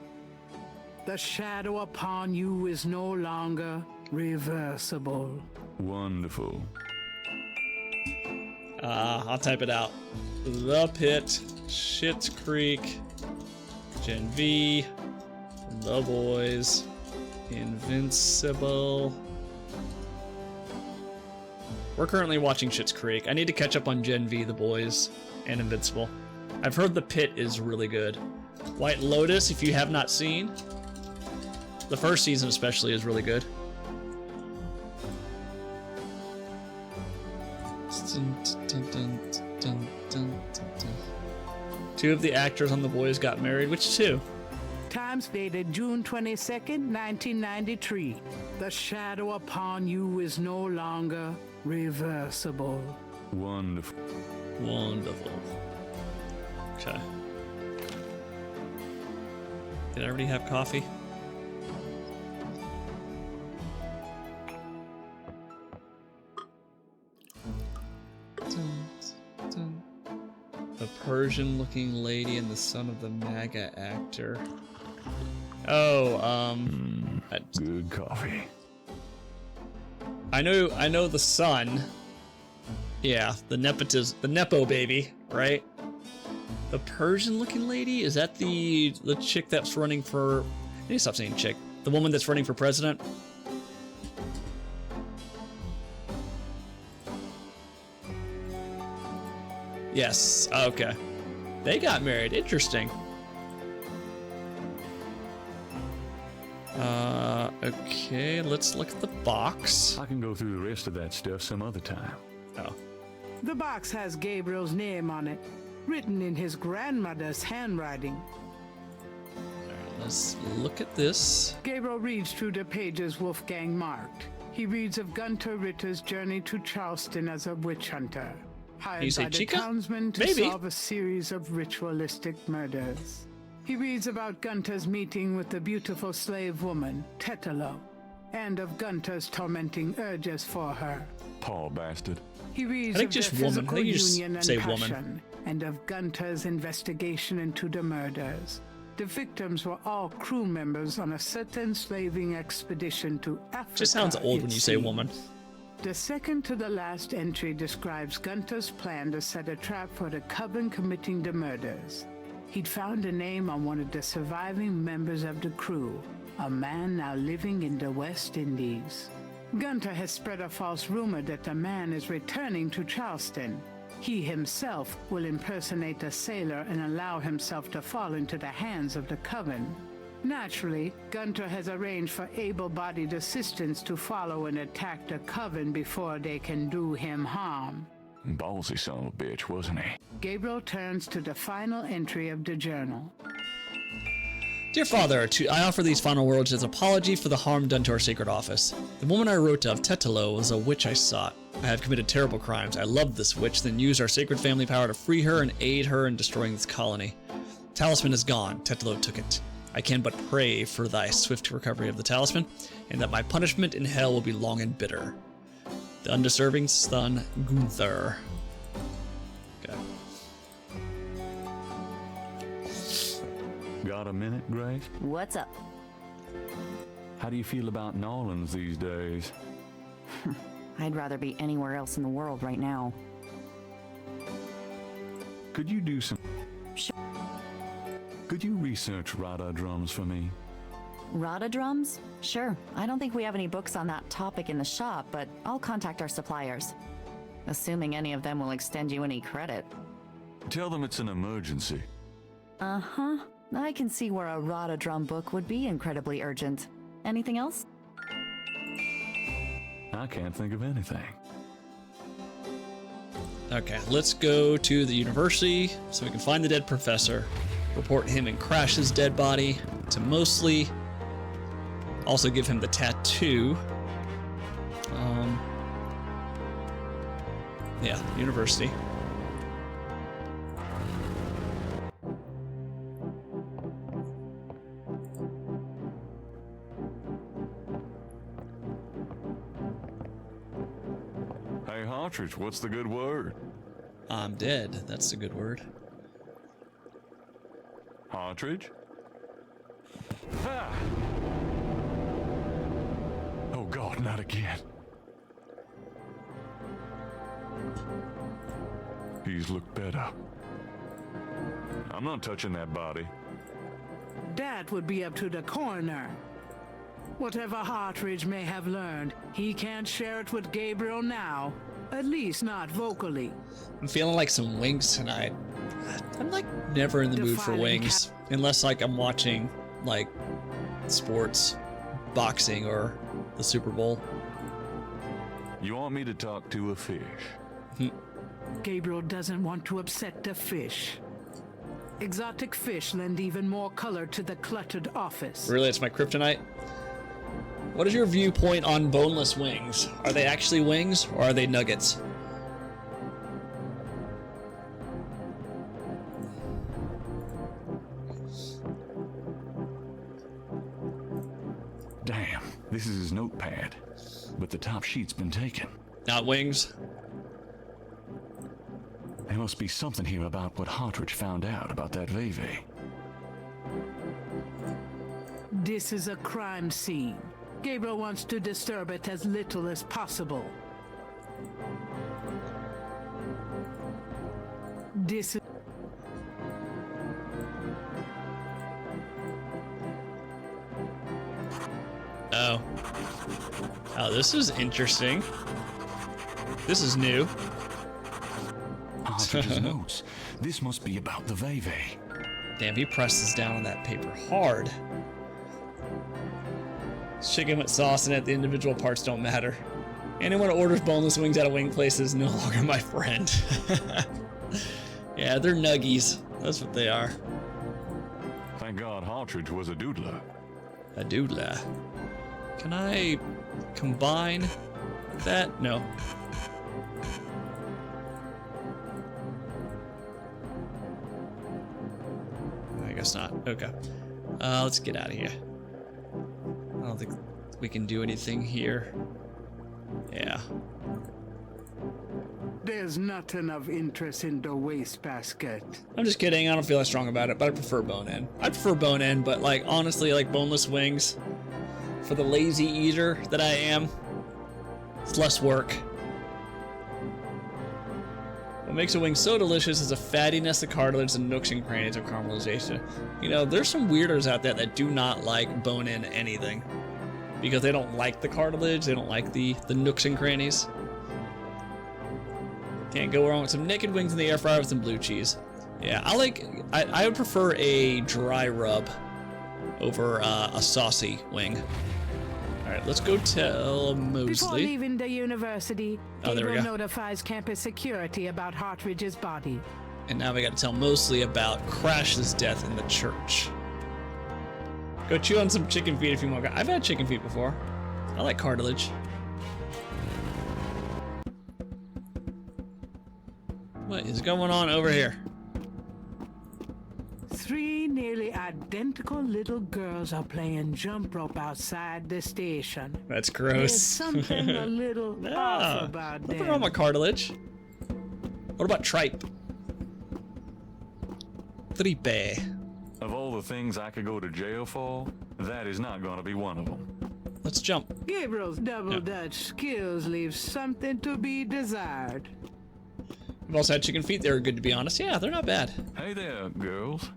The shadow upon you is no longer reversible. Wonderful. I'll type it out. The Pit, Schitt's Creek, Gen V, The Boys, Invincible. We're currently watching Schitt's Creek. I need to catch up on Gen V, The Boys, and Invincible. I've heard The Pit is really good. White Lotus, if you have not seen. The first season especially is really good. Two of the actors on The Boys got married. Which two? Times dated June 22nd, 1993. The shadow upon you is no longer reversible. Wonderful. Wonderful. Okay. Did I already have coffee? The Persian-looking lady and the son of the MAGA actor. Oh, good coffee. I know the son. Yeah, the Nepo baby, right? The Persian-looking lady? Is that the chick that's running for... I need to stop saying chick. The woman that's running for president? Yes, okay. They got married, interesting. Okay, let's look at the box. I can go through the rest of that stuff some other time. Oh. The box has Gabriel's name on it, written in his grandmother's handwriting. Alright, let's look at this. Gabriel reads through the pages Wolfgang marked. He reads of Gunter Ritter's journey to Charleston as a witch hunter, hired by the townsmen to solve a series of ritualistic murders. He reads about Gunter's meeting with the beautiful slave woman, Tetelo, and of Gunter's tormenting urges for her. Poor bastard. He reads of their physical union and passion, woman. and of Gunter's investigation into the murders. The victims were all crew members on a certain slaving expedition to Africa. Just sounds old when you say woman. The second to the last entry describes Gunter's plan to set a trap for the coven committing the murders. He'd found a name on one of the surviving members of the crew, a man now living in the West Indies. Gunter has spread a false rumor that the man is returning to Charleston. He himself will impersonate a sailor and allow himself to fall into the hands of the Coven. Naturally, Gunter has arranged for able-bodied assistants to follow and attack the Coven before they can do him harm. Ballsy son of a bitch, wasn't he? Gabriel turns to the final entry of the journal. Dear Father, I offer these final words as apology for the harm done to our sacred office. The woman I wrote of, Tetelo, was a witch I sought. I have committed terrible crimes. I loved this witch, then used our sacred family power to free her and aid her in destroying this colony. Talisman is gone. Tetelo took it. I can but pray for thy swift recovery of the talisman, and that my punishment in hell will be long and bitter. The undeserving son, Gunther. Okay. Got a minute, Grace? What's up? How do you feel about Nolans these days? I'd rather be anywhere else in the world right now. Could you do some... Sure. Could you research Rada drums for me? Rada drums? Sure. I don't think we have any books on that topic in the shop, but I'll contact our suppliers. Assuming any of them will extend you any credit. Tell them it's an emergency. Uh-huh. I can see where a Rada drum book would be incredibly urgent. Anything else? I can't think of anything. Okay, let's go to the university so we can find the dead professor, report him and Crash's dead body to Mosley, also give him the tattoo. Yeah, university. Hey, Hartridge, what's the good word? I'm dead. That's a good word. Hartridge? Ah! Oh God, not again. He's looked better. I'm not touching that body. That would be up to the coroner. Whatever Hartridge may have learned, he can't share it with Gabriel now. At least not vocally. I'm feeling like some wings tonight. I'm like never in the mood for wings. Unless like I'm watching like sports, boxing, or the Super Bowl. You want me to talk to a fish? Gabriel doesn't want to upset the fish. Exotic fish lend even more color to the cluttered office. Really, it's my kryptonite? What is your viewpoint on boneless wings? Are they actually wings or are they nuggets? Damn, this is his notepad. But the top sheet's been taken. Not wings? There must be something here about what Hartridge found out about that Veve. This is a crime scene. Gabriel wants to disturb it as little as possible. This is... Oh. Oh, this is interesting. This is new. Hartridge's notes. This must be about the Veve. Damn, he presses down on that paper hard. Chicken with sauce in it, the individual parts don't matter. Anyone who orders boneless wings out of wing place is no longer my friend. Yeah, they're nuggies. That's what they are. Thank God Hartridge was a doodler. A doodler. Can I combine that? No. I guess not. Okay. Let's get out of here. I don't think we can do anything here. Yeah. There's nothing of interest in the wastebasket. I'm just kidding. I don't feel that strong about it, but I prefer bone-in. I prefer bone-in, but like honestly, like boneless wings, for the lazy eater that I am, it's less work. What makes a wing so delicious is the fattiness, the cartilage, and nooks and crannies of caramelization. You know, there's some weirdos out there that do not like bone-in anything. because they don't like the cartilage. They don't like the nooks and crannies. Can't go wrong with some naked wings in the air fryer with some blue cheese. Yeah, I would prefer a dry rub over a saucy wing. All right, let's go tell Before Mosley. leaving the university, Oh, there we Gabriel go. notifies campus security about Hartridge's body. And now we got to tell Mosley about Crash's death in the church. Go chew on some chicken feet if you want. I've had chicken feet before. I like cartilage. What is going on over here? 3 nearly identical little girls are playing jump rope outside the station. That's gross. There's something a little off No, about nothing them. wrong with cartilage. What about tripe? Tripe. Of all the things I could go to jail for, that is not going to be one of them. Let's jump. Gabriel's double Dutch skills leave something to be desired. We've also had chicken feet. They were good, to be honest. Yeah, they're not bad. Hey there, girls.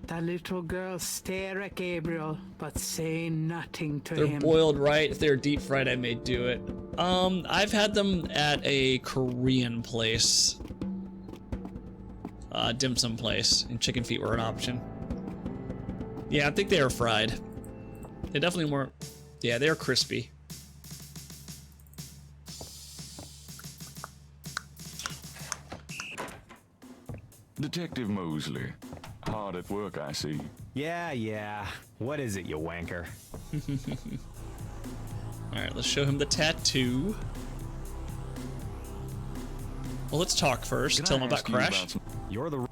The little girls stare at Gabriel, but say nothing to They're him. boiled right. If they're deep fried, I may do it. I've had them at a Korean place. Dim sum place, and chicken feet were an option. Yeah, I think they were fried. They definitely weren't. Yeah, they were crispy. Detective Mosley. Hard at work, I see. Yeah. What is it, you wanker? Alright, let's show him the tattoo. Well, let's talk first. Can Tell I him about ask you Crash. You're the...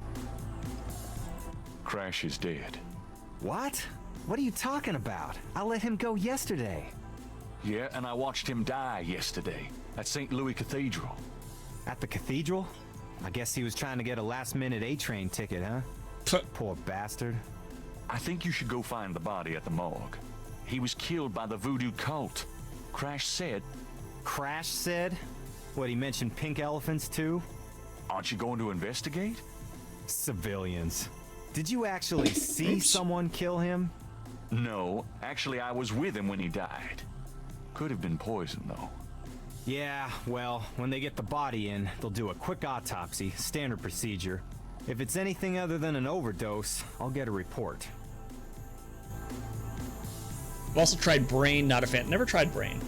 Crash is dead. What? What are you talking about? I let him go yesterday. Yeah, and I watched him die yesterday at St. Louis Cathedral. At the cathedral? I guess he was trying to get a last-minute A-train ticket, huh? Poor bastard. I think you should go find the body at the morgue. He was killed by the voodoo cult. Crash said... Crash said? What, he mentioned pink elephants too? Aren't you going to investigate? Civilians. Did you actually see someone kill him? No, actually I was with him when he died. Could have been poison, though. Yeah, well, when they get the body in, they'll do a quick autopsy, standard procedure. If it's anything other than an overdose, I'll get a report. I've also tried brain, not a fan. Never tried brain.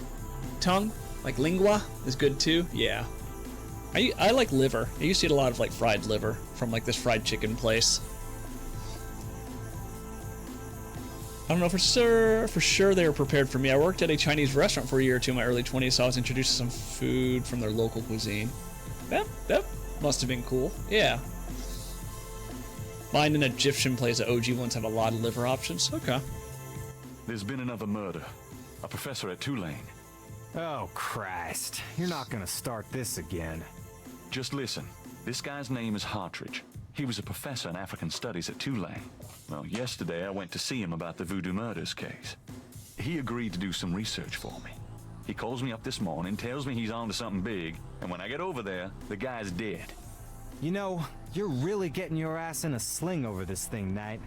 Tongue, like lingua, is good too. Yeah. I like liver. I used to eat a lot of like fried liver from like this fried chicken place. I don't know for sure they were prepared for me. I worked at a Chinese restaurant for a year or two in my early 20s, so I was introduced to some food from their local cuisine. That must have been cool. Yeah. Find an Egyptian place at OG ones have a lot of liver options. Okay. There's been another murder. A professor at Tulane. Oh, Christ. You're not gonna start this again. Just listen. This guy's name is Hartridge. He was a professor in African Studies at Tulane. Well, yesterday I went to see him about the voodoo murders case. He agreed to do some research for me. He calls me up this morning, tells me he's on to something big, and when I get over there, the guy's dead. You know, you're really getting your ass in a sling over this thing, Knight.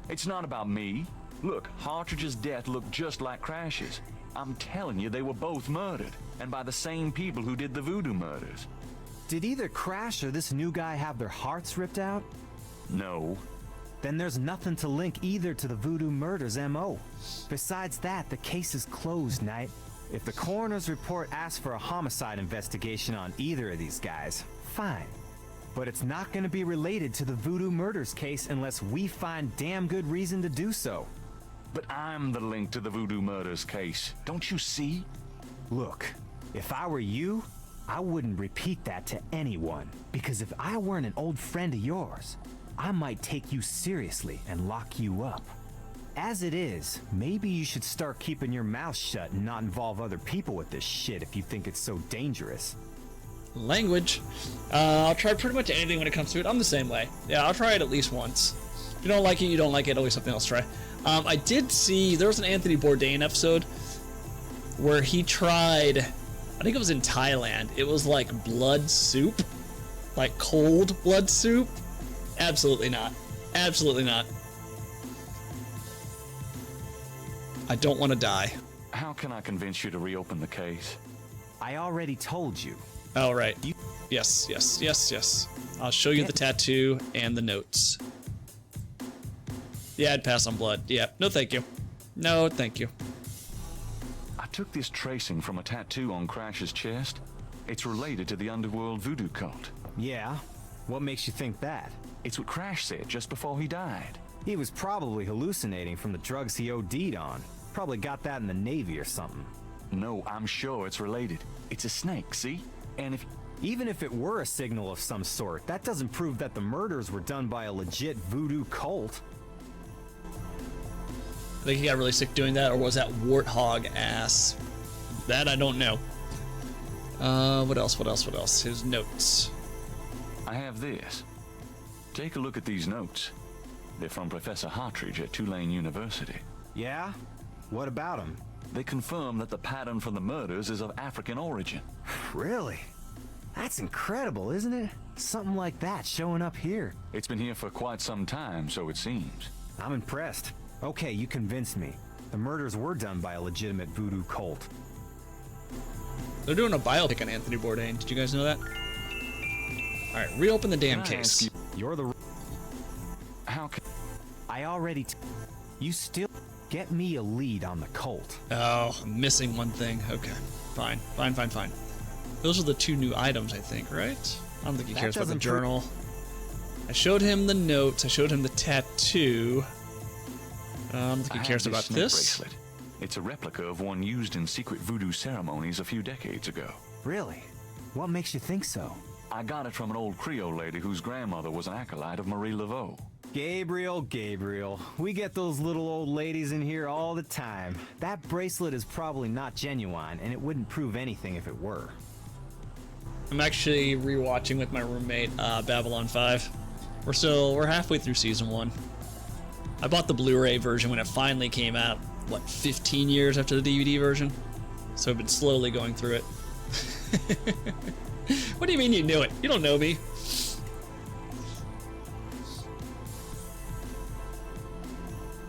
It's not about me. Look, Hartridge's death looked just like Crash's. I'm telling you, they were both murdered, and by the same people who did the voodoo murders. Did either Crash or this new guy have their hearts ripped out? No. Then there's nothing to link either to the voodoo murders M.O. Besides that, the case is closed, Knight. If the coroner's report asks for a homicide investigation on either of these guys, fine. But it's not going to be related to the voodoo murders case unless we find damn good reason to do so. But I'm the link to the voodoo murders case. Don't you see? Look, if I were you, I wouldn't repeat that to anyone. Because if I weren't an old friend of yours, I might take you seriously and lock you up. As it is, maybe you should start keeping your mouth shut and not involve other people with this shit if you think it's so dangerous. Language. I'll try pretty much anything when it comes to it. I'm the same way. Yeah, I'll try it at least once. If you don't like it, you don't like it. Always something else to try. I did see, there was an Anthony Bourdain episode where he tried, I think it was in Thailand. It was like blood soup. Like cold blood soup. Absolutely not. Absolutely not. I don't want to die. How can I convince you to reopen the case? I already told you. Oh, right. Yes. I'll show you the tattoo and the notes. Yeah, I'd pass on blood. Yeah, no thank you. No, thank you. I took this tracing from a tattoo on Crash's chest. It's related to the underworld voodoo cult. Yeah? What makes you think that? It's what Crash said just before he died. He was probably hallucinating from the drugs he OD'd on. Probably got that in the Navy or something. No, I'm sure it's related. It's a snake, see? And even if it were a signal of some sort, that doesn't prove that the murders were done by a legit voodoo cult. I think he got really sick doing that, or was that warthog ass? That I don't know. What else? His notes. I have this. Take a look at these notes. They're from Professor Hartridge at Tulane University. Yeah? What about them? They confirm that the pattern for the murders is of African origin. Really? That's incredible, isn't it? Something like that showing up here. It's been here for quite some time, so it seems. I'm impressed. Okay, you convinced me. The murders were done by a legitimate voodoo cult. They're doing a biopic on Anthony Bourdain. Did you guys know that? Alright, reopen the damn case. You're the... How can... I already... You still... Get me a lead on the cult. Oh, I'm missing one thing. Okay, fine. Those are the two new items, I think, right? I don't think he cares about the journal. I showed him the notes. I showed him the tattoo. I don't think he cares about this. Bracelet. It's a replica of one used in secret voodoo ceremonies a few decades ago. Really? What makes you think so? I got it from an old Creole lady whose grandmother was an acolyte of Marie Laveau. Gabriel. We get those little old ladies in here all the time. That bracelet is probably not genuine, and it wouldn't prove anything if it were. I'm actually rewatching with my roommate Babylon 5. We're halfway through season 1. I bought the Blu-ray version when it finally came out, 15 years after the DVD version? So I've been slowly going through it. What do you mean you knew it? You don't know me.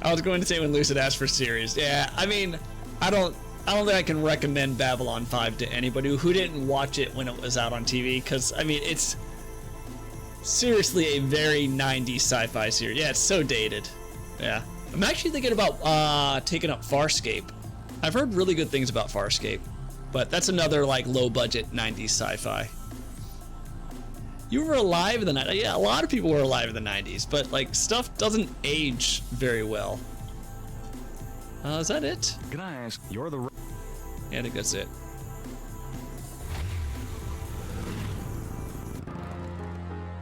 I was going to say when Lucid asked for series. Yeah, I mean, I don't think I can recommend Babylon 5 to anybody who didn't watch it when it was out on TV, because, I mean, it's seriously a very 90s sci-fi series. Yeah, it's so dated. Yeah. I'm actually thinking about taking up Farscape. I've heard really good things about Farscape, but that's another, low-budget 90s sci-fi. You were alive in the 90s. Yeah, a lot of people were alive in the 90s, but, stuff doesn't age very well. Is that it? Can I ask? You're the... Yeah, I think that's it.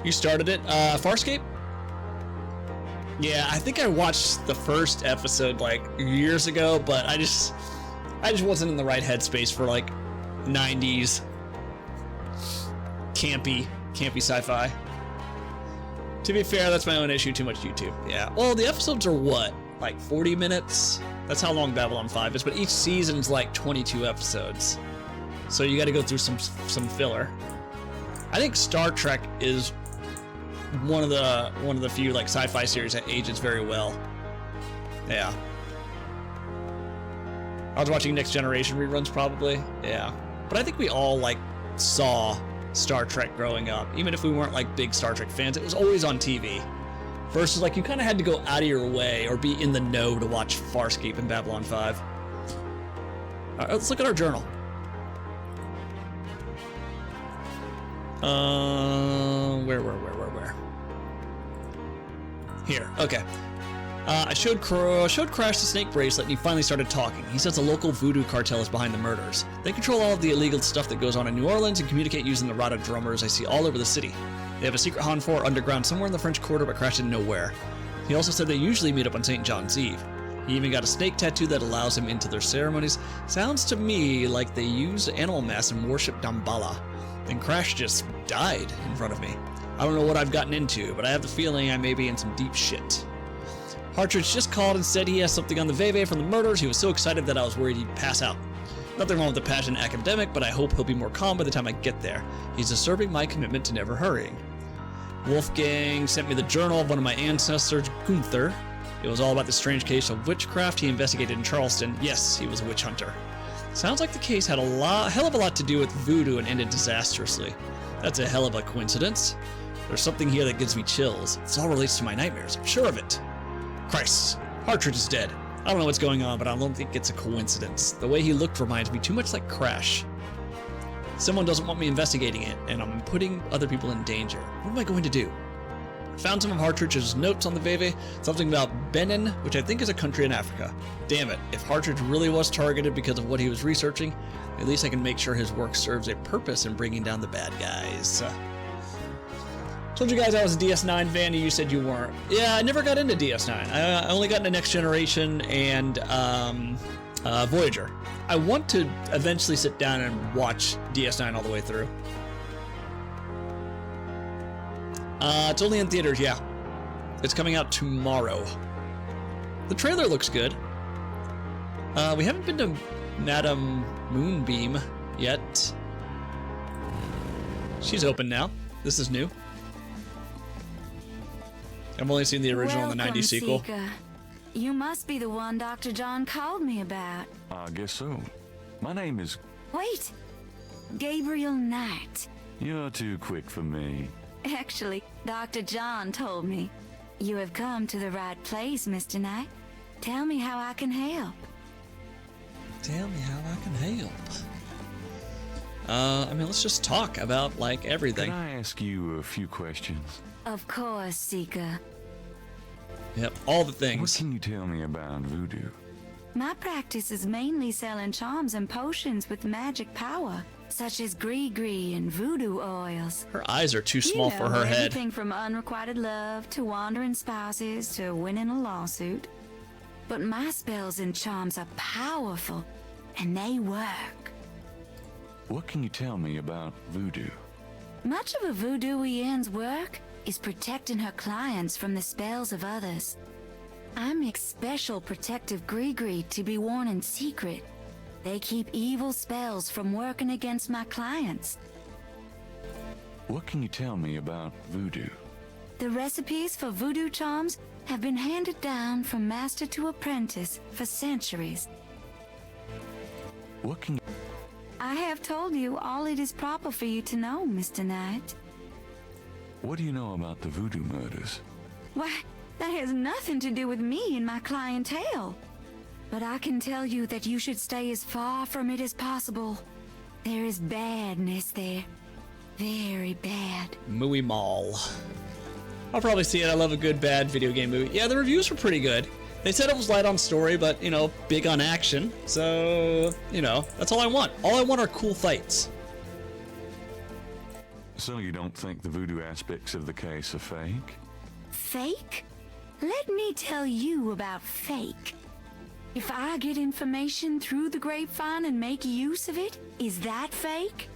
You started it? Farscape? Yeah, I think I watched the first episode, years ago, but I just wasn't in the right headspace for, 90s campy sci-fi. To be fair, that's my own issue, too much YouTube. Yeah. Well, the episodes are what? 40 minutes? That's how long Babylon 5 is, but each season's 22 episodes. So you gotta go through some filler. I think Star Trek is one of the few sci-fi series that ages very well. Yeah. I was watching Next Generation reruns probably. Yeah. But I think we all saw Star Trek growing up. Even if we weren't big Star Trek fans, it was always on TV. Versus you kind of had to go out of your way or be in the know to watch Farscape and Babylon 5. All right, let's look at our journal. Where? Here, okay. I showed Crash the snake bracelet and he finally started talking. He says a local voodoo cartel is behind the murders. They control all of the illegal stuff that goes on in New Orleans and communicate using the rada drummers I see all over the city. They have a secret Han 4 underground somewhere in the French Quarter but Crash didn't know where. He also said they usually meet up on St. John's Eve. He even got a snake tattoo that allows him into their ceremonies. Sounds to me like they use animal mass and worship Damballa. And Crash just died in front of me. I don't know what I've gotten into, but I have the feeling I may be in some deep shit. Hartridge just called and said he has something on the Veve from the murders. He was so excited that I was worried he'd pass out. Nothing wrong with the passionate academic, but I hope he'll be more calm by the time I get there. He's disturbing my commitment to never hurrying. Wolfgang sent me the journal of one of my ancestors, Gunther. It was all about the strange case of witchcraft he investigated in Charleston. Yes, he was a witch hunter. Sounds like the case had hell of a lot to do with voodoo and ended disastrously. That's a hell of a coincidence. There's something here that gives me chills. This all relates to my nightmares, I'm sure of it. Christ, Hartridge is dead. I don't know what's going on, but I don't think it's a coincidence. The way he looked reminds me too much like Crash. Someone doesn't want me investigating it, and I'm putting other people in danger. What am I going to do? I found some of Hartridge's notes on the Veve, something about Benin, which I think is a country in Africa. Damn it, if Hartridge really was targeted because of what he was researching, at least I can make sure his work serves a purpose in bringing down the bad guys. Told you guys I was a DS9 fan, and you said you weren't. Yeah, I never got into DS9. I only got into Next Generation and Voyager. I want to eventually sit down and watch DS9 all the way through. It's only in theaters, yeah. It's coming out tomorrow. The trailer looks good. We haven't been to Madame Moonbeam yet. She's open now. This is new. I've only seen the original and the 90s sequel. Seeker. You must be the one Dr. John called me about. I guess so. My name is... Wait! Gabriel Knight. You're too quick for me. Actually, Dr. John told me. You have come to the right place, Mr. Knight. Tell me how I can help. Tell me how I can help. I mean, let's just talk about, like, everything. Can I ask you a few questions? Of course, Seeker. Yep, all the things. What can you tell me about voodoo? My practice is mainly selling charms and potions with magic power, such as gree-gree and voodoo oils. Her eyes are too small for her head. Everything from unrequited love to wandering spouses to winning a lawsuit. But my spells and charms are powerful, and they work. What can you tell me about voodoo? Much of a voodooienne's work is protecting her clients from the spells of others. I make special protective gree-gree to be worn in secret. They keep evil spells from working against my clients. What can you tell me about voodoo? The recipes for voodoo charms have been handed down from master to apprentice for centuries. What can you... I have told you all it is proper for you to know, Mr. Knight. What do you know about the voodoo murders? Why, that has nothing to do with me and my clientele. But I can tell you that you should stay as far from it as possible. There is badness there. Very bad. Movie Mall. I'll probably see it. I love a good, bad video game movie. Yeah, the reviews were pretty good. They said it was light on story, but, you know, big on action. So, you know, that's all I want. All I want are cool fights. So you don't think the voodoo aspects of the case are fake? Fake? Let me tell you about fake. If I get information through the grapevine and make use of it, is that fake?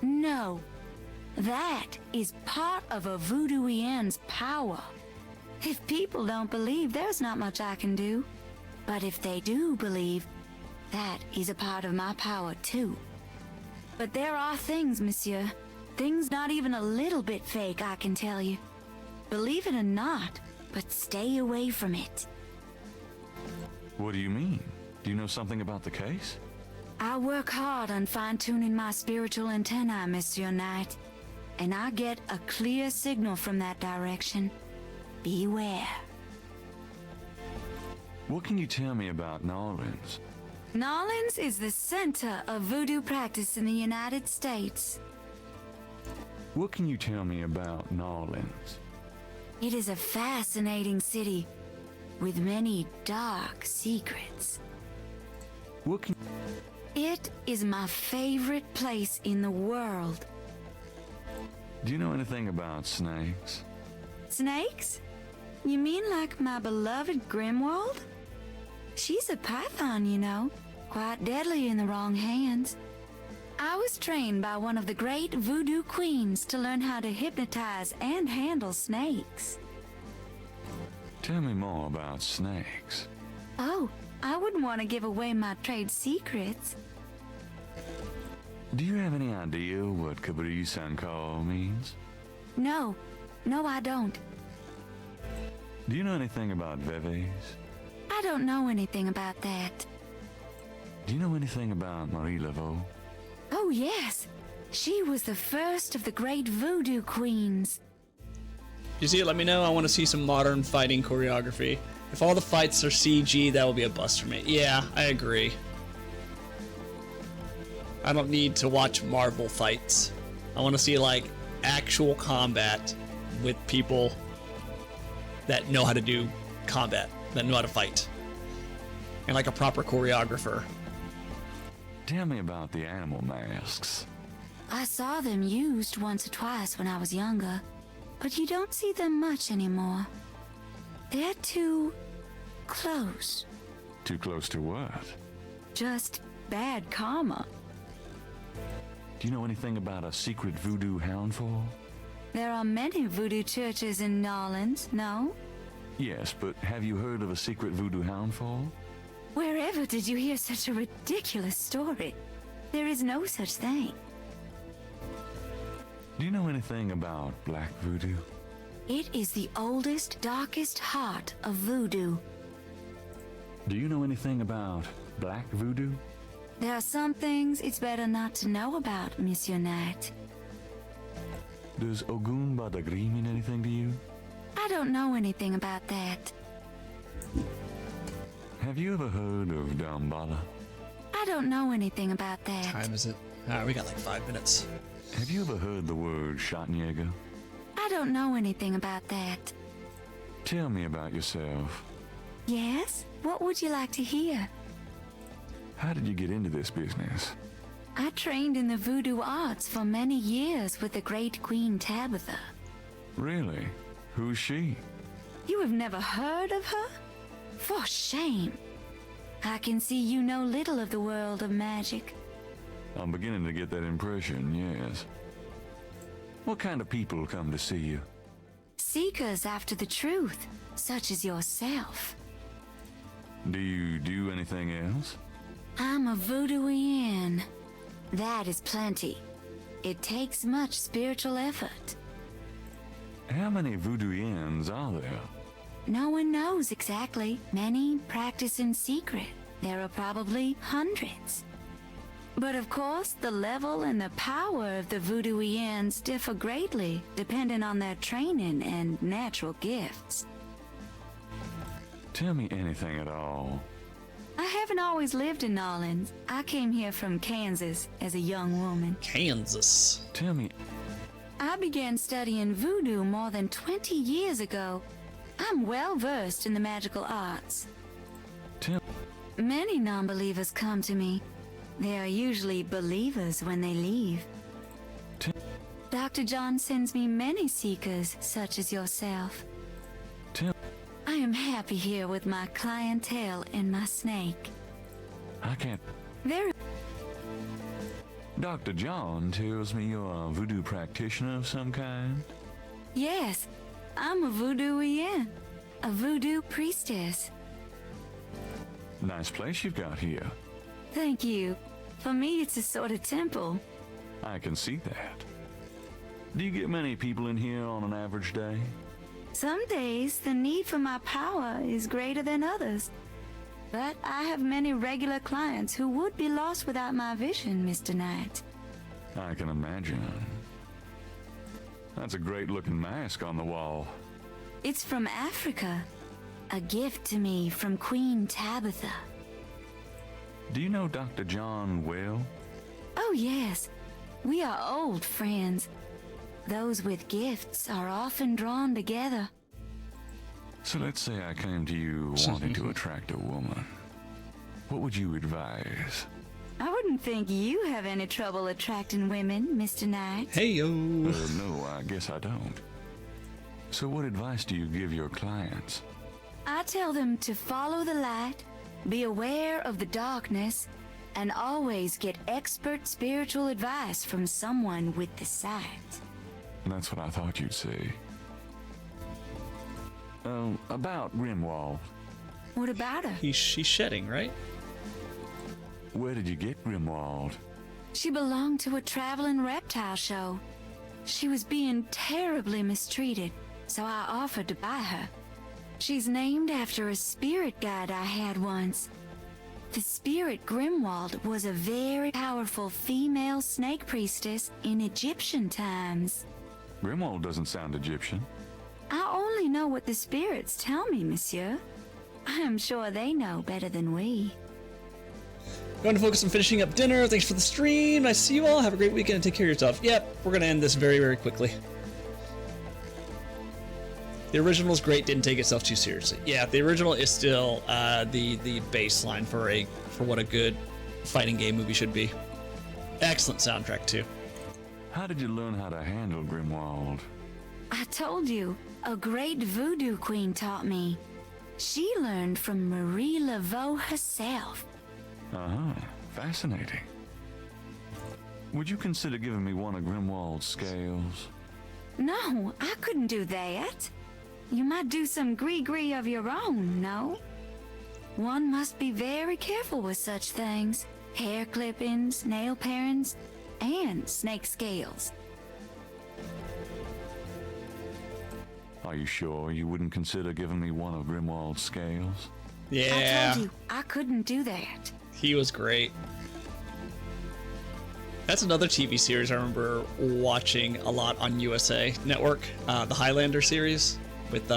No. That is part of a voodooienne's power. If people don't believe, there's not much I can do. But if they do believe, that is a part of my power too. But there are things, monsieur. Things not even a little bit fake, I can tell you. Believe it or not, but stay away from it. What do you mean? Do you know something about the case? I work hard on fine-tuning my spiritual antennae, Monsieur Knight. And I get a clear signal from that direction. Beware. What can you tell me about Nolans? Nolans is the center of voodoo practice in the United States. What can you tell me about Nolans? It is a fascinating city with many dark secrets. What can... It is my favorite place in the world. Do you know anything about snakes? Snakes? You mean like my beloved Grimwald? She's a python, you know. Quite deadly in the wrong hands. I was trained by one of the great voodoo queens to learn how to hypnotize and handle snakes. Tell me more about snakes. Oh, I wouldn't want to give away my trade secrets. Do you have any idea what Cabri Sankar means? No, I don't. Do you know anything about Veves? I don't know anything about that. Do you know anything about Marie Laveau? Oh, yes. She was the first of the great voodoo queens. If you see it, let me know. I want to see some modern fighting choreography. If all the fights are CG, that will be a bust for me. Yeah, I agree. I don't need to watch Marvel fights. I want to see, like, actual combat with people that know how to do combat, that know how to fight. And, like, a proper choreographer. Tell me about the animal masks. I saw them used once or twice when I was younger, but you don't see them much anymore. They're too close. Too close to what? Just bad karma. Do you know anything about a secret voodoo houndful? There are many voodoo churches in Nolans, no? Yes, but have you heard of a secret voodoo houndful? Wherever did you hear such a ridiculous story? There is no such thing. Do you know anything about black voodoo? It is the oldest, darkest heart of voodoo. Do you know anything about black voodoo? There are some things it's better not to know about, Monsieur Knight. Does Ogun Badagri mean anything to you? I don't know anything about that. Have you ever heard of Dambala? I don't know anything about that. What time is it? We got like 5 minutes. Have you ever heard the word Schattenjäger? I don't know anything about that. Tell me about yourself. Yes? What would you like to hear? How did you get into this business? I trained in the voodoo arts for many years with the great Queen Tabitha. Really? Who's she? You have never heard of her? For shame. I can see you know little of the world of magic. I'm beginning to get that impression, yes. What kind of people come to see you? Seekers after the truth, such as yourself. Do you do anything else? I'm a voodooian. That is plenty. It takes much spiritual effort. How many voodooians are there? No one knows exactly. Many practice in secret. There are probably hundreds. But of course, the level and the power of the voodooians differ greatly, depending on their training and natural gifts. Tell me anything at all. I haven't always lived in Nolans. I came here from Kansas as a young woman. Kansas. Tell me. I began studying voodoo more than 20 years ago. I'm well versed in the magical arts. Many non-believers come to me. They are usually believers when they leave. Dr. John sends me many seekers such as yourself. I am happy here with my clientele and my snake. I can't. Very. Dr. John tells me you're a voodoo practitioner of some kind? Yes, I'm a voodooian, a voodoo priestess. Nice place you've got here. Thank you. For me, it's a sort of temple. I can see that. Do you get many people in here on an average day? Some days, the need for my power is greater than others. But I have many regular clients who would be lost without my vision, Mr. Knight. I can imagine. That's a great-looking mask on the wall. It's from Africa. A gift to me from Queen Tabitha. Do you know Dr. John well? Oh, yes. We are old friends. Those with gifts are often drawn together. So let's say I came to you wanting to attract a woman. What would you advise? I wouldn't think you have any trouble attracting women, Mr. Knight. Hey-yo. No, I guess I don't. So what advice do you give your clients? I tell them to follow the light, be aware of the darkness, and always get expert spiritual advice from someone with the sight. That's what I thought you'd say. About Grimwald. What about her? She's shedding, right? Where did you get Grimwald? She belonged to a traveling reptile show. She was being terribly mistreated, so I offered to buy her. She's named after a spirit guide I had once. The spirit Grimwald was a very powerful female snake priestess in Egyptian times. Grimwald doesn't sound Egyptian. I only know what the spirits tell me, monsieur. I am sure they know better than we. Going to focus on finishing up dinner. Thanks for the stream. Nice to see you all. Have a great weekend and take care of yourself. Yep, we're going to end this very, very quickly. The original is great, didn't take itself too seriously. Yeah, the original is still the baseline for what a good fighting game movie should be. Excellent soundtrack too. How did you learn how to handle Grimwald? I told you, a great voodoo queen taught me. She learned from Marie Laveau herself. Uh-huh. Fascinating. Would you consider giving me one of Grimwald's scales? No, I couldn't do that. You might do some gree-gree of your own, no? One must be very careful with such things. Hair clippings, nail parings, and snake scales. Are you sure you wouldn't consider giving me one of Grimwald's scales? Yeah. I told you, I couldn't do that. He was great. That's another TV series I remember watching a lot on USA Network, the Highlander series with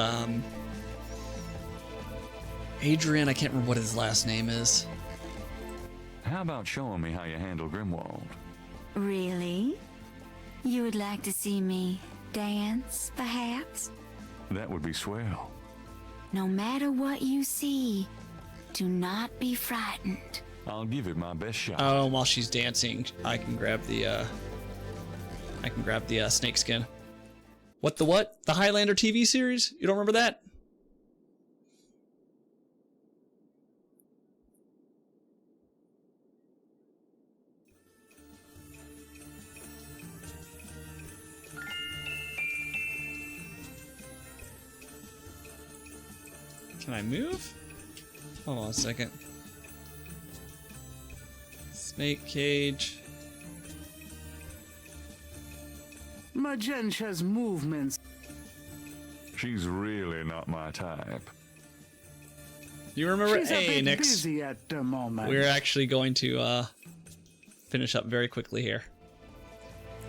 Adrian. I can't remember what his last name is. How about showing me how you handle Grimwald? Really? You would like to see me dance, perhaps? That would be swell. No matter what you see, do not be frightened. I'll give it my best shot. Oh, while she's dancing, I can grab the snake skin. What? The Highlander TV series? You don't remember that? Can I move? Hold on a second. Snake cage. Magentia's movements. She's really not my type. You remember? She's a bit Nix. busy at the moment. We're actually going to finish up very quickly here.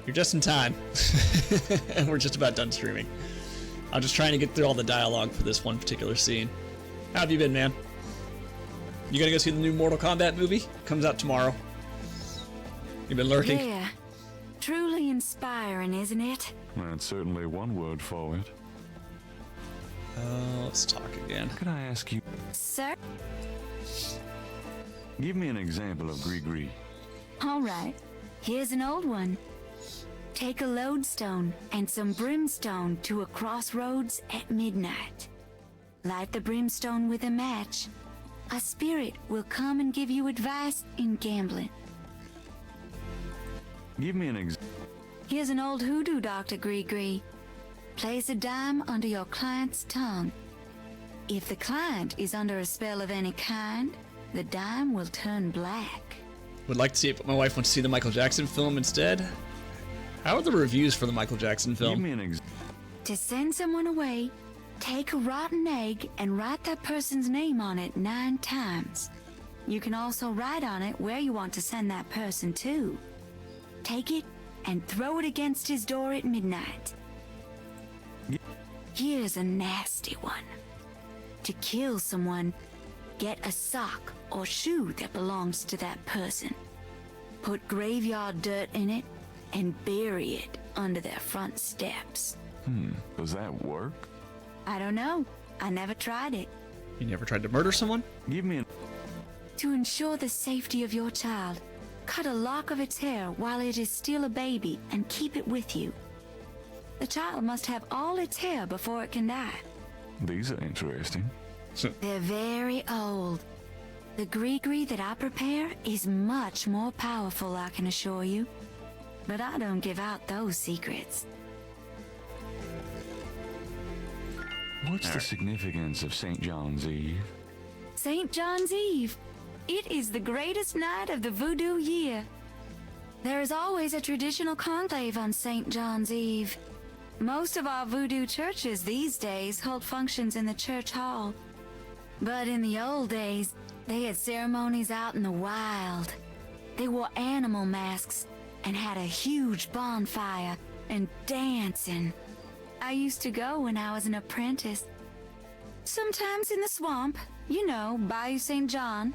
You're just in time. We're just about done streaming. I'm just trying to get through all the dialogue for this one particular scene. How have you been, man? You gonna go see the new Mortal Kombat movie? Comes out tomorrow. You've been lurking? Yeah. Truly inspiring, isn't it? That's certainly one word for it. Let's talk again. Could I ask you? Sir? Give me an example of Gree-Gree. All right. Here's an old one. Take a lodestone and some brimstone to a crossroads at midnight. Light the brimstone with a match. A spirit will come and give you advice in gambling. Give me an example. Here's an old hoodoo, Dr. Gree-Gree. Place a dime under your client's tongue. If the client is under a spell of any kind, the dime will turn black. Would like to see it, but my wife wants to see the Michael Jackson film instead. How are the reviews for the Michael Jackson film? Give me an example. To send someone away, take a rotten egg and write that person's name on it 9 times. You can also write on it where you want to send that person to. Take it and throw it against his door at midnight. Here's a nasty one. To kill someone, get a sock or shoe that belongs to that person. Put graveyard dirt in it and bury it under their front steps. Does that work? I don't know. I never tried it. You never tried to murder someone? Give me an... To ensure the safety of your child, cut a lock of its hair while it is still a baby and keep it with you. The child must have all its hair before it can die. These are interesting. They're very old. The Gree-Gree that I prepare is much more powerful, I can assure you. But I don't give out those secrets. What's the significance of St. John's Eve? St. John's Eve. It is the greatest night of the voodoo year. There is always a traditional conclave on St. John's Eve. Most of our voodoo churches these days hold functions in the church hall. But in the old days, they had ceremonies out in the wild. They wore animal masks and had a huge bonfire and dancing. I used to go when I was an apprentice. Sometimes in the swamp, you know, Bayou St. John.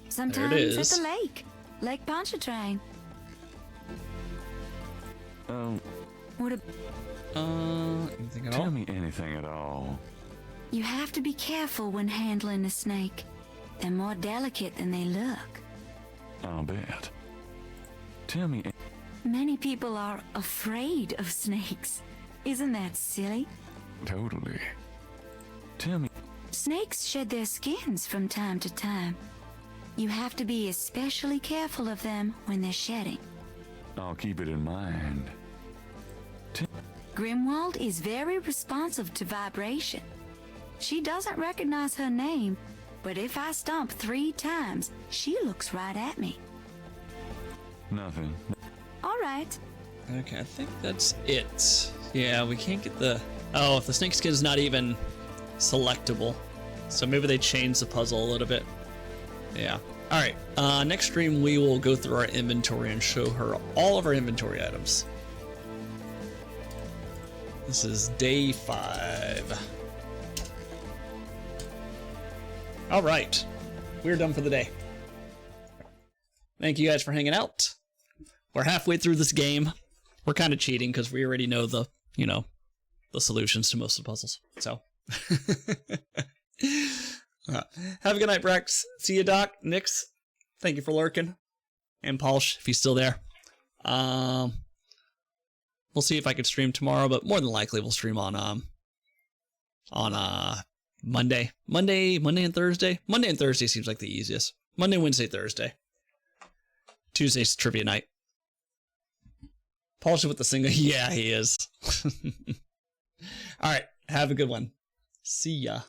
Sometimes at the lake, Lake Pontchartrain. What a... anything at Tell all? me anything at all. You have to be careful when handling a snake. They're more delicate than they look. I'll bet. Tell me. Many people are afraid of snakes. Isn't that silly? Totally. Tell me. Snakes shed their skins from time to time. You have to be especially careful of them when they're shedding. I'll keep it in mind. Grimwald is very responsive to vibration. She doesn't recognize her name, but if I stomp 3 times, she looks right at me. Nothing. All right. Okay, I think that's it. Yeah, we can't get the... Oh, if the snake skin's not even selectable. So maybe they changed the puzzle a little bit. Yeah. Alright, next stream we will go through our inventory and show her all of our inventory items. This is day 5. Alright, we're done for the day. Thank you guys for hanging out. We're halfway through this game. We're kind of cheating because we already know the, you know, the solutions to most of the puzzles. So, have a good night, Brex. See you, Doc. Nix, thank you for lurking. And Palsh, if he's still there. We'll see if I could stream tomorrow, but more than likely we'll stream on Monday and Thursday. Monday and Thursday seems like the easiest. Monday, Wednesday, Thursday. Tuesday's trivia night. Palsh with the single. Yeah, he is. All right. Have a good one. See ya.